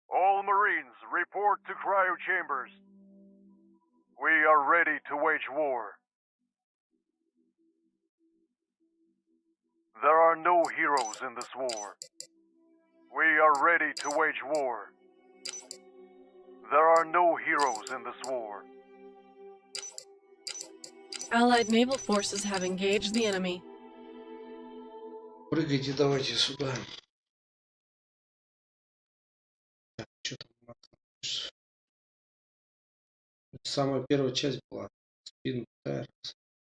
All Marines report to cryo chambers. We are ready to wage war. There are no heroes in this war. We are ready to wage war. There are no heroes in this war.
Allied naval forces have engaged the enemy.
Прыгайте давайте сюда. Так, что там у нас? Это самая первая часть была. Спин Террс.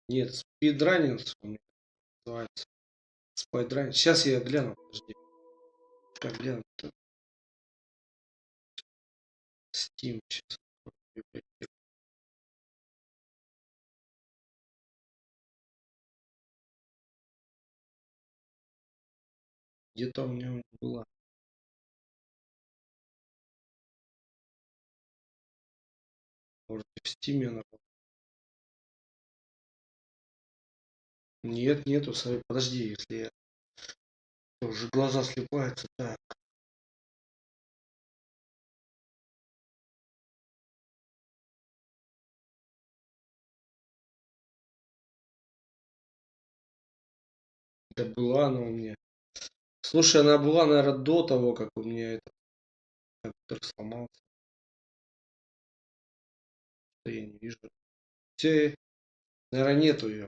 Нет, спидранинг у меня называется. Спайдранинг. Сейчас я гляну, подожди. Как гляну-то? Steam сейчас. Где-то у меня была. Может в Steam она была. Нет, нету. Подожди, если я... Уже глаза слепаются. Так. Да была она у меня. Слушай, она была, наверное, до того, как у меня этот компьютер сломался. Что я не вижу. Все, наверное, нету ее.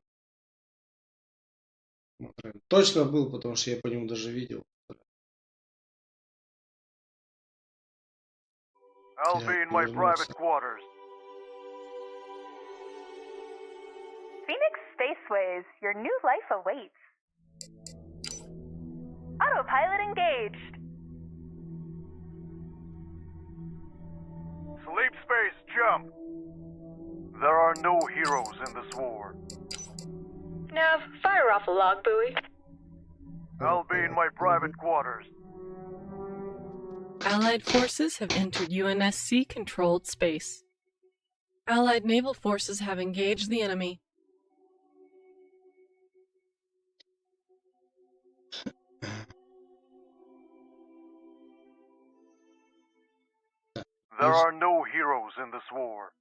Точно был, потому что я по нему даже видел.
I'll be in my private quarters.
Phoenix Spaceways, your new life awaits. Autopilot engaged.
Sleep space jump. There are no heroes in this war.
Nav, fire off a log buoy.
I'll be in my private quarters.
Allied forces have entered UNSC-controlled space. Allied naval forces have engaged the enemy.
There are no heroes in this war.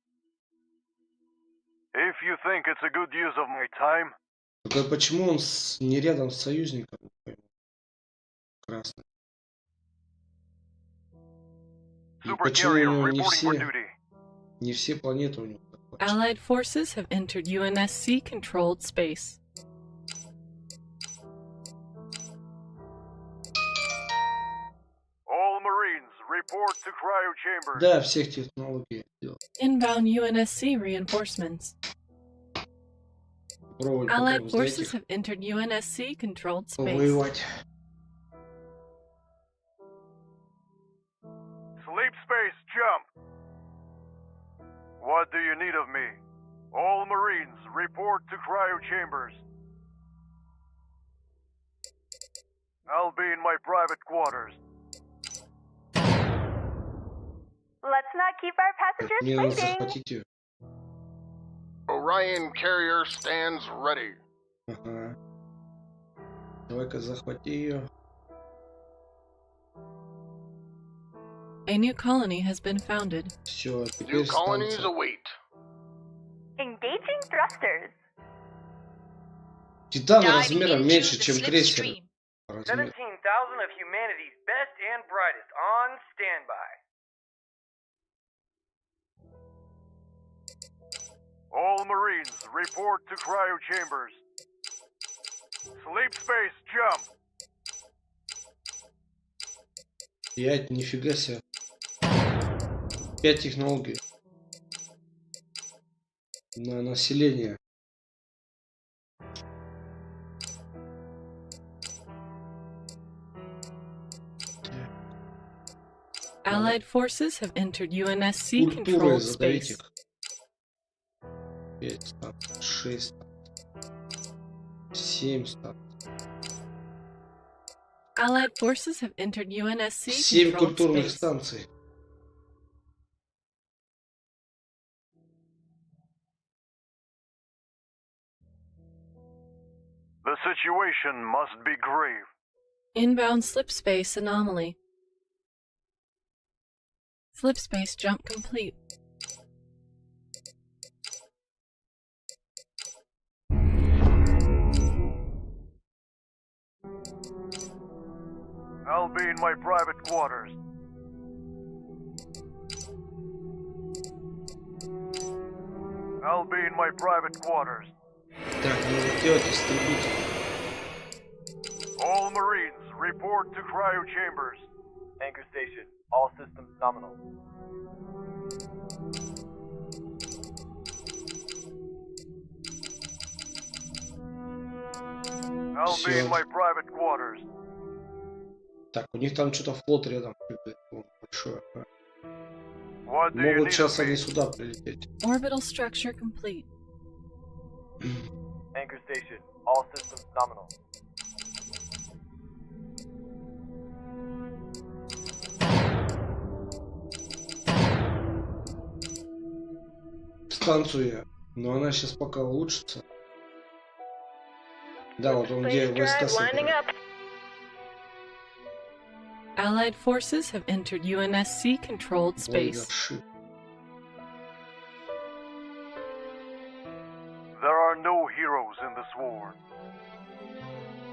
If you think it's a good use of my time,
Только почему он не рядом с союзником? Красный.
Super
почему у
Carrier
него
reporting for
не
duty.
все планеты у него захвачены?
Allied forces have entered UNSC-controlled space.
All Marines, report to cryo chambers.
Да, всех технологий сделал.
Inbound UNSC reinforcements.
Попробовать пока
Allied
узнать
forces
их.
have entered UNSC-controlled space.
Воевать.
Sleep space, jump. What do you need of me? All Marines, report to cryo chambers. I'll be in my private quarters.
Let's not keep our passengers
Мне надо
waiting.
захватить ее.
Orion carrier stands ready.
Ага. Давай-ка захвати ее.
A new colony has been founded.
Все,
New
теперь
colonies
станция.
await.
Engaging thrusters.
Титан
Diving
размером
into
меньше,
the
чем крейсер.
slipstream.
Размер.
17,000 of humanity's best and brightest on standby.
All Marines, report to cryo chambers. Sleep space, jump.
5, нифига себе. 5 технологий. На население.
Allied forces have entered
Культурой
UNSC-controlled
задавить
space.
их. 5 станций, 6 станций, 7 станций.
Allied forces have entered
7
UNSC-controlled
культурных
space.
станций.
The situation must be grave.
Inbound slip space anomaly. Slip space jump complete.
I'll be in my private quarters. I'll be in my private quarters.
Так, надо делать истребитель.
All Marines, report to cryo chambers.
Anchor station, all systems nominal.
I'll be in
Всё.
my private quarters.
Так, у них там что-то флот рядом прыгает. О, большое. А.
What do you
Могут
need
сейчас
of me?
они сюда прилететь.
Orbital structure complete.
Anchor station, all systems nominal.
Станцию я. Но она сейчас пока улучшится. Да, вот он где
Space
войска
drive winding
собирает.
up.
Allied forces have entered UNSC-controlled space.
Leadership.
There are no heroes in this war.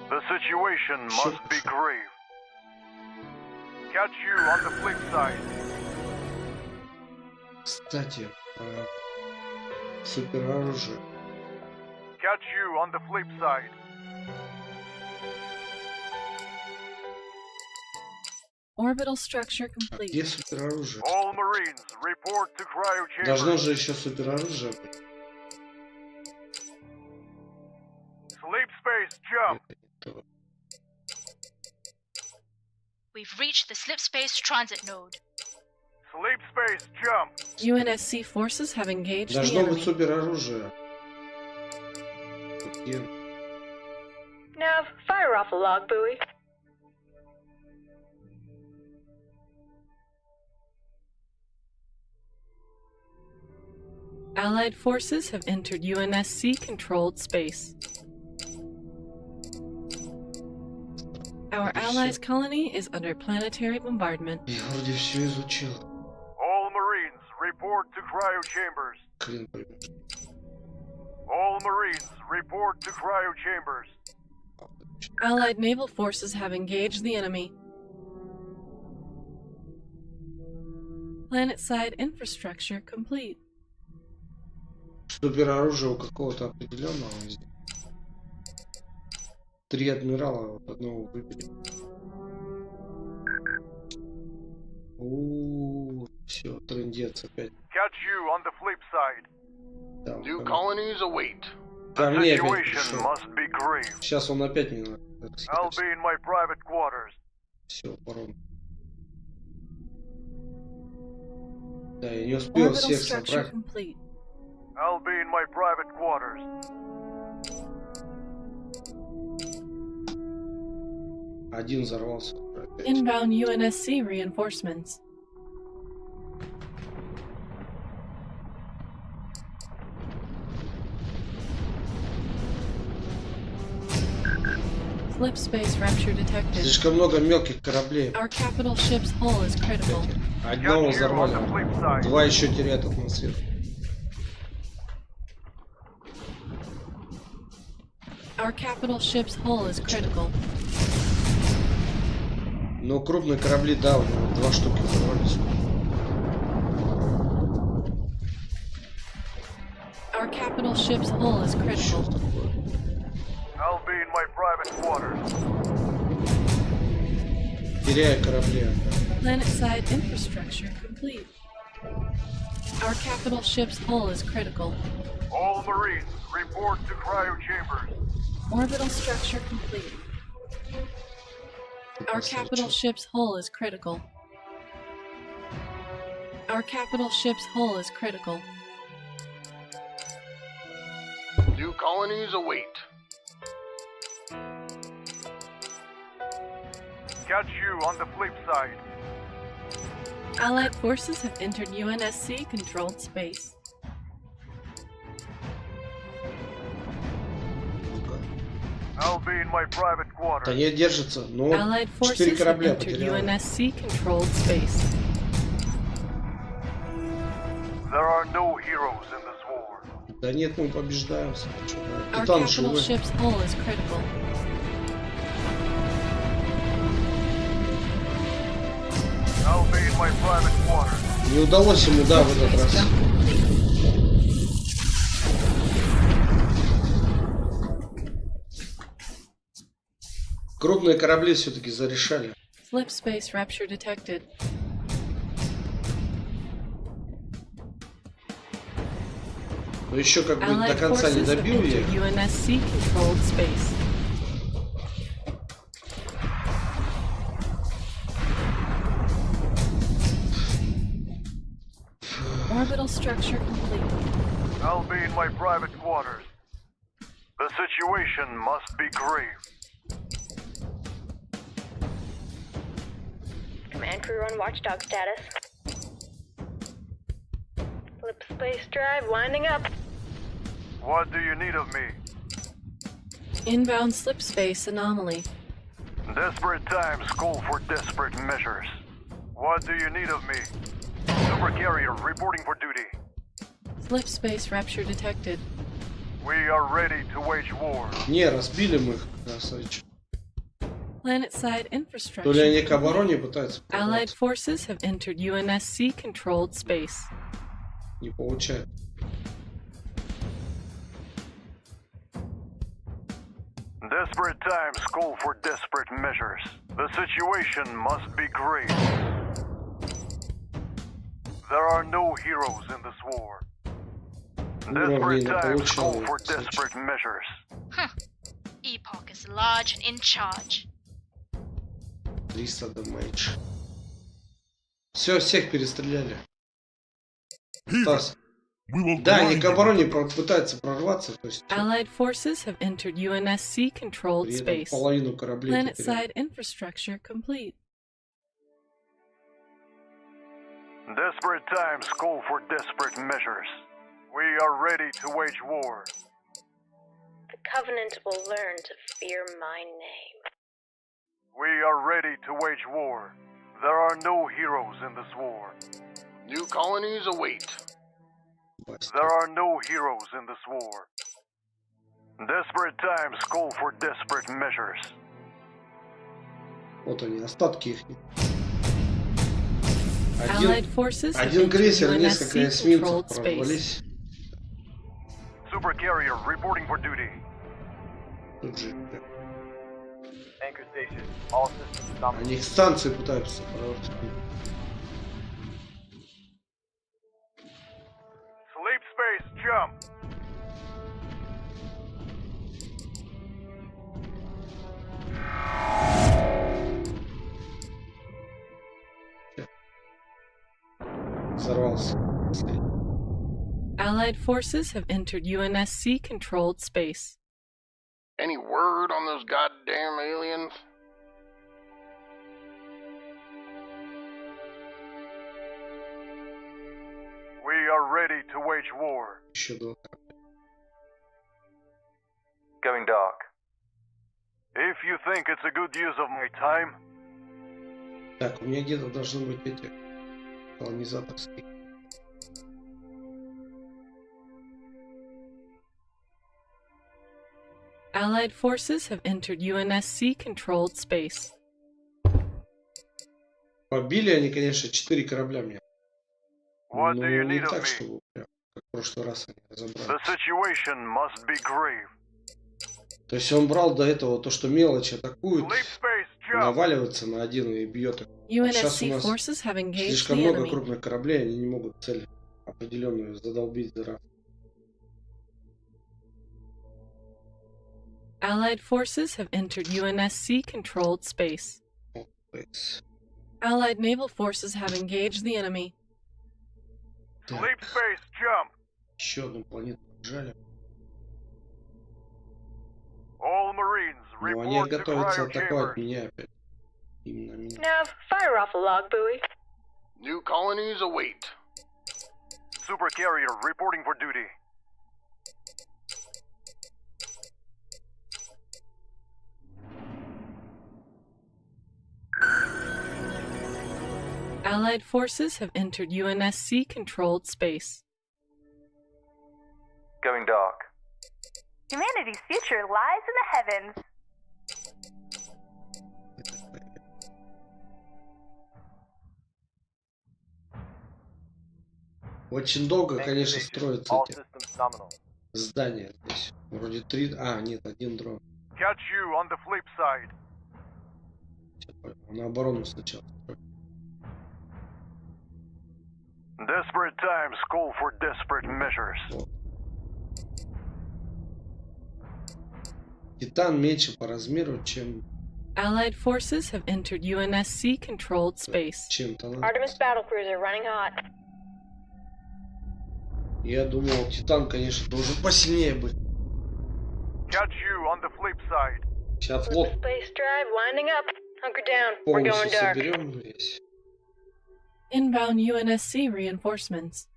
The situation must be grave. Catch you on the flip side.
Кстати, супероружие.
Catch you on the flip side.
Orbital structure
А
complete.
где супероружие?
All Marines, report to cryo
Должно
chambers.
же еще супероружие быть.
Sleep space, jump.
Это не то.
We've reached the slip space transit node.
Sleep space, jump.
UNSC forces have engaged the
Должно быть
enemy.
супероружие. Где?
Nav, fire off a log buoy.
Allied forces have entered UNSC-controlled space. Our allies' colony is under planetary bombardment.
Я вроде все изучил.
All Marines, report to cryo chambers.
Хрен поймешь.
All Marines, report to cryo chambers.
Allied naval forces have engaged the enemy. Planet-side infrastructure complete.
Супероружие у какого-то определенного везде. 3 адмирала, вот одного выбили. Все, трындец опять.
Catch you on the flip side.
Там,
New colonies await.
ко
The
мне опять
situation
пришел.
must be grave.
Сейчас он опять меня
I'll be in my private quarters.
Все, порон. Да, я не успел
Orbital
всех
structure
собрать.
complete.
I'll be in my private quarters.
Один взорвался.
Inbound UNSC reinforcements. Slip space rupture detected.
Слишком много мелких кораблей.
Our capital ship's hull is critical.
Одного взорвали. 2 еще теряют атмосферу.
Our capital ship's hull is critical.
Но крупные корабли, да, у него 2 штуки взорвались.
Our capital ship's hull is critical.
I'll be in my private quarters.
Теряя корабли.
Planet-side infrastructure complete. Our capital ship's hull is critical.
All Marines, report to cryo chambers.
Orbital structure complete. Our capital ship's hull is critical. Our capital ship's hull is critical.
New colonies await.
Catch you on the flip side.
Allied forces have entered UNSC controlled space.
I'll be in my private
Да
quarters.
не держится. Но
Allied
4
forces have
корабля
entered
потерял.
UNSC controlled space.
There are no heroes in this war.
Да нет, мы побеждаем.
Our
Капитан
capital
живой.
ship's hull is critical.
I'll be in my private quarters.
Не удалось ему, да, в этот раз. Крупные корабли все-таки зарешали.
Slip space rupture detected.
Но еще как бы до
Allied
конца не
forces have
добил я.
entered UNSC controlled space. Orbital structure complete.
I'll be in my private quarters. The situation must be grave.
Command crew on watchdog status. Flip space drive winding up.
What do you need of me?
Inbound slip space anomaly.
Desperate times call for desperate measures. What do you need of me? Supercarrier reporting for duty.
Slip space rupture detected.
We are ready to wage war.
Не, разбили мы их, красавчик.
Planet-side
То ли
infrastructure.
они к обороне пытаются
Allied
прорваться.
forces have entered UNSC controlled space.
Не получается.
Desperate times call for desperate measures. The situation must be grave. There are no heroes in this war. Desperate times call for desperate measures.
Epoch is large and in charge.
300 дамейдж. Все, всех перестреляли. Стас. Да, они к обороне пытаются прорваться, то есть
Allied forces have entered UNSC controlled
при этом
space.
половину кораблей потеряли.
Planet-side infrastructure complete.
Desperate times call for desperate measures. We are ready to wage war.
The Covenant will learn to fear my name.
We are ready to wage war. There are no heroes in this war.
New colonies await.
There are no heroes in this war. Desperate times call for desperate measures.
Вот они, остатки их.
Allied forces have
Один
entered
крейсер, несколько эсминцев
UNSC-controlled space.
прорвались.
Super carrier reporting for duty.
Тут же.
Anchor station. All systems nominal.
Они к станции пытаются прорваться.
Sleep space, jump.
Взорвался.
Allied forces have entered UNSC-controlled space.
Any word on those goddamn aliens?
We are ready to wage war.
Еще два.
Going dark.
If you think it's a good use of my time,
Так, у меня где-то должны быть эти колонизаторские.
Allied forces have entered UNSC-controlled space.
Побили они, конечно, 4 корабля мне.
what
Но
do you
не
need of
так,
me?
чтобы прям, как в прошлый раз они разобрали.
The situation must be grave.
То есть он брал до этого то, что мелочь атакует,
Sleep space, jump.
наваливается на один и бьет их. А сейчас у
UNSC
нас
forces have engaged
слишком
the
много
enemy.
крупных кораблей, они не могут цель определенную задолбить за раз.
Allied forces have entered UNSC-controlled space. Allied naval forces have engaged the enemy.
Sleep space, jump.
Еще одну планету жали.
All Marines,
Но они
report to
готовятся
cryo
атаковать
chambers.
меня опять. Именно меня.
Nav, fire off a log buoy.
New colonies await.
Super carrier reporting for duty.
Allied forces have entered UNSC-controlled space.
Going dark.
Humanity's future lies in the heavens.
Очень долго,
Anchor
конечно,
station.
строятся
All
эти
systems nominal.
здания здесь. Вроде 3... А, нет, один дрон.
Catch you on the flip side.
Всё понял. На оборону сначала строят.
Desperate times call for desperate measures.
Вот. Титан меньше по размеру, чем
Allied forces have entered UNSC-controlled space.
чем-то надо.
Artemis battlecruiser running hot.
Я думал, Титан, конечно, должен посильнее быть.
Catch you on the flip side.
Сейчас флот
Space drive winding up. Hunker down. We're going
полностью
dark.
соберем весь.
Inbound UNSC reinforcements.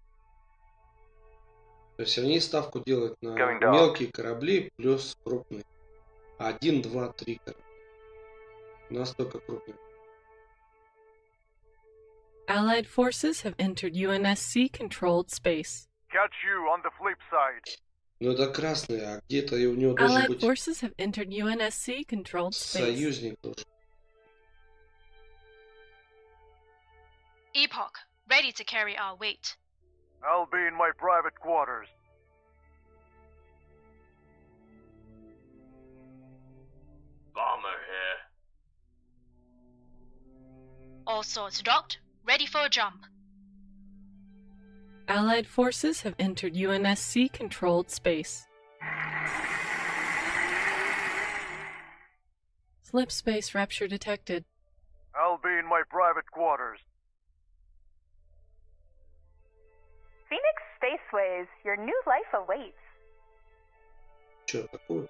То есть они ставку делают на
Going dark.
мелкие корабли плюс крупные. 1, 2, 3 корабля. У нас только крупные.
Allied forces have entered UNSC-controlled space.
Catch you on the flip side.
Но это красные, а где-то и у него должен
Allied
быть
forces have entered UNSC-controlled space.
союзник тоже.
Epoch, ready to carry our weight.
I'll be in my private quarters.
Bomber here.
All swords docked, ready for a jump.
Allied forces have entered UNSC-controlled space. Slip space rupture detected.
I'll be in my private quarters.
Phoenix Spaceways, your new life awaits.
Что такое?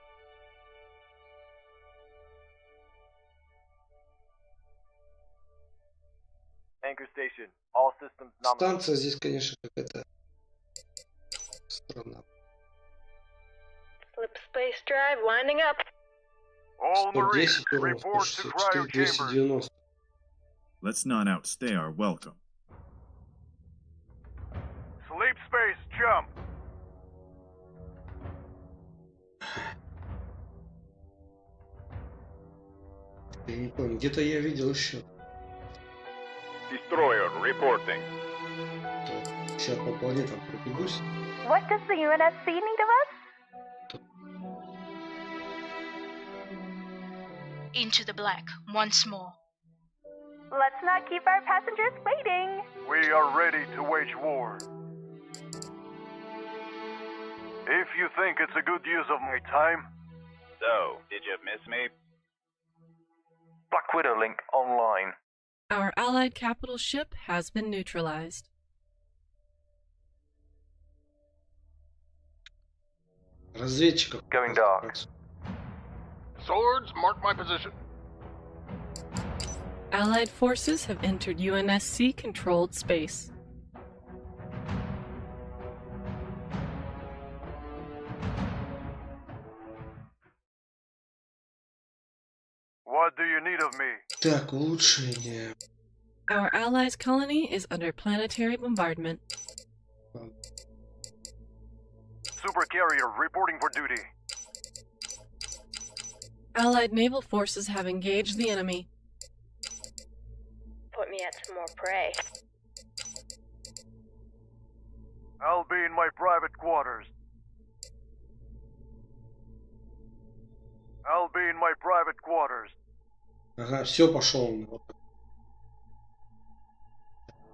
Anchor station. All systems nominal.
Станция здесь, конечно, какая-то страна.
Slip space drive winding up.
All Marines,
110 урон,
report to
164,
cryo chambers.
290.
Let's not outstay our welcome.
Sleep space, jump.
Я не помню, где-то я видел еще.
Destroyer reporting.
Сейчас по планетам пробегусь.
What does the UNSC need of us?
Into the black once more.
Let's not keep our passengers waiting.
We are ready to wage war. If you think it's a good use of my time,
So, did you miss me?
Black Widow link online.
Our allied capital ship has been neutralized.
Разведчиков.
Going dark.
Swords, mark my position.
Allied forces have entered UNSC controlled space.
what do you need of me?
Так, улучшение.
Our allies' colony is under planetary bombardment.
Super carrier reporting for duty.
Allied naval forces have engaged the enemy.
Put me at some more prey.
I'll be in my private quarters. I'll be in my private quarters.
Ага, все, пошел он. Вот.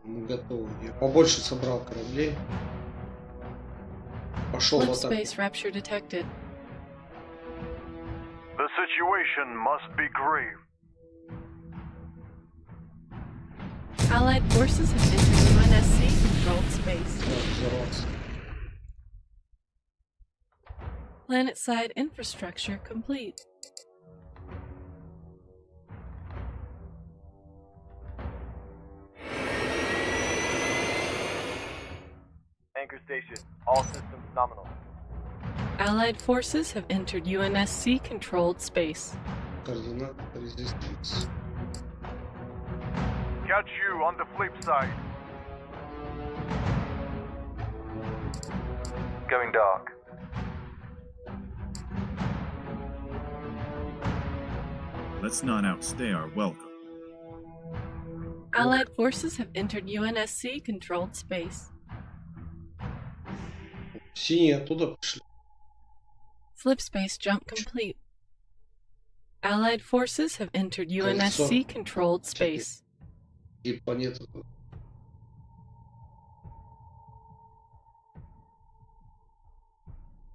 Мы готовы. Я побольше собрал кораблей. Пошел
Flip
в атаку.
space rapture detected.
The situation must be grave.
Allied forces have entered UNSC controlled space.
Взорвался.
Planet-side infrastructure complete.
Anchor station. All systems nominal.
Allied forces have entered UNSC controlled space.
Координат резистенции.
Catch you on the flip side.
Going dark.
Let's not outstay our welcome.
Allied forces have entered UNSC controlled space.
Синие оттуда пошли.
Flip space jump complete. Allied forces have entered UNSC controlled space.
И планета тут.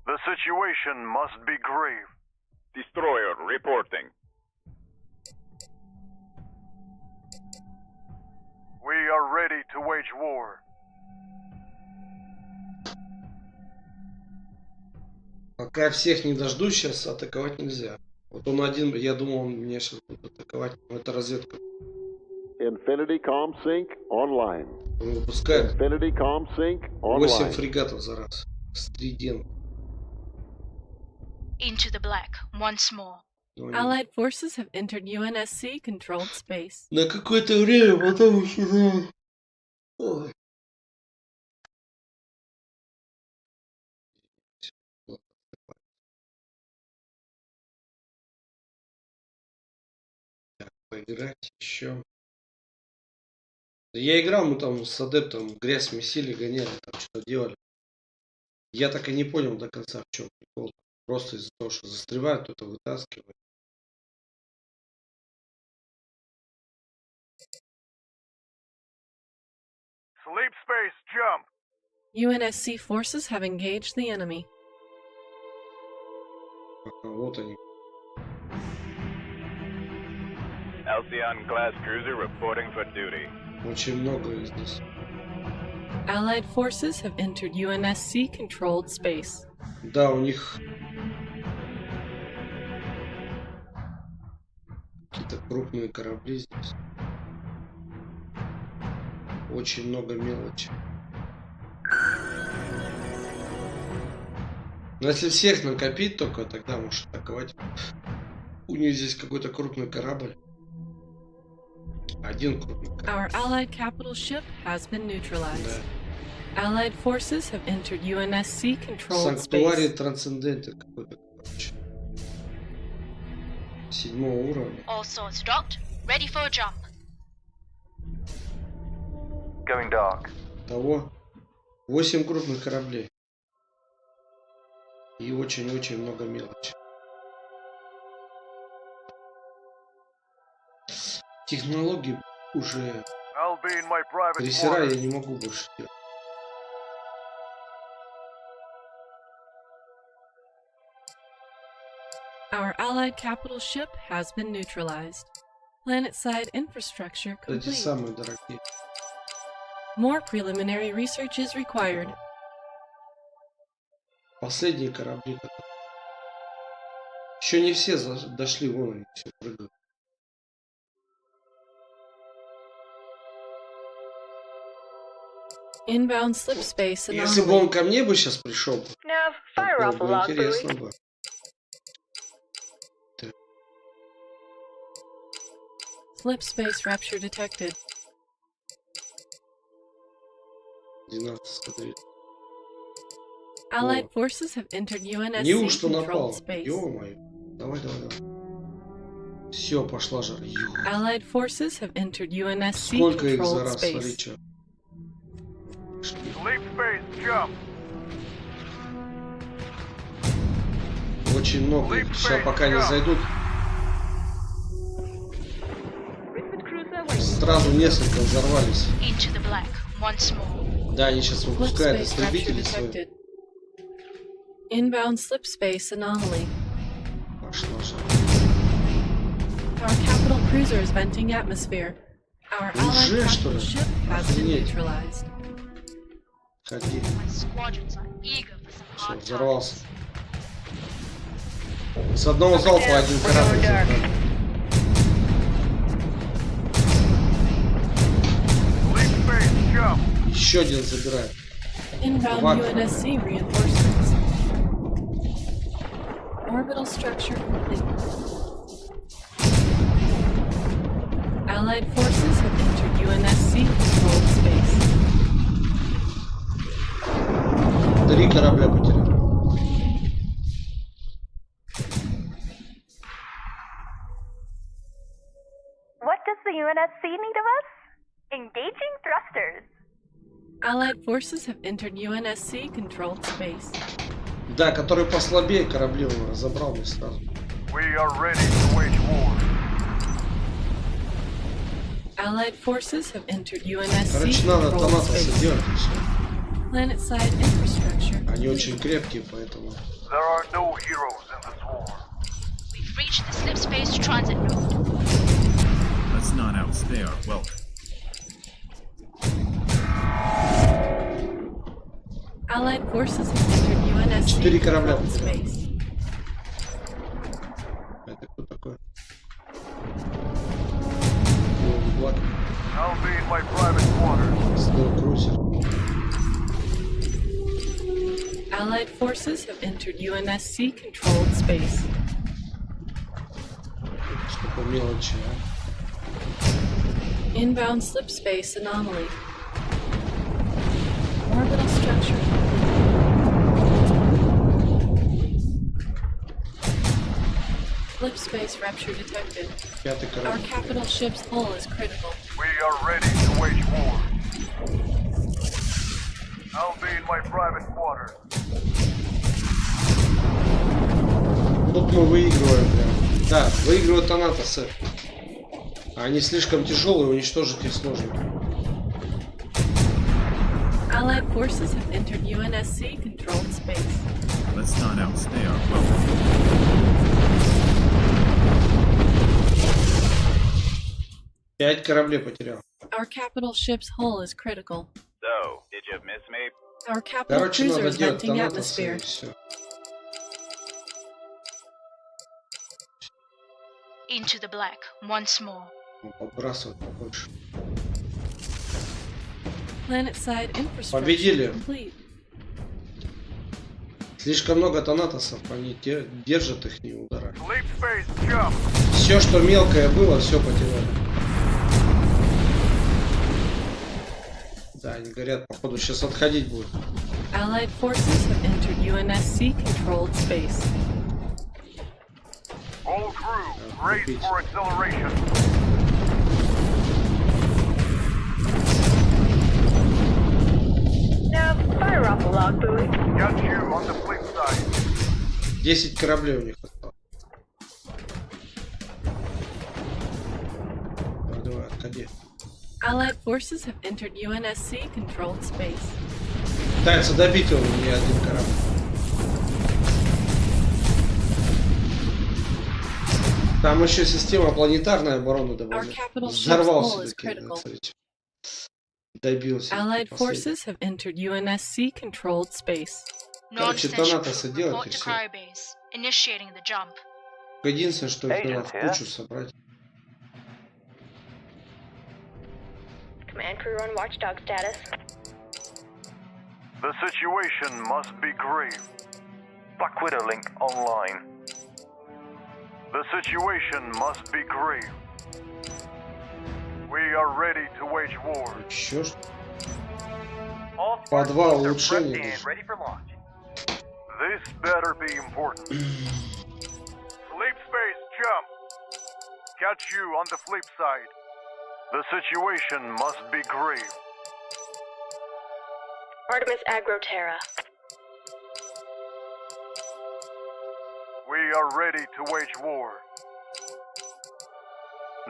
The situation must be grave.
Destroyer reporting.
We are ready to wage war.
Пока всех не дождусь, сейчас атаковать нельзя. Вот он один, я думал, он меня сейчас будет атаковать. Но это разведка.
Infinity Com Sync online.
Он выпускает
Infinity Com Sync
8
online.
фрегатов за раз. С тридент.
Into the black once more.
Allied forces have entered UNSC controlled space.
На какое-то время потом исчезают. Ой. Так, поиграть еще. Да я играл, мы там с адептом грязь месили, гоняли, там что-то делали. Я так и не понял до конца, в чем прикол. Просто из-за того, что застревают, кто-то вытаскивает.
Sleep space jump.
UNSC forces have engaged the enemy.
Ага, вот они.
Halcyon class cruiser reporting for duty.
Очень много здесь.
Allied forces have entered UNSC controlled space.
Да, у них какие-то крупные корабли здесь. Очень много мелочи. Но если всех накопить только, тогда можешь атаковать. У них здесь какой-то крупный корабль. Один крупный корабль.
Our allied capital ship has been neutralized. Allied forces have entered UNSC controlled
Санктуарий
space.
трансцендентер какой-то, короче. 7 уровня.
All swords docked, ready for a jump.
Going dark.
Того 8 крупных кораблей. И очень-очень много мелочи. Технологии уже...
I'll be in my private
Крейсера я
quarters.
не могу больше делать.
Our allied capital ship has been neutralized. Planet-side infrastructure
Эти
complete.
самые дорогие.
More preliminary research is required.
Последние корабли. Еще не все дошли, вон они все прыгают.
Inbound slip space
Если бы
anomaly.
он ко мне бы сейчас пришел,
Nav, fire
было
off a
бы
log
интересно
buoy.
бы. Так,
Slip space rupture detected.
12 эскадриль.
Allied forces have entered UNSC
Неужто
controlled
напал?
space.
Ё-моё. Давай, давай, давай. Все, пошла жара.
Allied forces have entered UNSC
Сколько их за
controlled
раз, смотри,
space.
что.
Sleep space, jump.
Очень много их. Сейчас пока не зайдут. Сразу несколько взорвались.
Into the black once more.
Да, они сейчас
Slip
выпускают
space rupture
истребители свои.
detected. Inbound slip space anomaly.
Пошла жара.
Our capital cruiser is venting atmosphere. Our allied
Уже, что
capital
ли?
ship has been
Охренеть.
neutralized.
Ходи.
My squadrons are eager for some
Все,
hard
взорвался.
times.
С одного залпа один корабль забрали.
Sleep space, jump.
Еще один забирает.
Inbound
One.
UNSC reinforcements. Orbital structure complete. Allied forces have entered UNSC controlled space.
3 корабля потерял.
What does the UNSC need of us? Engaging thrusters.
Allied forces have entered UNSC controlled space.
Да, который послабее корабли он разобрал мне сразу.
We are ready to wage war.
Allied forces have entered UNSC
Короче, надо
controlled
Танатоса
space.
делать и все.
Planet-side infrastructure.
Они очень крепкие, поэтому...
There are no heroes in this war.
We've reached the slip space transit node.
Let's not outstay our welcome.
Allied forces have entered UNSC
4 корабля
controlled
потерял.
space.
Это кто такой? Блак.
I'll be in my private quarters.
Крузер.
Allied forces have entered UNSC controlled space.
Что по мелочи, а?
Inbound slip space anomaly. Orbital structure complete. Slip space rupture detected.
5-й
Our
корабль.
capital ship's hull is critical.
We are ready to wage war. I'll be in my private quarters.
Тут мы выигрываем прям. Да, выигрывают Танатосы. Они слишком тяжелые, уничтожить их сложно.
Allied forces have entered UNSC controlled space.
Let's not outstay our welcome.
Пять кораблей потерял.
Our capital ship's hull is critical.
So, did you miss me?
Our capital
Короче,
cruiser
надо
is
делать
venting
Танатосы и
atmosphere.
все.
Into the black once more.
Подбрасывать побольше.
Planet-side infrastructure
Победили.
complete.
Слишком много Танатосов, они держат их, не ударают.
Sleep space, jump.
Все, что мелкое было, все потеряли. Да, они говорят, походу сейчас отходить будут.
Allied forces have entered UNSC controlled space.
All crew, brace for acceleration.
log buoy?
Got you on the fleet side.
10 кораблей у них осталось. Давай, отходи.
Allied forces have entered UNSC controlled space.
Пытается добить он мне один корабль. Там еще система планетарной обороны добавлена. Взорвался таки. Добился.
Allied forces have entered UNSC controlled space.
Короче, Танатоса делать и все.
Initiating the jump.
Единственное, что их надо в кучу собрать.
Command crew on watchdog status.
The situation must be grave.
Black Widow link online.
The situation must be grave. We are ready to wage war.
Еще что?
All
По
Spartan
2
teams are
улучшения.
prepped and ready for launch.
This better be important. Sleep space jump. Catch you on the flip side. The situation must be grave.
Artemis aggro Terra.
We are ready to wage war.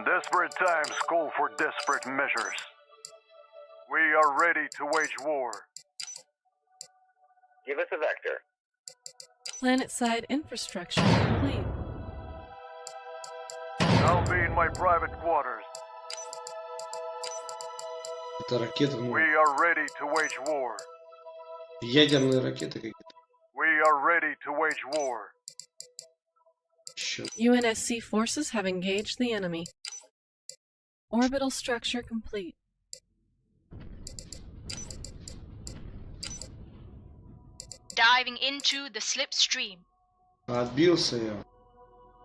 Desperate times call for desperate measures. We are ready to wage war.
Give us a vector.
Planet-side infrastructure complete.
I'll be in my private quarters.
Это ракеты, ну,
We are ready to wage war.
ядерные ракеты какие-то.
We are ready to wage war.
Еще.
UNSC forces have engaged the enemy. Orbital structure complete.
Diving into the slipstream.
Отбился я.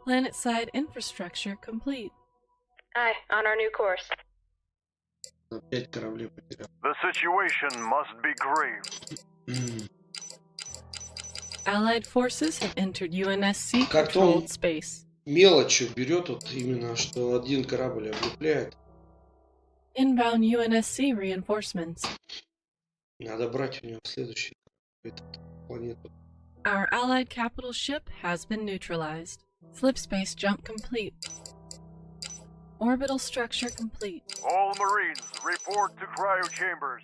Planet-side infrastructure complete.
Aye, on our new course.
5 кораблей потерял.
The situation must be grave.
Allied forces have entered UNSC
Как-то он
controlled space.
мелочью берет вот именно, что один корабль облепляет.
Inbound UNSC reinforcements.
Надо брать у него следующий планету.
Our allied capital ship has been neutralized. Slipspace jump complete. Orbital structure complete.
All Marines, report to cryo chambers.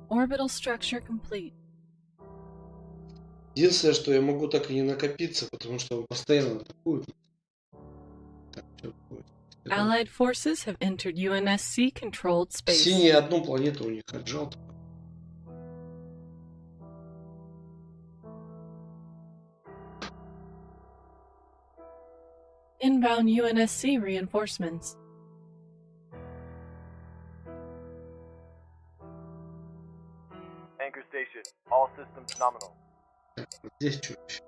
Orbital structure complete.
Единственное, что я могу так и не накопиться, потому что он постоянно атакует. Так, что будет?
Allied forces have entered UNSC controlled space.
Синий одну планету у них отжал.
Inbound UNSC reinforcements.
Anchor station. All systems nominal.
Вот здесь что еще?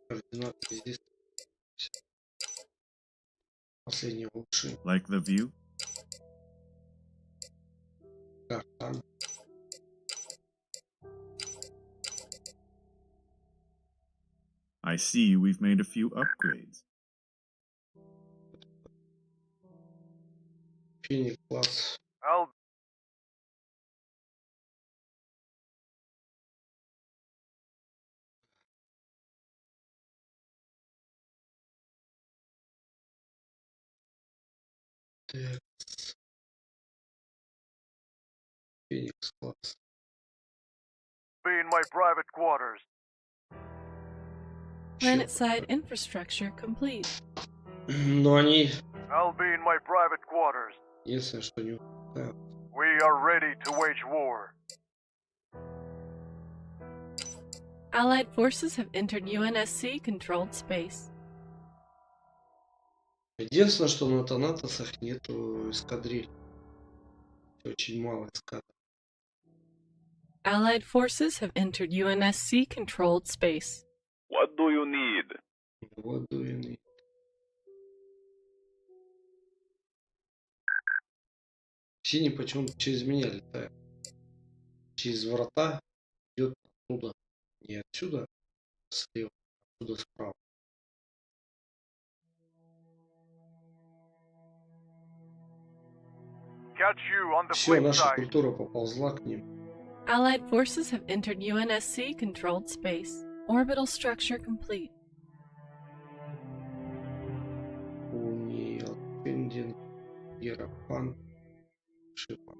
Координаты здесь. Последнее улучшение.
Like the view?
Карта.
I see we've made a few upgrades.
Феник класс.
I'll
Так. Феникс класс.
be in my private quarters.
Planet-side infrastructure complete.
Но они,
I'll be in my private quarters.
единственное, что не упускают.
We are ready to wage war.
Allied forces have entered UNSC controlled space.
Единственное, что на Танатосах нету эскадриль. Очень мало эскадриль.
Allied forces have entered UNSC controlled space.
What do you need?
Вот дуины. Синий почему-то через меня летает. Через врата идет оттуда. Не отсюда слева, а оттуда справа.
Catch you on the
Все,
flip
наша
side.
культура поползла к ним.
Allied forces have entered UNSC controlled space. Orbital structure complete.
Униелпендинг, Ерапан, Шипа.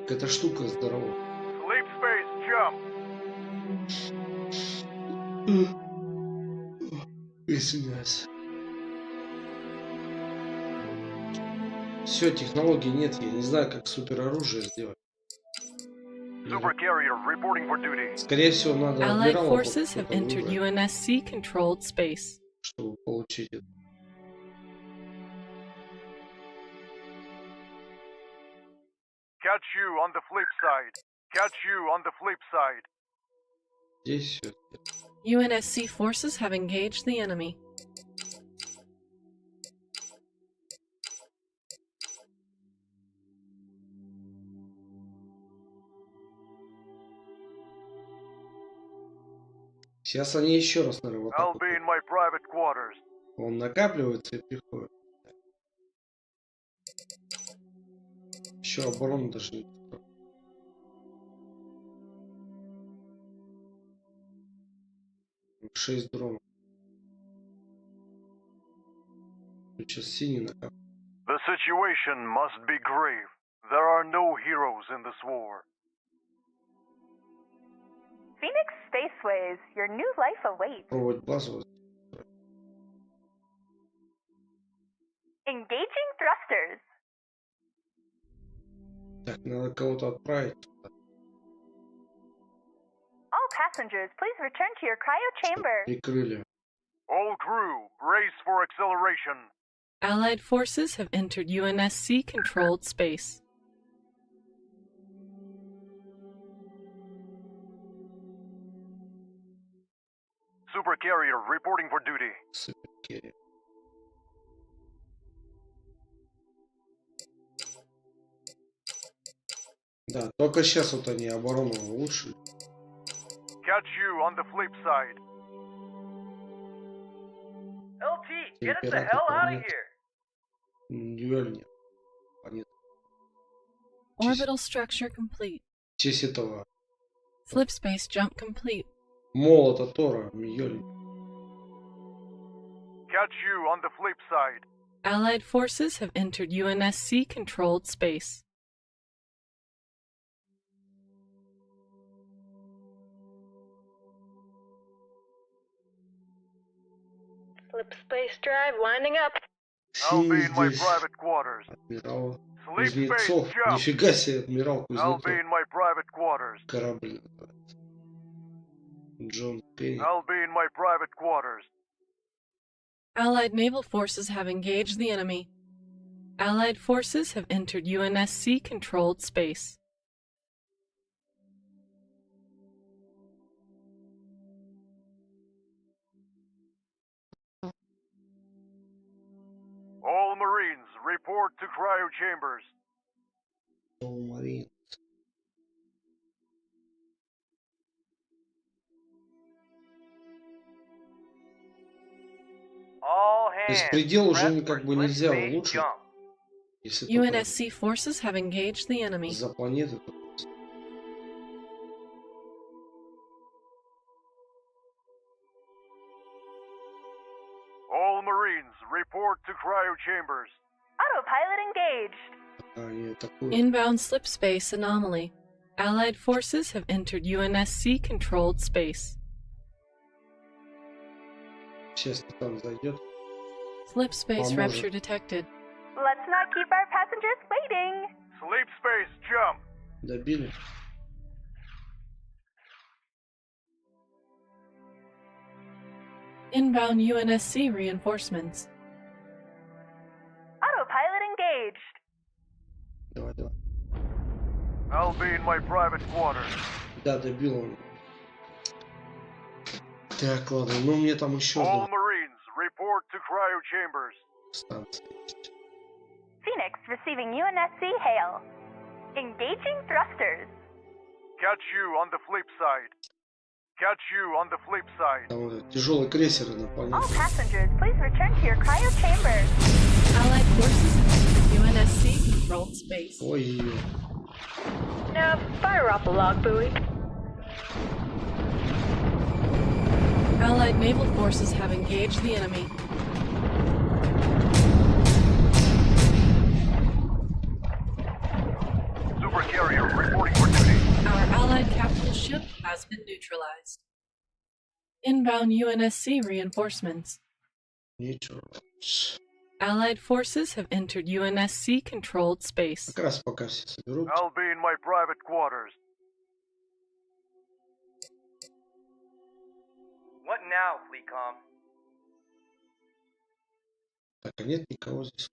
Эта штука здорова.
Sleep space jump.
Извиняюсь. Все, технологий нет, я не знаю, как супероружие сделать.
Super carrier reporting for duty.
Скорее всего, надо
Allied
адмирала
forces have entered UNSC controlled space.
чтобы получить это.
Catch you on the flip side. Catch you on the flip side.
Здесь все.
UNSC forces have engaged the enemy.
Сейчас они еще раз, наверное, вот
I'll
так
be in my private quarters.
вот. Он накапливается и приходит. Еще оборону даже не построил. Шесть дронов. Сейчас синий накапливает.
The situation must be grave. There are no heroes in this war.
Phoenix Spaceways, your new life awaits.
Пробовать базу.
Engaging thrusters.
Так, надо кого-то отправить.
All passengers, please return to your cryo chamber.
Прикрыли.
All crew, brace for acceleration.
Allied forces have entered UNSC controlled space.
Super carrier reporting for duty.
Суперкерри. Да, только сейчас вот они оборону улучшили.
Catch you on the flip side.
LT, get us the hell out of here.
Дуэль нет. Понятно.
Orbital structure complete.
В честь этого
Slip space jump complete.
молота Тора, Мьёльнир.
Catch you on the flip side.
Allied forces have entered UNSC controlled space.
Slip space drive winding up.
I'll be in my
Здесь
private quarters.
адмирал
Sleep space
Кузнецов.
jump.
Нифига себе, адмирал
I'll be
Кузнецов.
in my private quarters.
Корабль называется. Джон Кенни.
I'll be in my private quarters.
Allied naval forces have engaged the enemy. Allied forces have entered UNSC controlled space.
All Marines, report to cryo chambers.
Марин.
All
То есть
hands,
предел уже
prep
как
for
бы
slip
нельзя
space
улучшить.
jump.
Если только
UNSC forces have engaged the enemy.
за планеты, то просто.
All Marines, report to cryo chambers.
Autopilot engaged.
Они атакуют.
Inbound slip space anomaly. Allied forces have entered UNSC controlled space.
Сейчас там зайдет.
Slip space
Поможет.
rupture detected.
Let's not keep our passengers waiting.
Sleep space jump.
Добили.
Inbound UNSC reinforcements.
Autopilot engaged.
Давай, давай.
I'll be in my private quarters.
Да, добил он. Так, ладно, ну мне там еще
All
одна
Marines, report to cryo chambers.
станция есть.
Phoenix receiving UNSC hail. Engaging thrusters.
Catch you on the flip side. Catch you on the flip side.
Там тяжелые крейсеры на
All
планете.
passengers, please return to your cryo chambers.
Allied forces have entered UNSC controlled space.
Ой-ой-ой.
Now, fire off the log buoy.
Allied naval forces have engaged the enemy.
Supercarrier reporting for duty.
Our Allied capital ship has been neutralized. Inbound UNSC reinforcements.
Neutralized.
Allied forces have entered UNSC controlled space.
Как раз пока все соберут.
I'll be in my private quarters.
What now, Fleetcom?
Так, а нет никого здесь.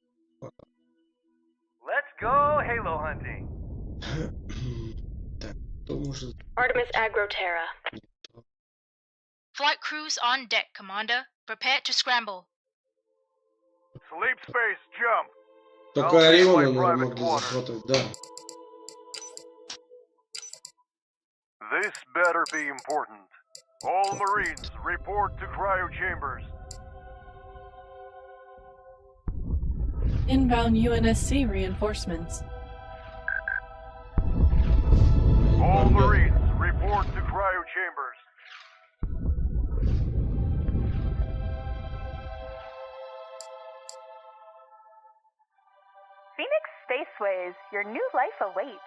Let's go Halo hunting.
Так, кто может...
Artemis Agro Terra.
Flight crews on deck, Commander. Prepare to scramble.
Sleep space jump.
Только Ориона, наверное, могли захватывать, да.
This better be important. All Marines, report to cryo chambers.
Inbound UNSC reinforcements.
All Marines, report to cryo chambers.
Phoenix Spaceways, your new life awaits.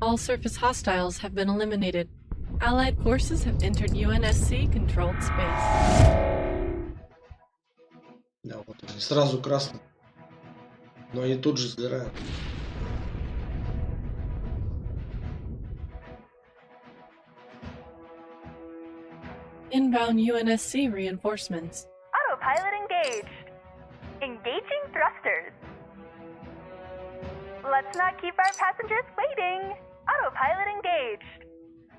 All surface hostiles have been eliminated. Allied forces have entered UNSC controlled space.
Да, вот они сразу красные. Но они тут же сгорают.
Inbound UNSC reinforcements.
Autopilot engaged. Engaging thrusters. Let's not keep our passengers waiting. Autopilot engaged.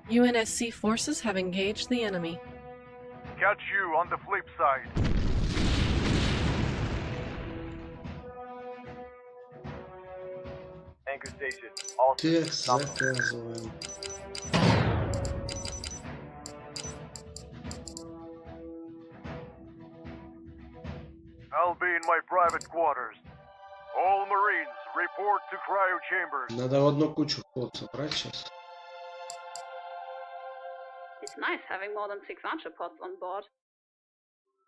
UNSC forces have engaged the enemy.
Catch you on the flip side.
Anchor station. All
Так, заказываем.
I'll be in my private quarters. All Marines, report to cryo chambers.
Надо в одну кучу ход собрать сейчас.
It's nice having more than 6 archer pods on board.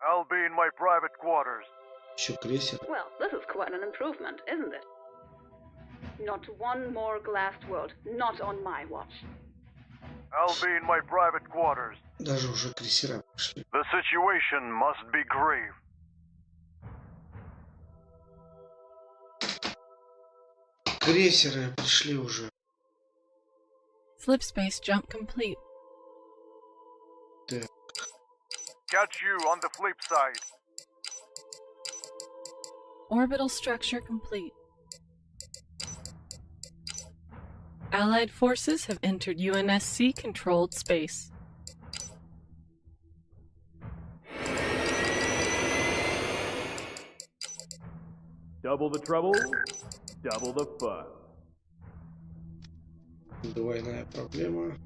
I'll be in my private quarters.
Еще крейсер.
Well, this is quite an improvement, isn't it? Not one more glassed world, not on my watch.
I'll be in my private quarters.
Даже уже крейсера пошли.
The situation must be grave.
Крейсеры пришли уже.
Slip space jump complete.
Так.
Catch you on the flip side.
Orbital structure complete. Allied forces have entered UNSC controlled space.
Double the trouble, double the fun.
Двойная проблема.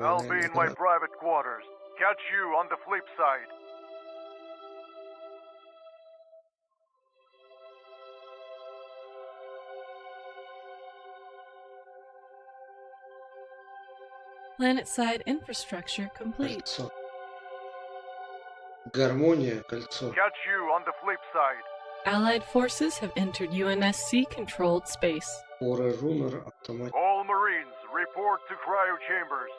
I'll be in my private quarters. Catch you on the flip side.
Planet-side infrastructure complete.
Кольцо. Гармония, кольцо.
Catch you on the flip side.
Allied forces have entered UNSC controlled space.
Forerunner автомат.
All Marines, report to cryo chambers.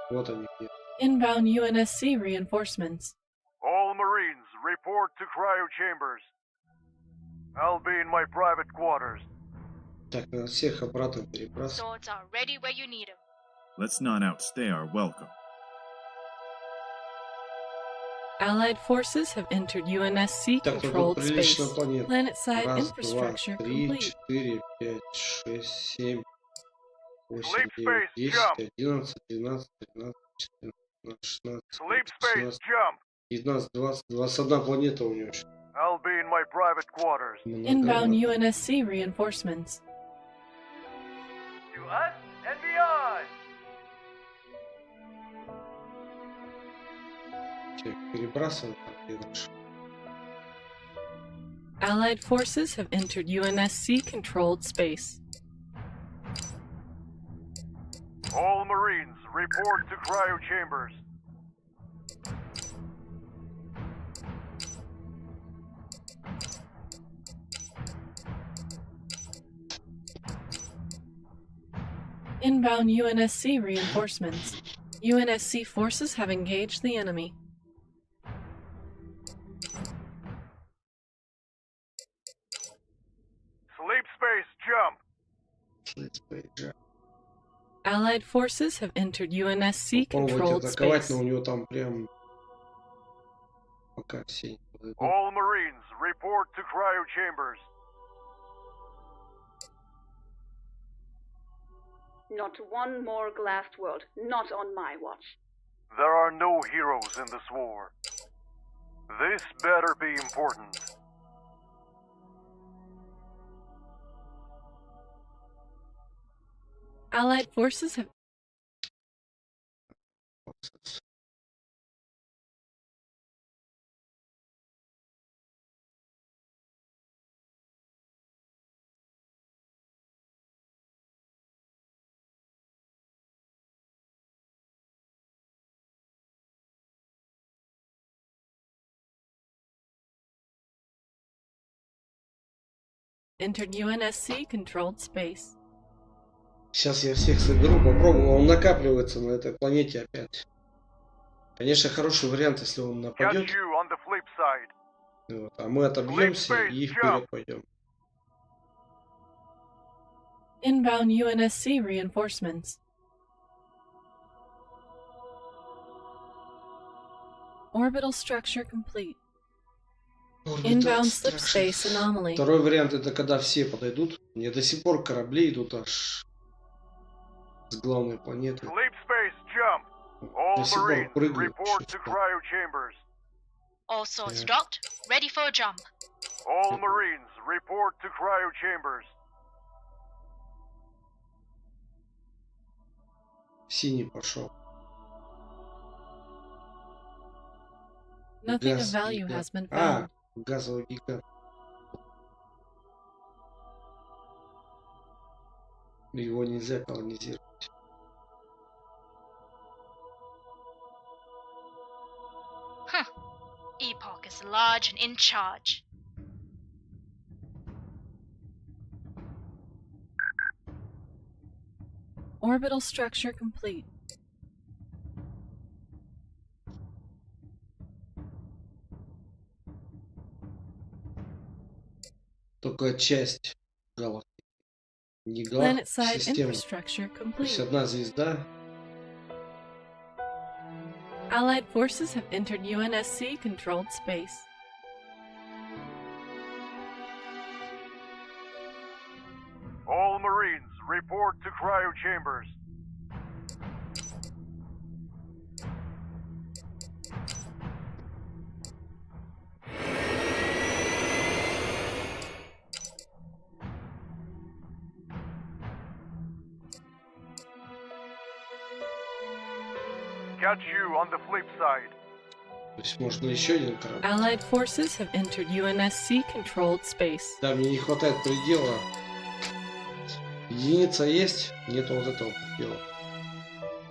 Вот они где.
Inbound UNSC reinforcements.
All Marines, report to cryo chambers. I'll be in my private quarters.
Так, надо всех обратно перебрасывать.
Swords are ready where you need them.
Let's not outstay our welcome.
Allied forces have entered UNSC
Так, тут
controlled space.
прилично планета.
Planet-side
Раз, два,
infrastructure
три,
complete.
4, 5, 6, 7, 8,
Sleep
9,
space
10,
jump.
11, 12, 13, 14, 16,
Sleep
17,
space
18,
jump.
19, 20, 21 планета у него.
I'll be in my private quarters.
Inbound UNSC reinforcements.
To us and beyond.
Тебе перебрасывают так и дальше.
Allied forces have entered UNSC-controlled space.
All Marines, report to cryo chambers.
Inbound UNSC reinforcements. UNSC forces have engaged the enemy.
Sleep space, jump.
Sleep space, jump.
Allied forces have entered UNSC-controlled
Попробуйте атаковать,
space.
но у него там прям пока все не подойдут.
All Marines, report to cryo chambers.
Not one more glassed world. Not on my watch.
There are no heroes in this war. This better be important.
Allied forces have entered UNSC-controlled space.
Сейчас я всех соберу, попробую. Он накапливается на этой планете опять. Конечно, хороший вариант, если он нападет.
Catch you on the flip side.
Вот, а мы отобьемся и вперед пойдем.
Inbound UNSC reinforcements. Orbital structure complete. Inbound slip space anomaly.
Второй вариант это когда все подойдут. Мне до сих пор корабли идут аж с главной планеты.
Sleep space, jump. All
До сих пор
Marines,
прыгают.
report to cryo chambers.
All swords dropped, ready for a jump.
All Marines, report to cryo chambers.
Синий пошел.
Nothing of
Газ
value
гигант.
has been
А,
found.
газовый гигант. Его нельзя колонизировать.
Epoch is large and in charge.
Orbital structure complete.
Только часть галактики. Не
Planet-side
системы.
infrastructure
То есть
complete.
одна звезда.
Allied forces have entered UNSC-controlled space.
All Marines, report to cryo chambers. Catch you on the flip side.
То есть можно еще один корабль.
Allied forces have entered UNSC-controlled space.
Да, мне не хватает предела. Единица есть, нету вот этого предела.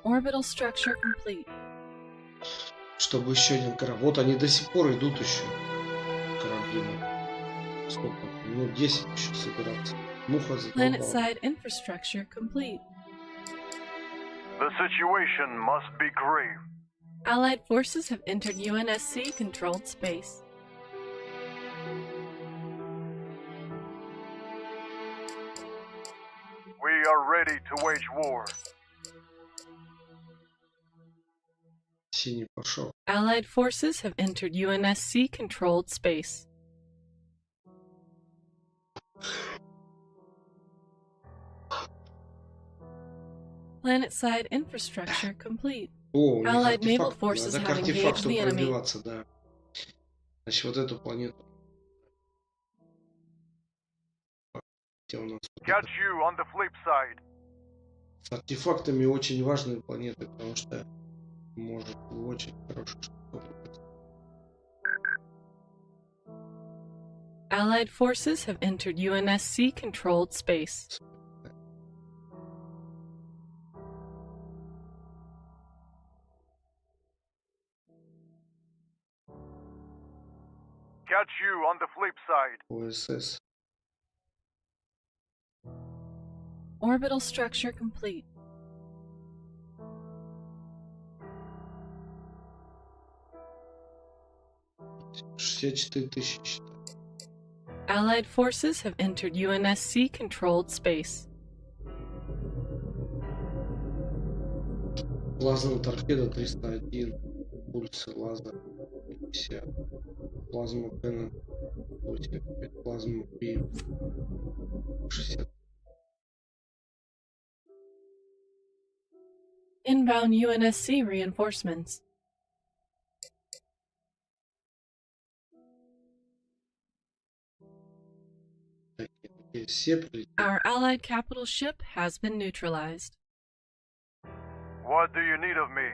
Orbital structure complete.
Чтобы еще один корабль. Вот они до сих пор идут еще. Корабли. Сколько? Ну, 10 еще собираться. Муха задолбала.
Planet-side infrastructure complete.
The situation must be grave.
Allied forces have entered UNSC-controlled space.
We are ready to wage war.
Синий пошел.
Allied forces have entered UNSC-controlled space. Planet-side infrastructure complete.
О, у них
Allied naval
артефакт.
forces
Надо к
have engaged
артефакту
the enemy.
пробиваться, да. Значит, вот эту планету. Где у нас?
Catch you on the flip side.
С артефактами очень важные планеты, потому что может очень хорошая штука.
Allied forces have entered UNSC-controlled space.
Catch you on the flip side.
ОСС.
Orbital structure complete.
$64,000.
Allied forces have entered UNSC-controlled space.
Плазма торпеда 301. Пульсы лазер 50. Плазма Кэнон 85. Плазма Бим 60.
Inbound UNSC reinforcements.
Все прилетели.
Our allied capital ship has been neutralized.
What do you need of me?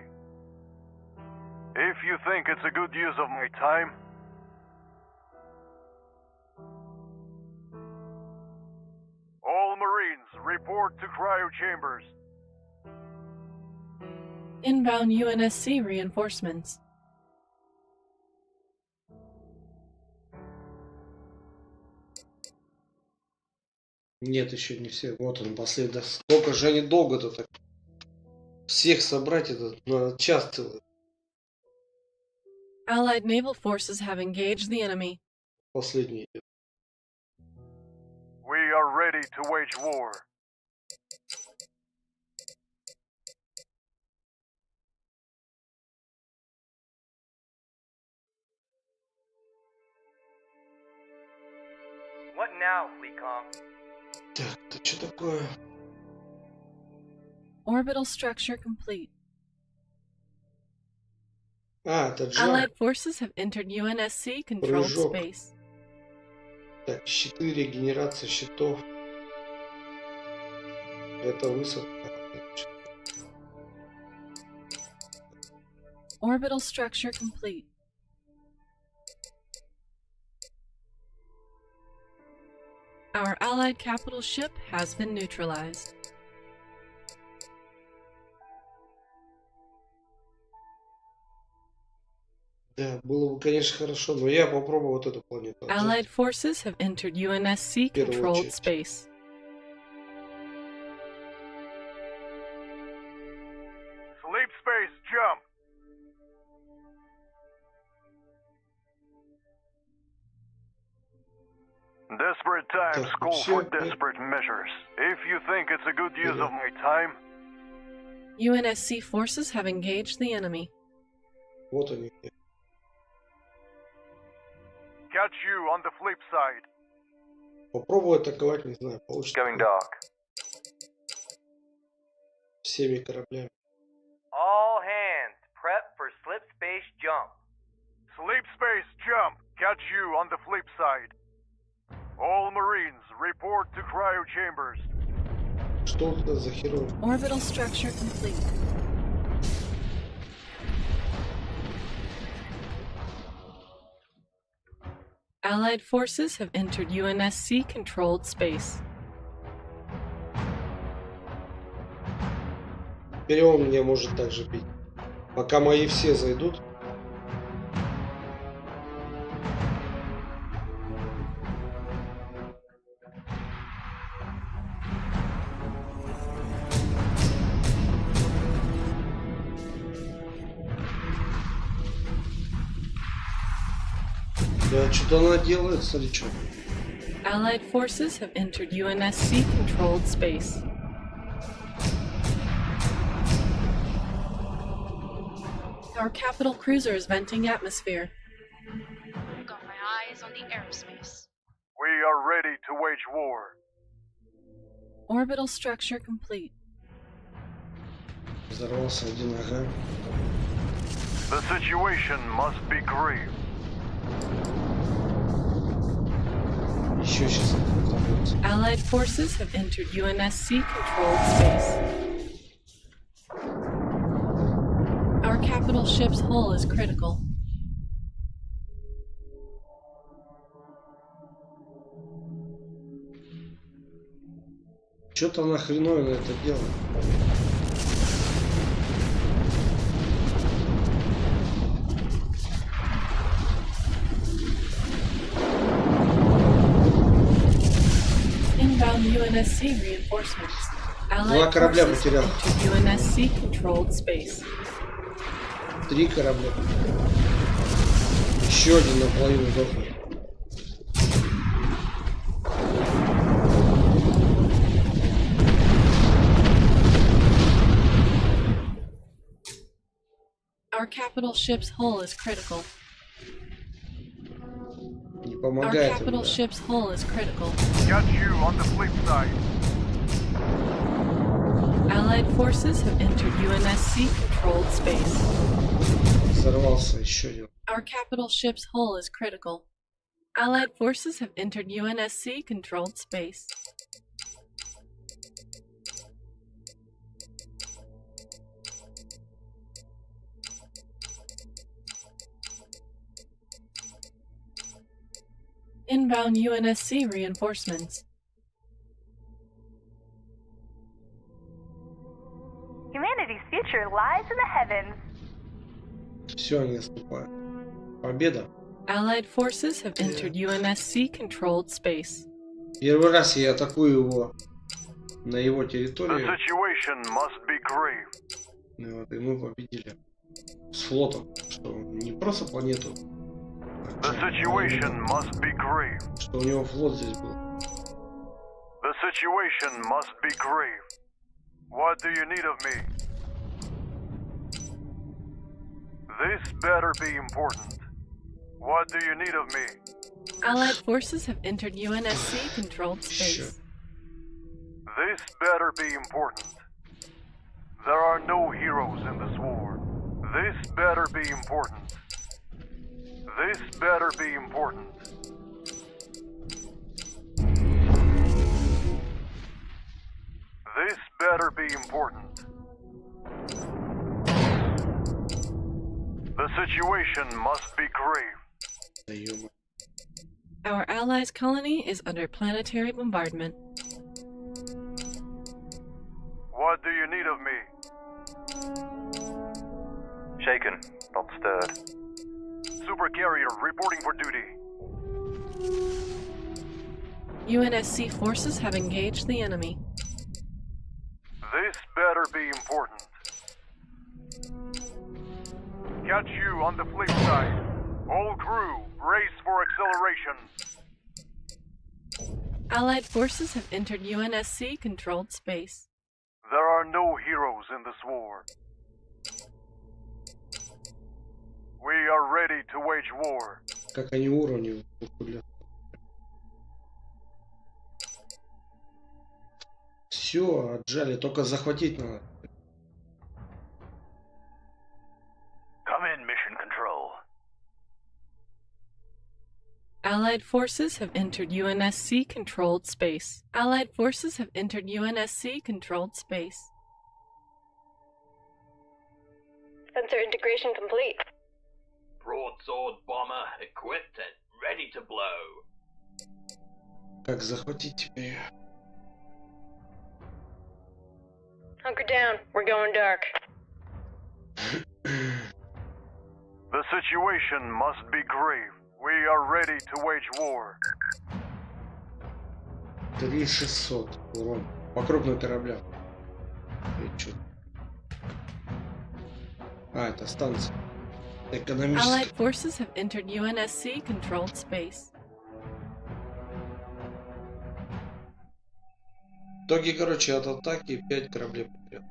If you think it's a good use of my time, all Marines report to cryo chambers.
Inbound UNSC reinforcements.
Нет, еще не все. Вот он, последний. Сколько же они долго-то так? Всех собрать это на час целый.
Allied naval forces have engaged the enemy.
Последний идет.
We are ready to wage war.
What now, Fleetcom?
Так, это что такое?
Orbital structure complete.
А, это джар.
Allied forces have entered UNSC-controlled
Прыжок.
space.
Так, щиты, регенерация щитов. Это высадка.
Orbital structure complete. Our allied capital ship has been neutralized.
Да, было бы, конечно, хорошо, но я попробую вот эту планету.
Allied forces have entered UNSC-controlled space.
Sleep space, jump! Desperate times call for desperate measures. If you think it's a good use of my time,
UNSC forces have engaged the enemy.
Вот они.
catch you on the flip side.
Попробую атаковать, не знаю, получится.
Going dark.
Всеми кораблями.
All hands, prep for slip space jump.
Sleep space jump. Catch you on the flip side. All Marines report to cryo chambers.
Что это за херня?
Orbital structure complete. Allied forces have entered UNSC-controlled space.
Теперь он меня может также бить. Пока мои все зайдут. Да, что-то она делает, смотри, что.
Allied forces have entered UNSC-controlled space. Our capital cruiser is venting atmosphere.
Got my eyes on the aerospace.
We are ready to wage war.
Orbital structure complete.
Взорвался один, ага.
The situation must be grave.
Еще сейчас взорвется.
Allied forces have entered UNSC-controlled space. Our capital ship's hull is critical.
Что-то она хреновина это делает.
Inbound UNSC reinforcements.
Два
Allied
корабля
forces
потерял.
entered UNSC controlled space.
3 корабля. Еще один наполовину дохнет.
Our capital ship's hull is critical.
Не
Our
помогает им,
capital
да.
ship's hull is critical.
Got you on the flip side.
Allied forces have entered UNSC controlled space.
Взорвался еще один.
Our capital ship's hull is critical. Allied forces have entered UNSC controlled space. Inbound UNSC reinforcements.
Humanity's future lies in the heavens.
Все, они наступают. Победа.
Allied forces have entered UNSC controlled space.
Первый раз я атакую его на его
The
территории.
situation must be grave.
И вот, и мы победили. С флотом. Что не просто планету.
The situation must be grave.
Что у него флот здесь был.
The situation must be grave. What do you need of me? This better be important. What do you need of me?
Allied forces have entered UNSC controlled space.
This better be important. There are no heroes in this war. This better be important. This better be important. This better be important. The situation must be grave.
Our allies' colony is under planetary bombardment.
What do you need of me?
Shaken, not stirred.
Super carrier reporting for duty.
UNSC forces have engaged the enemy.
This better be important. Catch you on the flip side. All crew, brace for acceleration.
Allied forces have entered UNSC controlled space.
There are no heroes in this war. We are ready to wage war.
Как они уровни. Все, отжали, только захватить надо.
Come in, mission control.
Allied forces have entered UNSC controlled space. Allied forces have entered UNSC controlled space.
Sensor integration complete.
Broadsword bomber equipped and ready to blow.
Как захватить теперь?
Hunker down. We're going dark.
The situation must be grave. We are ready to wage war.
3600 урон. По крупным кораблям. А, это станция. Экономическая.
Allied forces have entered UNSC controlled space.
В итоге, короче, от атаки 5 кораблей потерял.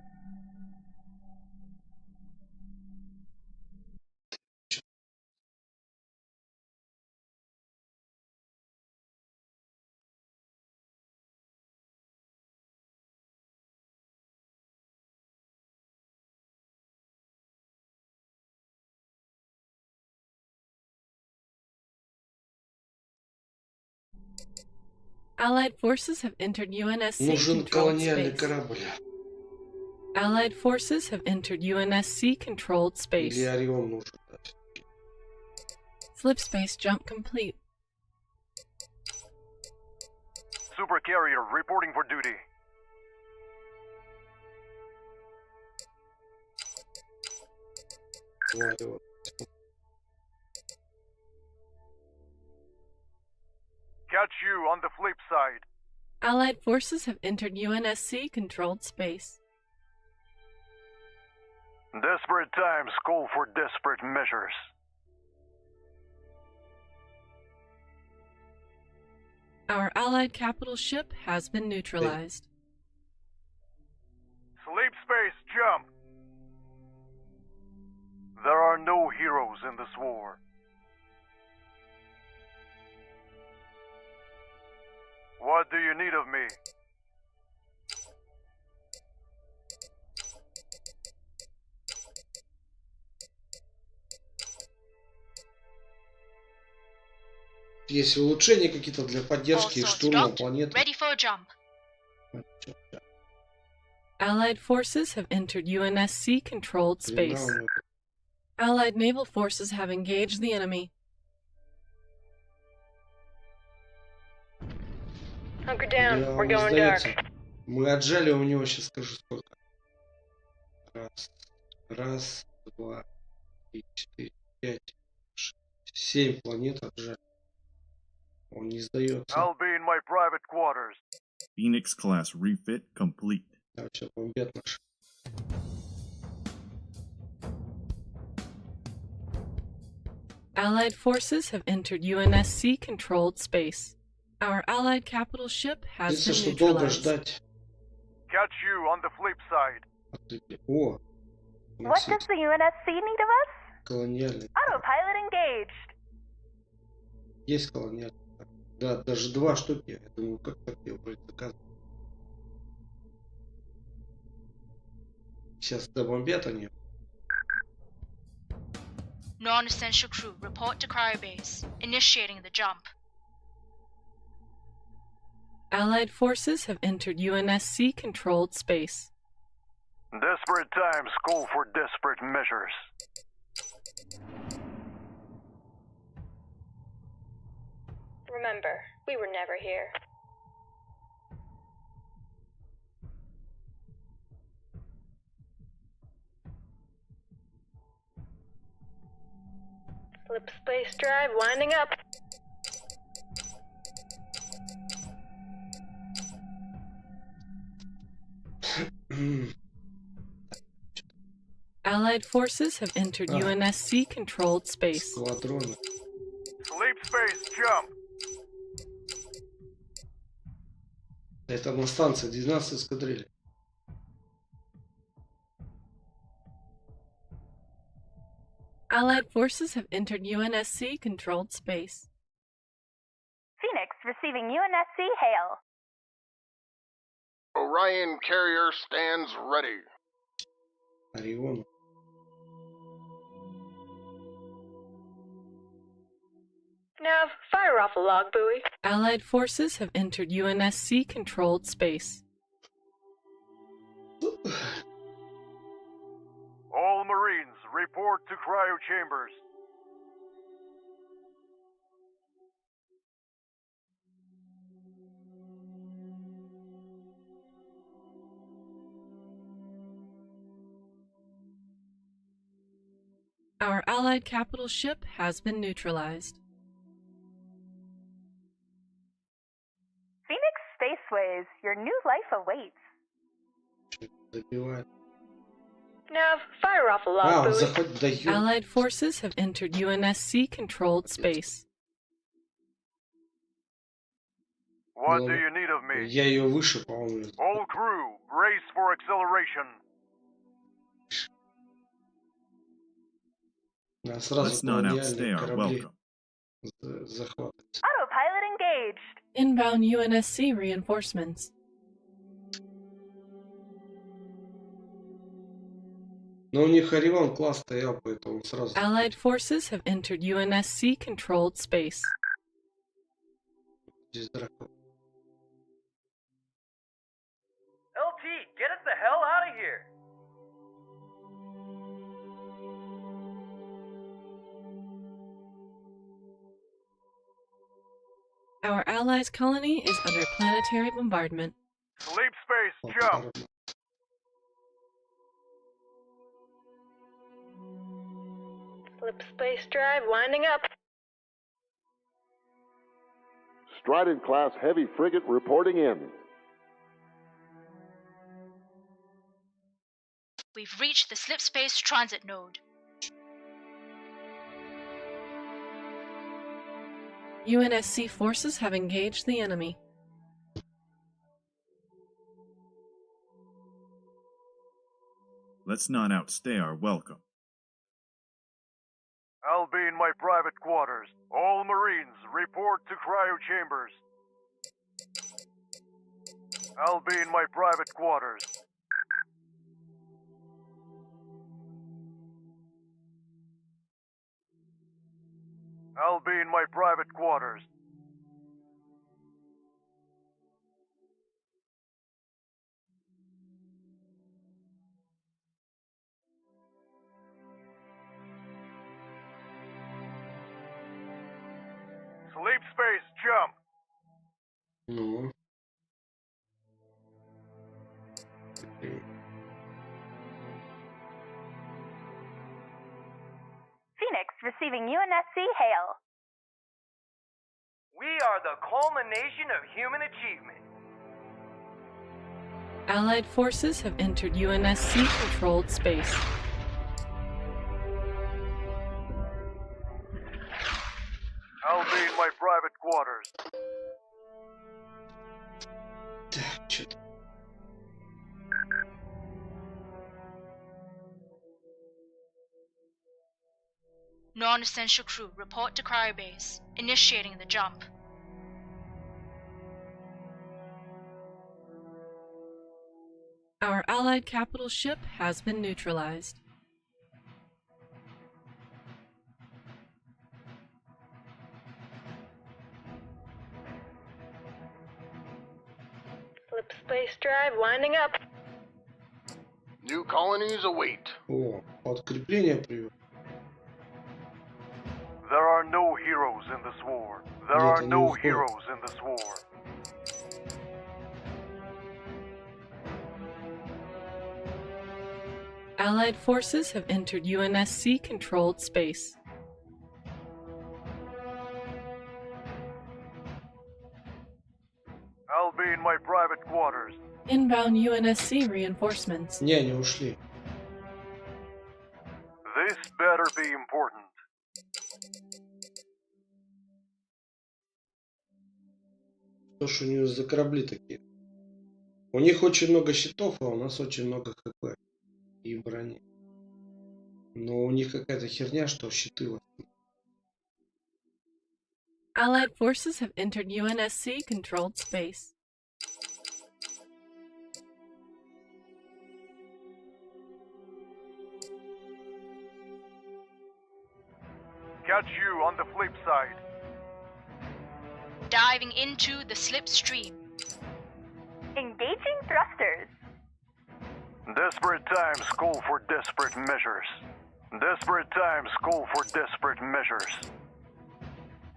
Allied forces have entered UNSC
Нужен
controlled
колониальный
space.
корабль.
Allied forces have entered UNSC controlled space.
Или Орион нужен.
Slip space jump complete.
Super carrier reporting for duty.
твари вот.
Catch you on the flip side.
Allied forces have entered UNSC-controlled space.
Desperate times call for desperate measures.
Our Allied capital ship has been neutralized.
Sleep space, jump! There are no heroes in this war. What do you need of me?
Есть улучшения какие-то для поддержки и штурма планеты.
Ready for a jump.
Allied forces have entered UNSC-controlled space. Allied naval forces have engaged the enemy.
Hunker down.
Да,
We're
он
going dark.
сдается. Мы отжали у него, сейчас скажу сколько. Раз, два, три, четыре, пять, шесть, 7 планет отжали. Он не сдается.
I'll be in my private quarters.
Phoenix class refit complete.
Да, сейчас бомбят наши.
Allied forces have entered UNSC-controlled space. Our Allied capital ship has been
Единственное, что долго
neutralized.
ждать.
Catch you on the flip side.
О,
What does the UNSC need of us?
колониальный.
Autopilot engaged.
Есть колониальный. Да, даже 2 штуки. Я думаю, как так я вроде заказывал. Сейчас добомбят они.
Non-essential crew, report to cryobase. Initiating the jump.
Allied forces have entered UNSC-controlled space.
Desperate times call for desperate measures.
Remember, we were never here. Flip space drive winding up.
Allied forces have entered UNSC-controlled space.
Сквадроны.
Sleep space, jump!
Это на станции 12 эскадрильи.
Allied forces have entered UNSC-controlled space.
Phoenix receiving UNSC hail.
Orion carrier stands ready.
Орион.
Nav, fire off a log buoy.
Allied forces have entered UNSC-controlled space.
All Marines, report to cryo chambers.
Our Allied capital ship has been neutralized.
Phoenix Spaceways, your new life awaits.
Добивает.
Nav, fire off a log buoy.
Заходит, дает.
Allied forces have entered UNSC-controlled space.
What do you need of me?
Я ее выше, по-моему.
All crew, brace for acceleration.
Сразу
Let's not outstay
колониальные
our
корабли
welcome.
захватывать.
Autopilot engaged.
Inbound UNSC reinforcements.
Но у них Орион класс стоял, поэтому сразу...
Allied forces have entered UNSC-controlled space.
Здесь дракон.
LT, get us the hell out of here!
Our allies' colony is under planetary bombardment.
Sleep space, jump!
Flip space drive winding up.
Trident-class heavy frigate reporting in.
We've reached the slipspace transit node.
UNSC forces have engaged the enemy.
Let's not outstay our welcome.
I'll be in my private quarters. All Marines, report to cryo chambers. I'll be in my private quarters. I'll be in my private quarters. Sleep space, jump!
Ну.
Phoenix receiving UNSC hail.
We are the culmination of human achievement.
Allied forces have entered UNSC-controlled space.
I'll be in my private quarters.
Так, что-то.
Non-essential crew, report to cryobase. Initiating the jump.
Our Allied capital ship has been neutralized.
Flip space drive winding up.
New colonies await.
О, подкрепление привел.
There are no heroes in this war. There
Нет,
are
они
no
уходят.
heroes in this war.
Allied forces have entered UNSC-controlled space.
I'll be in my private quarters.
Inbound UNSC reinforcements.
Не, они ушли.
This better be important.
То, что у него за корабли такие. У них очень много щитов, а у нас очень много ХП и брони. Но у них какая-то херня, что щиты вот.
Allied forces have entered UNSC-controlled space.
Catch you on the flip side.
Diving into the slipstream.
Engaging thrusters.
Desperate times call for desperate measures. Desperate times call for desperate measures.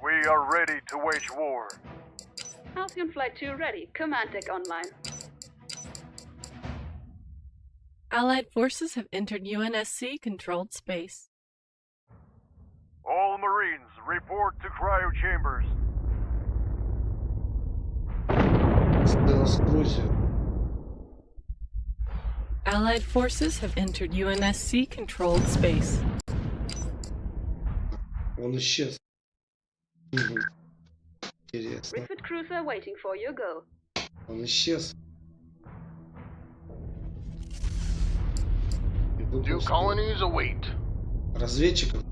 We are ready to wage war.
Halcyon Flight 2 ready. Command deck online.
Allied forces have entered UNSC-controlled space.
All Marines, report to cryo chambers.
Allied forces have entered UNSC-controlled space.
Он исчез. Интересно.
Refit cruiser waiting for your go.
Он исчез.
New colonies await.
Разведчиков.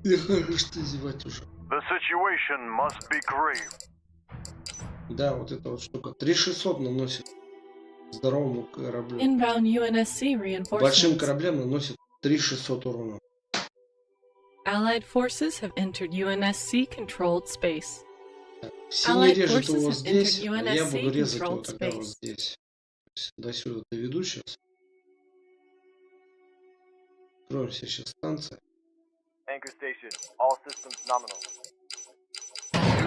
Я хочу что зевать уже.
The situation must be grave.
Да, вот эта вот штука. 3600 наносит здоровому кораблю.
Inbound UNSC
Большим
reinforcements.
кораблям наносит 3600 урона.
Allied forces have entered UNSC-controlled space.
Синий
Allied
режет
forces
его
have
здесь,
entered
а я буду резать его
UNSC-controlled
тогда вот
space.
здесь. До-сюда доведу сейчас. Откроем сейчас станция.
Anchor station, all systems nominal.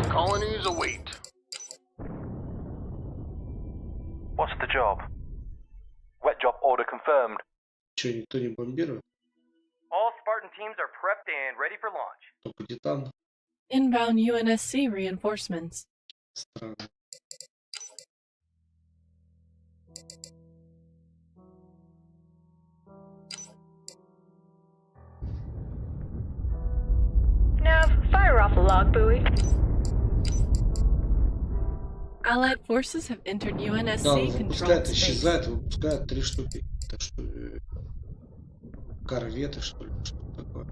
colonies await.
What's the job? Wet job order confirmed.
Че, никто не бомбирует?
All Spartan teams are prepped and ready for launch.
Только Титан.
Inbound UNSC reinforcements.
Странно.
Nav, fire off the log buoy.
Allied forces have entered
Да,
UNSC
он
controlled
выпускает,
space.
исчезает, выпускает 3 штуки. Это что, корветы, что ли? Что такое?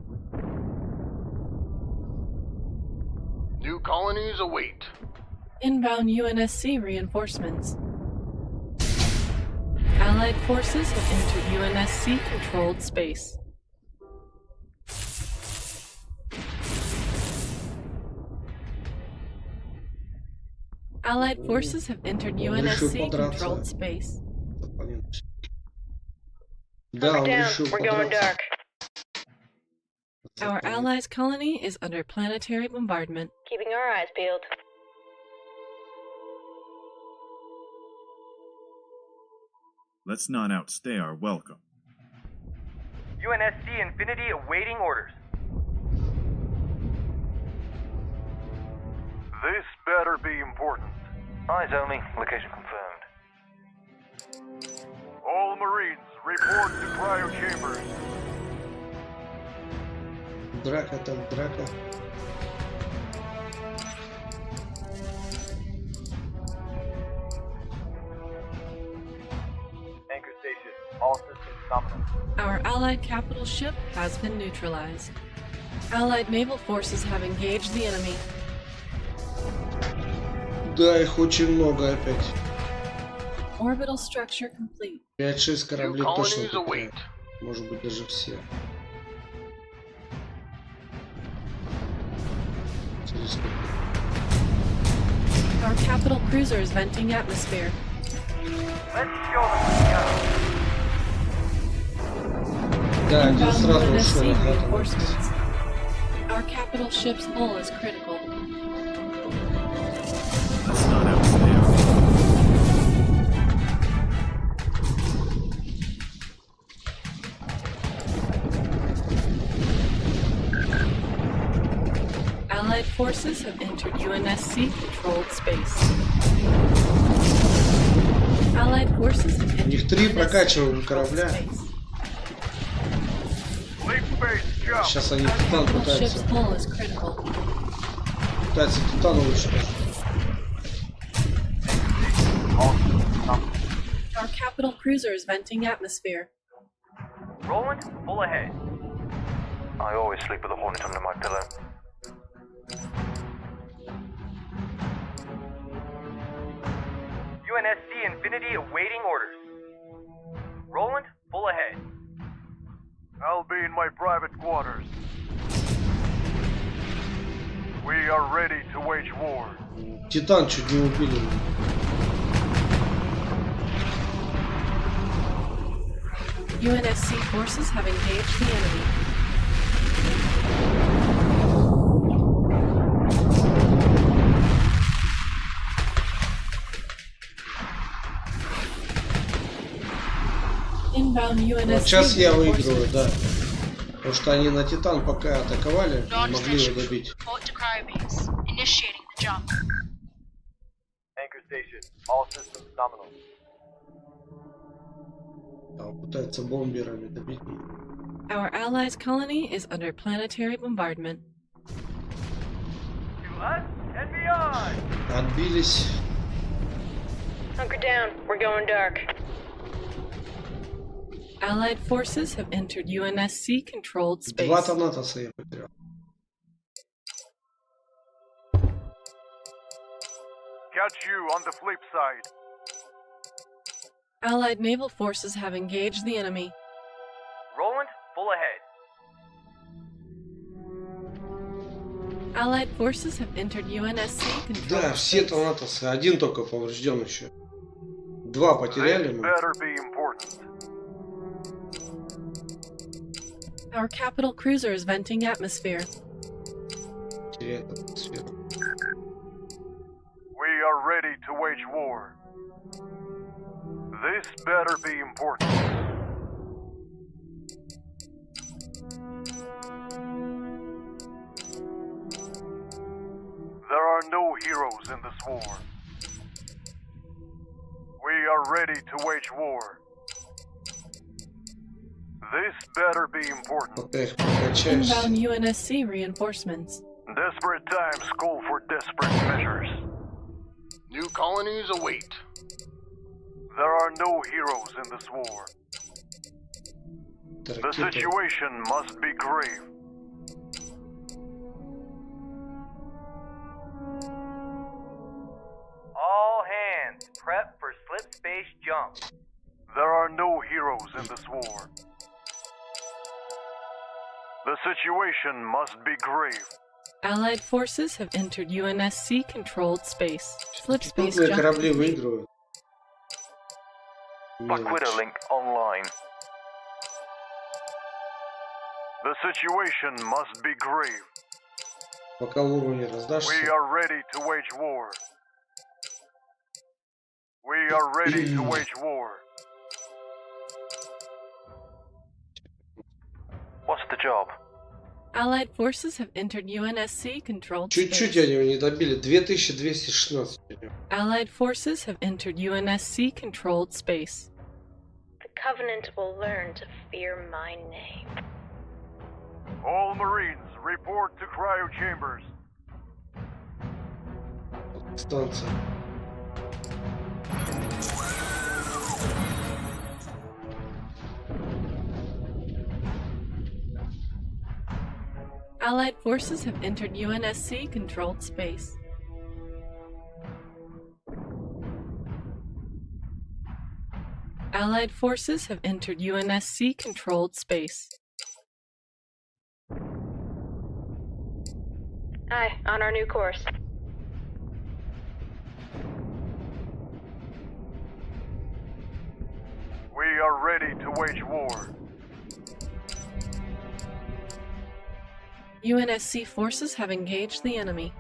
New colonies await.
Inbound UNSC reinforcements. Allied forces have entered UNSC controlled space. Allied forces have entered UNSC controlled space.
Да, он
Down.
решил
We're going
подраться.
dark.
Our allies' colony is under planetary bombardment.
Keeping our eyes peeled.
Let's not outstay our welcome.
UNSC Infinity awaiting orders.
This better be important. Eyes only. Location confirmed. All Marines, report to cryo chambers.
Драка так, драка.
Anchor station. All systems nominal.
Our allied capital ship has been neutralized. Allied naval forces have engaged the enemy.
Да, их очень много опять.
Orbital structure complete.
5-6 кораблей
New
точно
colonies await.
потеряют. Может быть, даже все.
Our capital cruiser is venting atmosphere.
Let's show them what we got.
Да, один
Inbound
сразу ушел
UNSC
обратно.
reinforcements. Our capital ship's hull is critical.
Let's not outstay our
Allied forces have entered UNSC controlled space. Allied forces have
У
entered
них 3
UNSC
прокачиваемых
controlled
корабля.
space.
Сейчас они Титан
Capital ship's
пытаются
hull is critical.
Титан уничтожить.
Our capital cruiser is venting atmosphere.
Roland, full ahead.
I always sleep with a hornet under my pillow.
UNSC Infinity awaiting orders. Roland, full ahead.
I'll be in my private quarters. We are ready to wage war.
Титан чуть не убили.
UNSC forces have engaged the enemy. Inbound UNSC
Вот сейчас я выигрываю,
reinforcements.
да. Потому что они на Титан пока атаковали,
Launch
не могли
station
его добить.
report to cryobase. Initiating the jump.
Anchor station. All systems nominal.
А он пытается бомберами добить.
Our allies' colony is under planetary bombardment.
To us and beyond.
Отбились.
Hunker down. We're going dark.
Allied forces have entered UNSC controlled space.
2 Танатоса я потерял.
Catch you on the flip side.
Allied naval forces have engaged the enemy.
Roland, full ahead.
Allied forces have entered UNSC controlled
Да, все
space.
Танатосы. Один только поврежден еще. 2 потеряли
This
мы.
better be important.
Our capital cruiser is venting atmosphere.
Теряет атмосферу.
are ready to wage war. This better be important. There are no heroes in this war. We are ready to wage war. This better be important.
Inbound UNSC reinforcements.
Desperate times call for desperate measures.
New colonies await.
There are no heroes in this war. The situation must be grave.
All hands, prep for slip space jump.
There are no heroes in this war. The situation must be grave.
Allied forces have entered UNSC-controlled space. Slip space
Крупные
jump
корабли
complete.
выигрывают.
Black Widow link online. The situation must be grave.
Пока уровни раздашься.
We are ready to wage war. We are ready to wage war. What's the job?
Allied forces have entered UNSC-controlled
Чуть-чуть
space.
они его не добили. 2216.
Allied forces have entered UNSC-controlled space.
The Covenant will learn to fear my name.
All Marines, report to cryo chambers.
Станция.
Allied forces have entered UNSC-controlled space. Allied forces have entered UNSC-controlled space.
Aye, on our new course.
We are ready to wage war.
UNSC forces have engaged the enemy.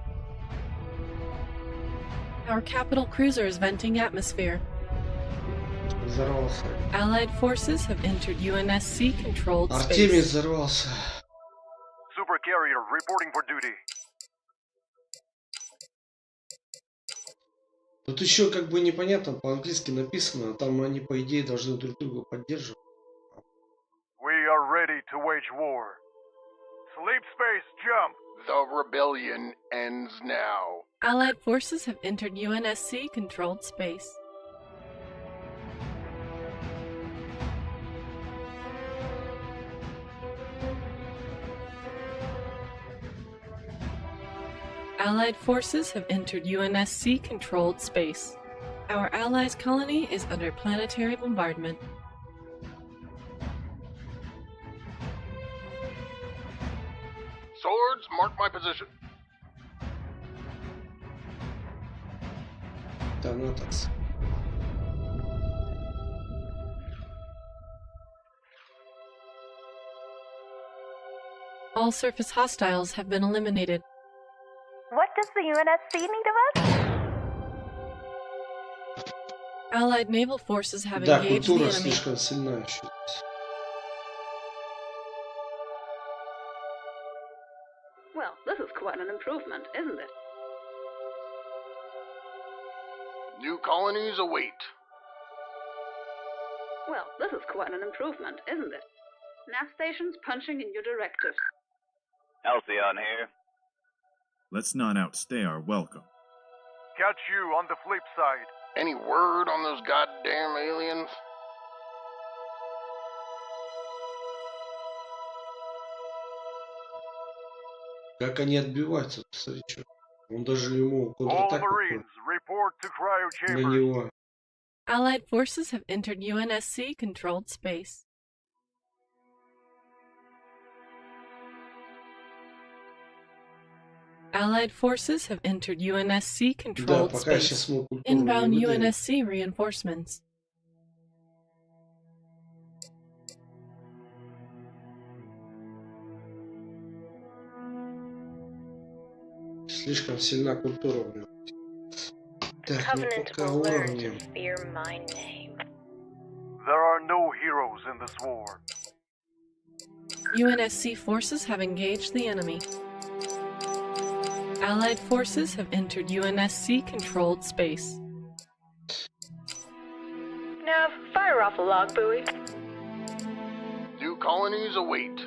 Our capital cruiser is venting atmosphere.
Взорвался.
Allied forces have entered UNSC-controlled
Артемий
space.
взорвался.
Super carrier reporting for duty.
Тут еще как бы непонятно, по-английски написано, а там они по идее должны друг друга поддерживать.
We are ready to wage war. Sleep space jump.
The rebellion ends now.
Allied forces have entered UNSC-controlled space. Allied forces have entered UNSC-controlled space. Our allies' colony is under planetary bombardment.
Swords, mark my position.
Донатос.
All surface hostiles have been eliminated.
What does the UNSC need of us?
Allied naval forces have
Да,
engaged the
культура
enemy.
слишком сильна еще.
Well, this is quite an improvement, isn't it?
New colonies await.
Well, this is quite an improvement, isn't it? Nav stations punching in your directives.
Halcyon here.
Let's not outstay our welcome.
Catch you on the flip side.
Any word on those goddamn aliens?
Как они отбиваются, посмотри, что. Он даже ему
All
контратаку
Marines, report to cryo
на
chambers.
него.
Allied forces have entered UNSC-controlled space. Allied forces have entered
Да,
UNSC-controlled
пока
space.
сейчас мы культуру
Inbound
не выдавим.
UNSC reinforcements.
Слишком сильна культура у него.
The
Так, ну
Covenant
пока
will learn
уровни.
to fear my name.
There are no heroes in this war.
UNSC forces have engaged the enemy. Allied forces have entered UNSC-controlled space.
Nav, fire off a log buoy.
New colonies await.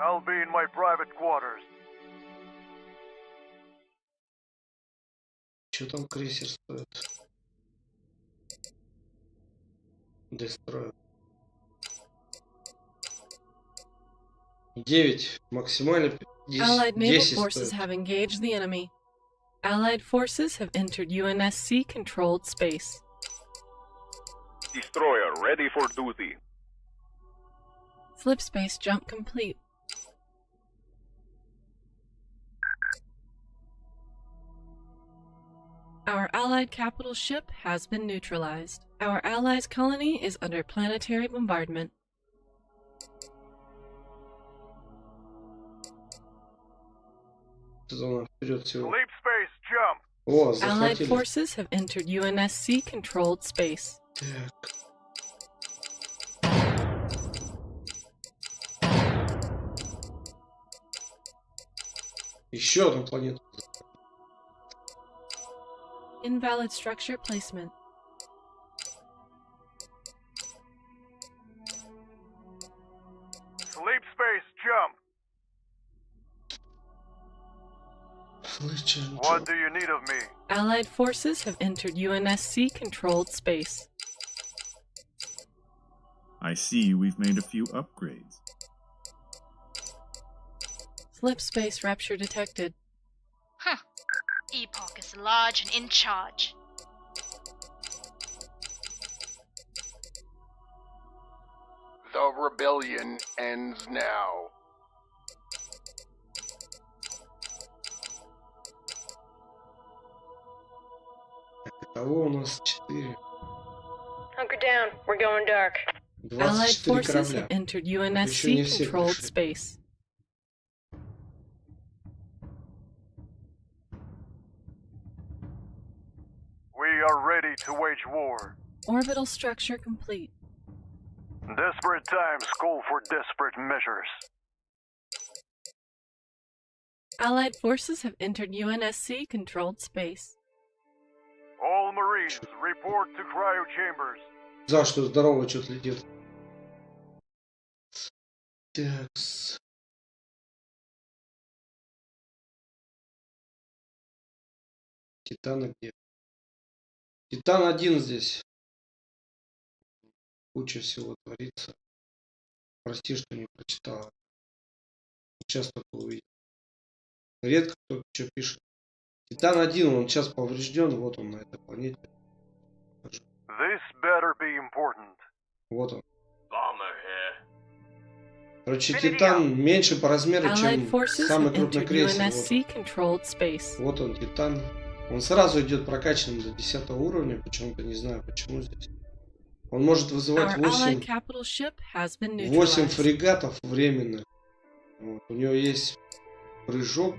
I'll be in my private quarters.
Что там крейсер стоит? Дестрой. 9. Максимально
Allied naval
10
forces
стоит.
have engaged the enemy. Allied forces have entered UNSC-controlled space.
Destroyer ready for duty.
Slipspace jump complete. Our Allied capital ship has been neutralized. Our Allies' colony is under planetary bombardment.
Вперед всего.
Sleep space jump.
О,
Allied
захватили.
forces have entered UNSC-controlled space.
Так. Еще одну планету.
Invalid structure placement.
Sleep space jump. What do you need of me?
Allied forces have entered UNSC-controlled space.
I see we've made a few upgrades.
Slipspace rupture detected.
Huh. Epoch is large and in charge.
The rebellion ends now.
Итого у нас 4.
Hunker down. We're going dark.
Allied
24
forces
корабля.
have entered
Еще не все
UNSC-controlled
пришли.
space.
We are ready to wage war.
Orbital structure complete.
Desperate times call for desperate measures.
Allied forces have entered UNSC-controlled space.
All Marines, report to cryo chambers.
За что здорово, что-то летит. Такс. Титаны где? Титан 1 здесь. Куча всего творится. Прости, что не прочитал. Сейчас только увидел. Редко кто что пишет. Титан 1, он сейчас поврежден. Вот он на этой планете.
This better be important.
Вот он.
Bomber here.
Короче, Титан меньше по размеру,
Allied
чем
forces
самый
have
крупный
entered
крейсер.
UNSC-controlled space.
Вот он, Титан. Он сразу идет прокачанным до 10 уровня. Почему-то не знаю, почему здесь. Он может вызывать
Our Allied
8
capital ship has been
8
neutralized.
фрегатов временно. Вот. У него есть прыжок,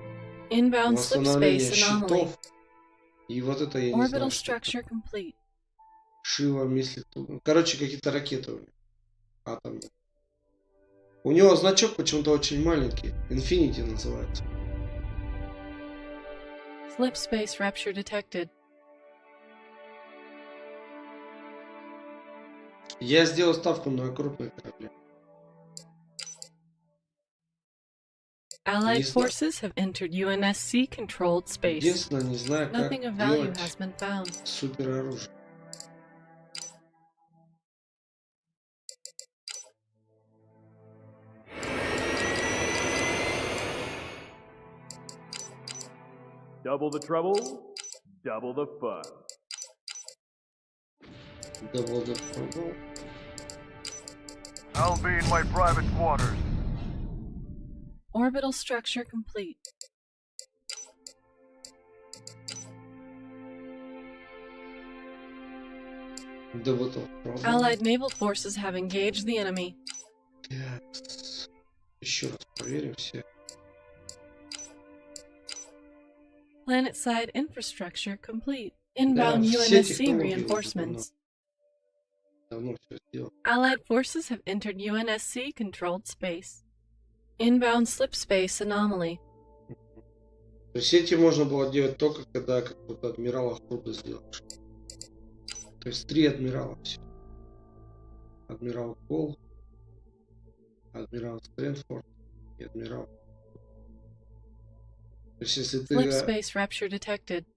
Inbound
восстановление
slipspace anomaly.
щитов. И вот это я не
Orbital
знаю, что это.
structure complete.
Шива, мислит. Короче, какие-то ракеты у него. Атомные. У него значок почему-то очень маленький. Infinity называется.
Slipspace rupture detected.
Я сделал ставку на крупные корабли.
Allied
Не знаю.
forces have entered UNSC-controlled space.
Единственное, не знаю, как
Nothing of value
делать
has been found.
супероружие.
Double the trouble, double the fun.
Double the trouble.
I'll be in my private quarters.
Orbital structure complete. Allied naval forces have engaged the enemy.
Еще раз проверим все.
Planet-side infrastructure complete. Inbound UNSC reinforcements.
Давно все сделал.
Allied forces have entered UNSC-controlled space. Inbound slip space anomaly.
То есть эти можно было делать только когда какого-то адмирала Худа сделаешь. То есть 3 адмирала все. Адмирал Кол, адмирал Стрэнфорд и адмирал. То есть если ты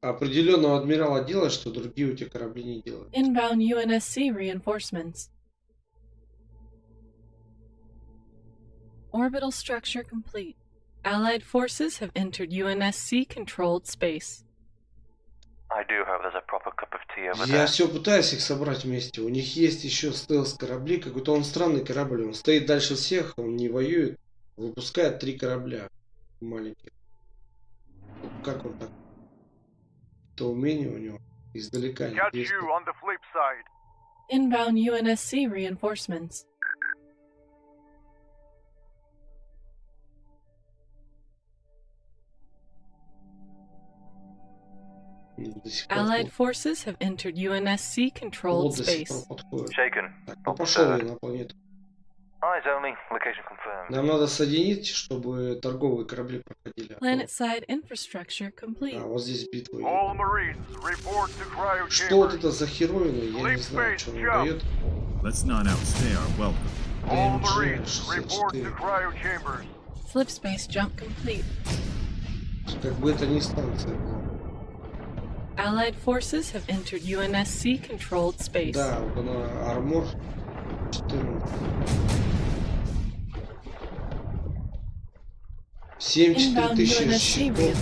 определенного адмирала делаешь, то другие у тебя корабли не делают.
Inbound UNSC reinforcements. Orbital structure complete. Allied forces have entered UNSC-controlled space.
I do hope there's a proper cup of tea over there.
Я все пытаюсь их собрать вместе. У них есть еще стелс корабли. Какой-то он странный корабль. Он стоит дальше всех, он не воюет. Выпускает 3 корабля маленьких. Как он так? То умение у него издалека не действует.
Inbound UNSC reinforcements. Allied forces have entered UNSC-controlled space.
Shaken.
Пошел я на планету.
Eyes only. Location confirmed.
Нам надо соединить, чтобы торговые корабли проходили.
Planet-side infrastructure complete.
А вот здесь битва идет. Что вот это за хероины? Я не знаю, что он дает.
Let's not outstay our welcome.
Slip space jump complete.
Как бы это ни станция была.
Allied forces have entered UNSC-controlled space.
Да, вот она армор 14. 74 тысячи щитов.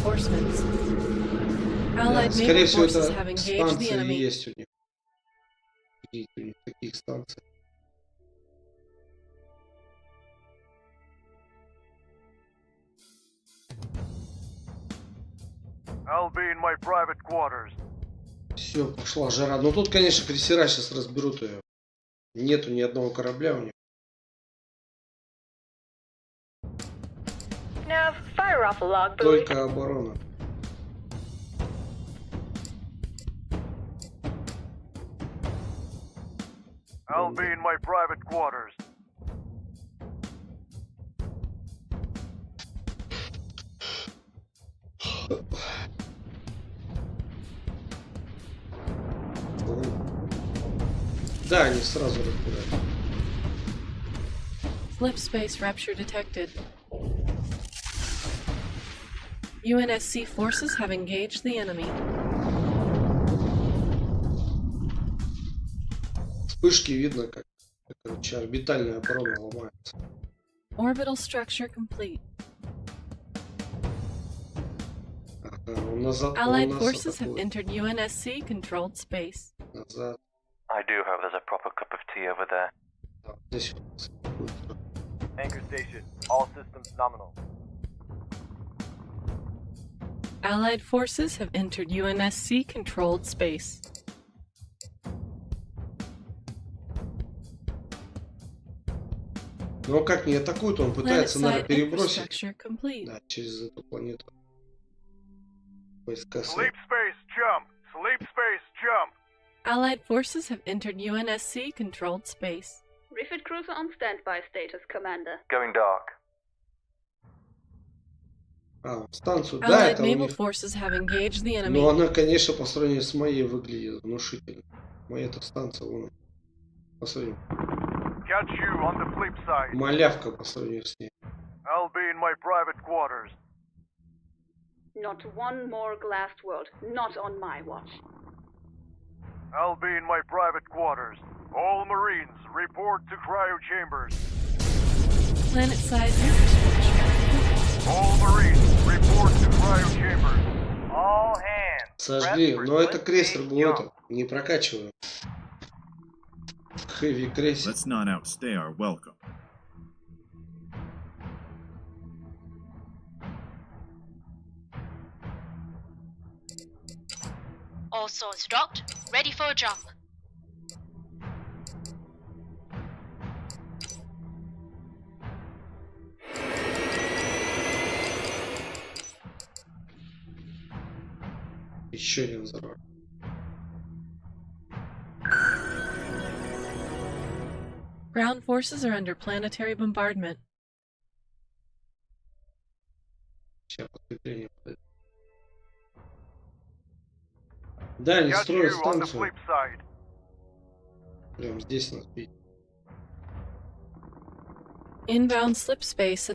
Да, скорее всего, это станции есть у них. Видите, у них таких станций.
I'll be in my private quarters.
Все, пошла жара. Но тут, конечно, крейсера сейчас разберут ее. Нету ни одного корабля у них.
Nav, fire off a log, buoy.
Только оборона.
I'll be in my private quarters.
Да, они сразу разбирают.
Slip space rupture detected. UNSC forces have engaged the enemy.
Вспышки видно, как короче, орбитальная оборона ломается.
Orbital structure complete. Allied forces have entered UNSC-controlled space.
Назад.
I do hope there's a proper cup of tea over there.
Здесь.
Anchor station. All systems nominal.
Allied forces have entered UNSC-controlled space.
Но как не атакует, он пытается, наверное, перебросить.
Да,
через эту планету. Войска.
Sleep space jump. Sleep space jump.
Allied forces have entered UNSC-controlled space.
Refit cruiser on standby status, Commander.
Going dark.
Станцию, да,
Allied
это у
naval
них.
forces have engaged the enemy.
Но она, конечно, по сравнению с моей выглядит внушительно. Моя-то станция, вон. По сравнению.
Catch you on the flip side.
Малявка по сравнению с ней.
I'll be in my private quarters.
Not one more glassed world. Not on my watch.
I'll be in my private quarters. All Marines, report to cryo chambers.
Planet-side infrastructure.
All Marines, report to cryo chambers.
All hands.
Сожгли, но это крейсер был это, не прокачиваю. Хэви крейсер.
Let's not outstay our welcome.
All swords dropped, ready for a jump.
Еще не взорвали.
Ground forces are under planetary bombardment.
Сейчас подкрепление подойдет. Да, они
Got
строят
you on the
станцию.
flip side.
Прям здесь нас видят.
Inbound slip space.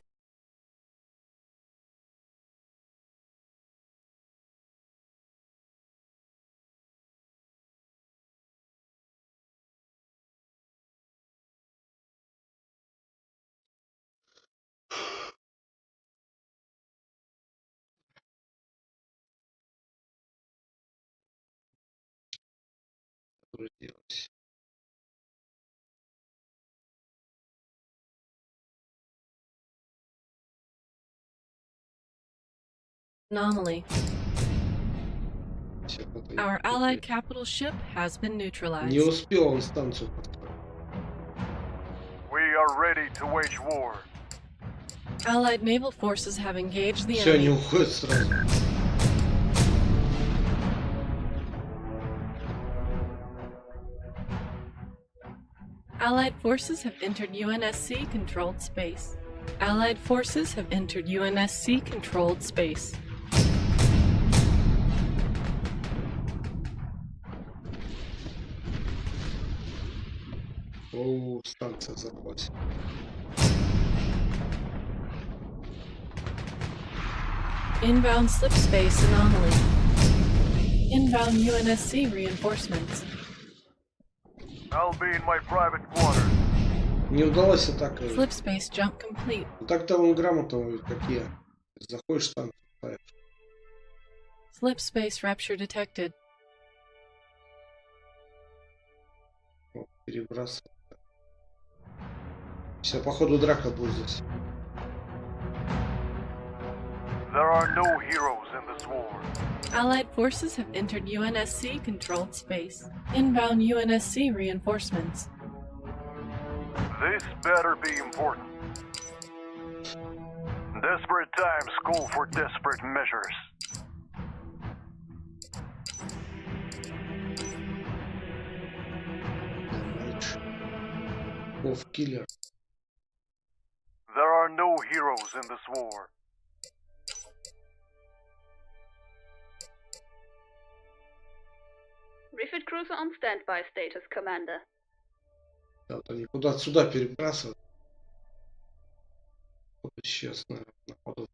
Грузилось.
Anomaly.
Всё, это
Our
я-
allied capital ship has been
Не
neutralized.
успел он станцию построить.
We are ready to wage war.
Allied naval forces have engaged the
Все, они
enemy.
уходят сразу.
Allied forces have entered UNSC controlled space. Allied forces have entered UNSC controlled space.
О, станция взорвалась.
Inbound slip space anomaly. Inbound UNSC reinforcements.
I'll be in my private quarters.
Не удалось атака.
Slip space jump complete.
Ну так-то он грамотно, как я. Заходишь в станцию, ставишь.
Slip space rupture detected.
Вот, перебрасывай. Все, походу драка будет здесь.
There are no heroes in this war.
Allied forces have entered UNSC controlled space. Inbound UNSC reinforcements.
This better be important. Desperate times call for desperate measures.
Off-killer.
There are no heroes in this war.
Refit cruiser on standby status, Commander.
Вот они куда-то сюда перебрасывают. Вот сейчас, наверное, нападут.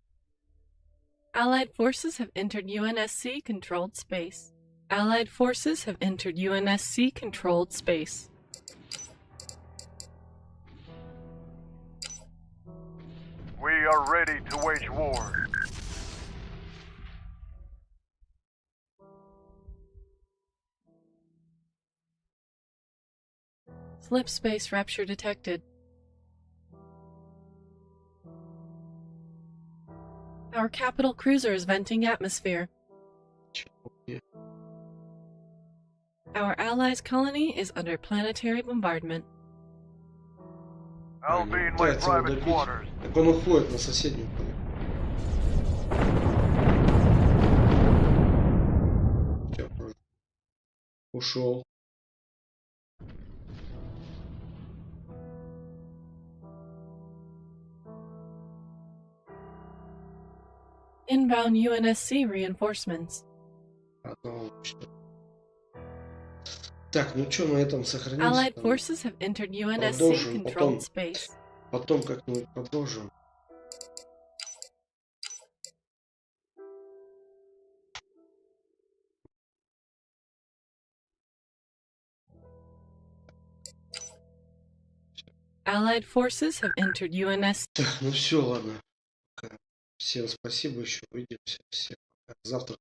Allied forces have entered UNSC controlled space. Allied forces have entered UNSC controlled space.
We are ready to wage war.
Slip space rupture detected. Our capital cruiser is venting atmosphere. Our allies' colony is under planetary bombardment.
I'll be in my
Пытается его
private
добить.
quarters.
Так он уходит на соседнюю планету. Всё, ушел.
Inbound UNSC reinforcements.
Одного учту. Так, ну что, на этом сохранимся.
Allied forces have entered UNSC
Продолжим
controlled space.
Потом как-нибудь продолжим.
Allied forces have entered UNSC.
Так, ну все, ладно. Всем спасибо, еще увидимся. Всем пока. Завтра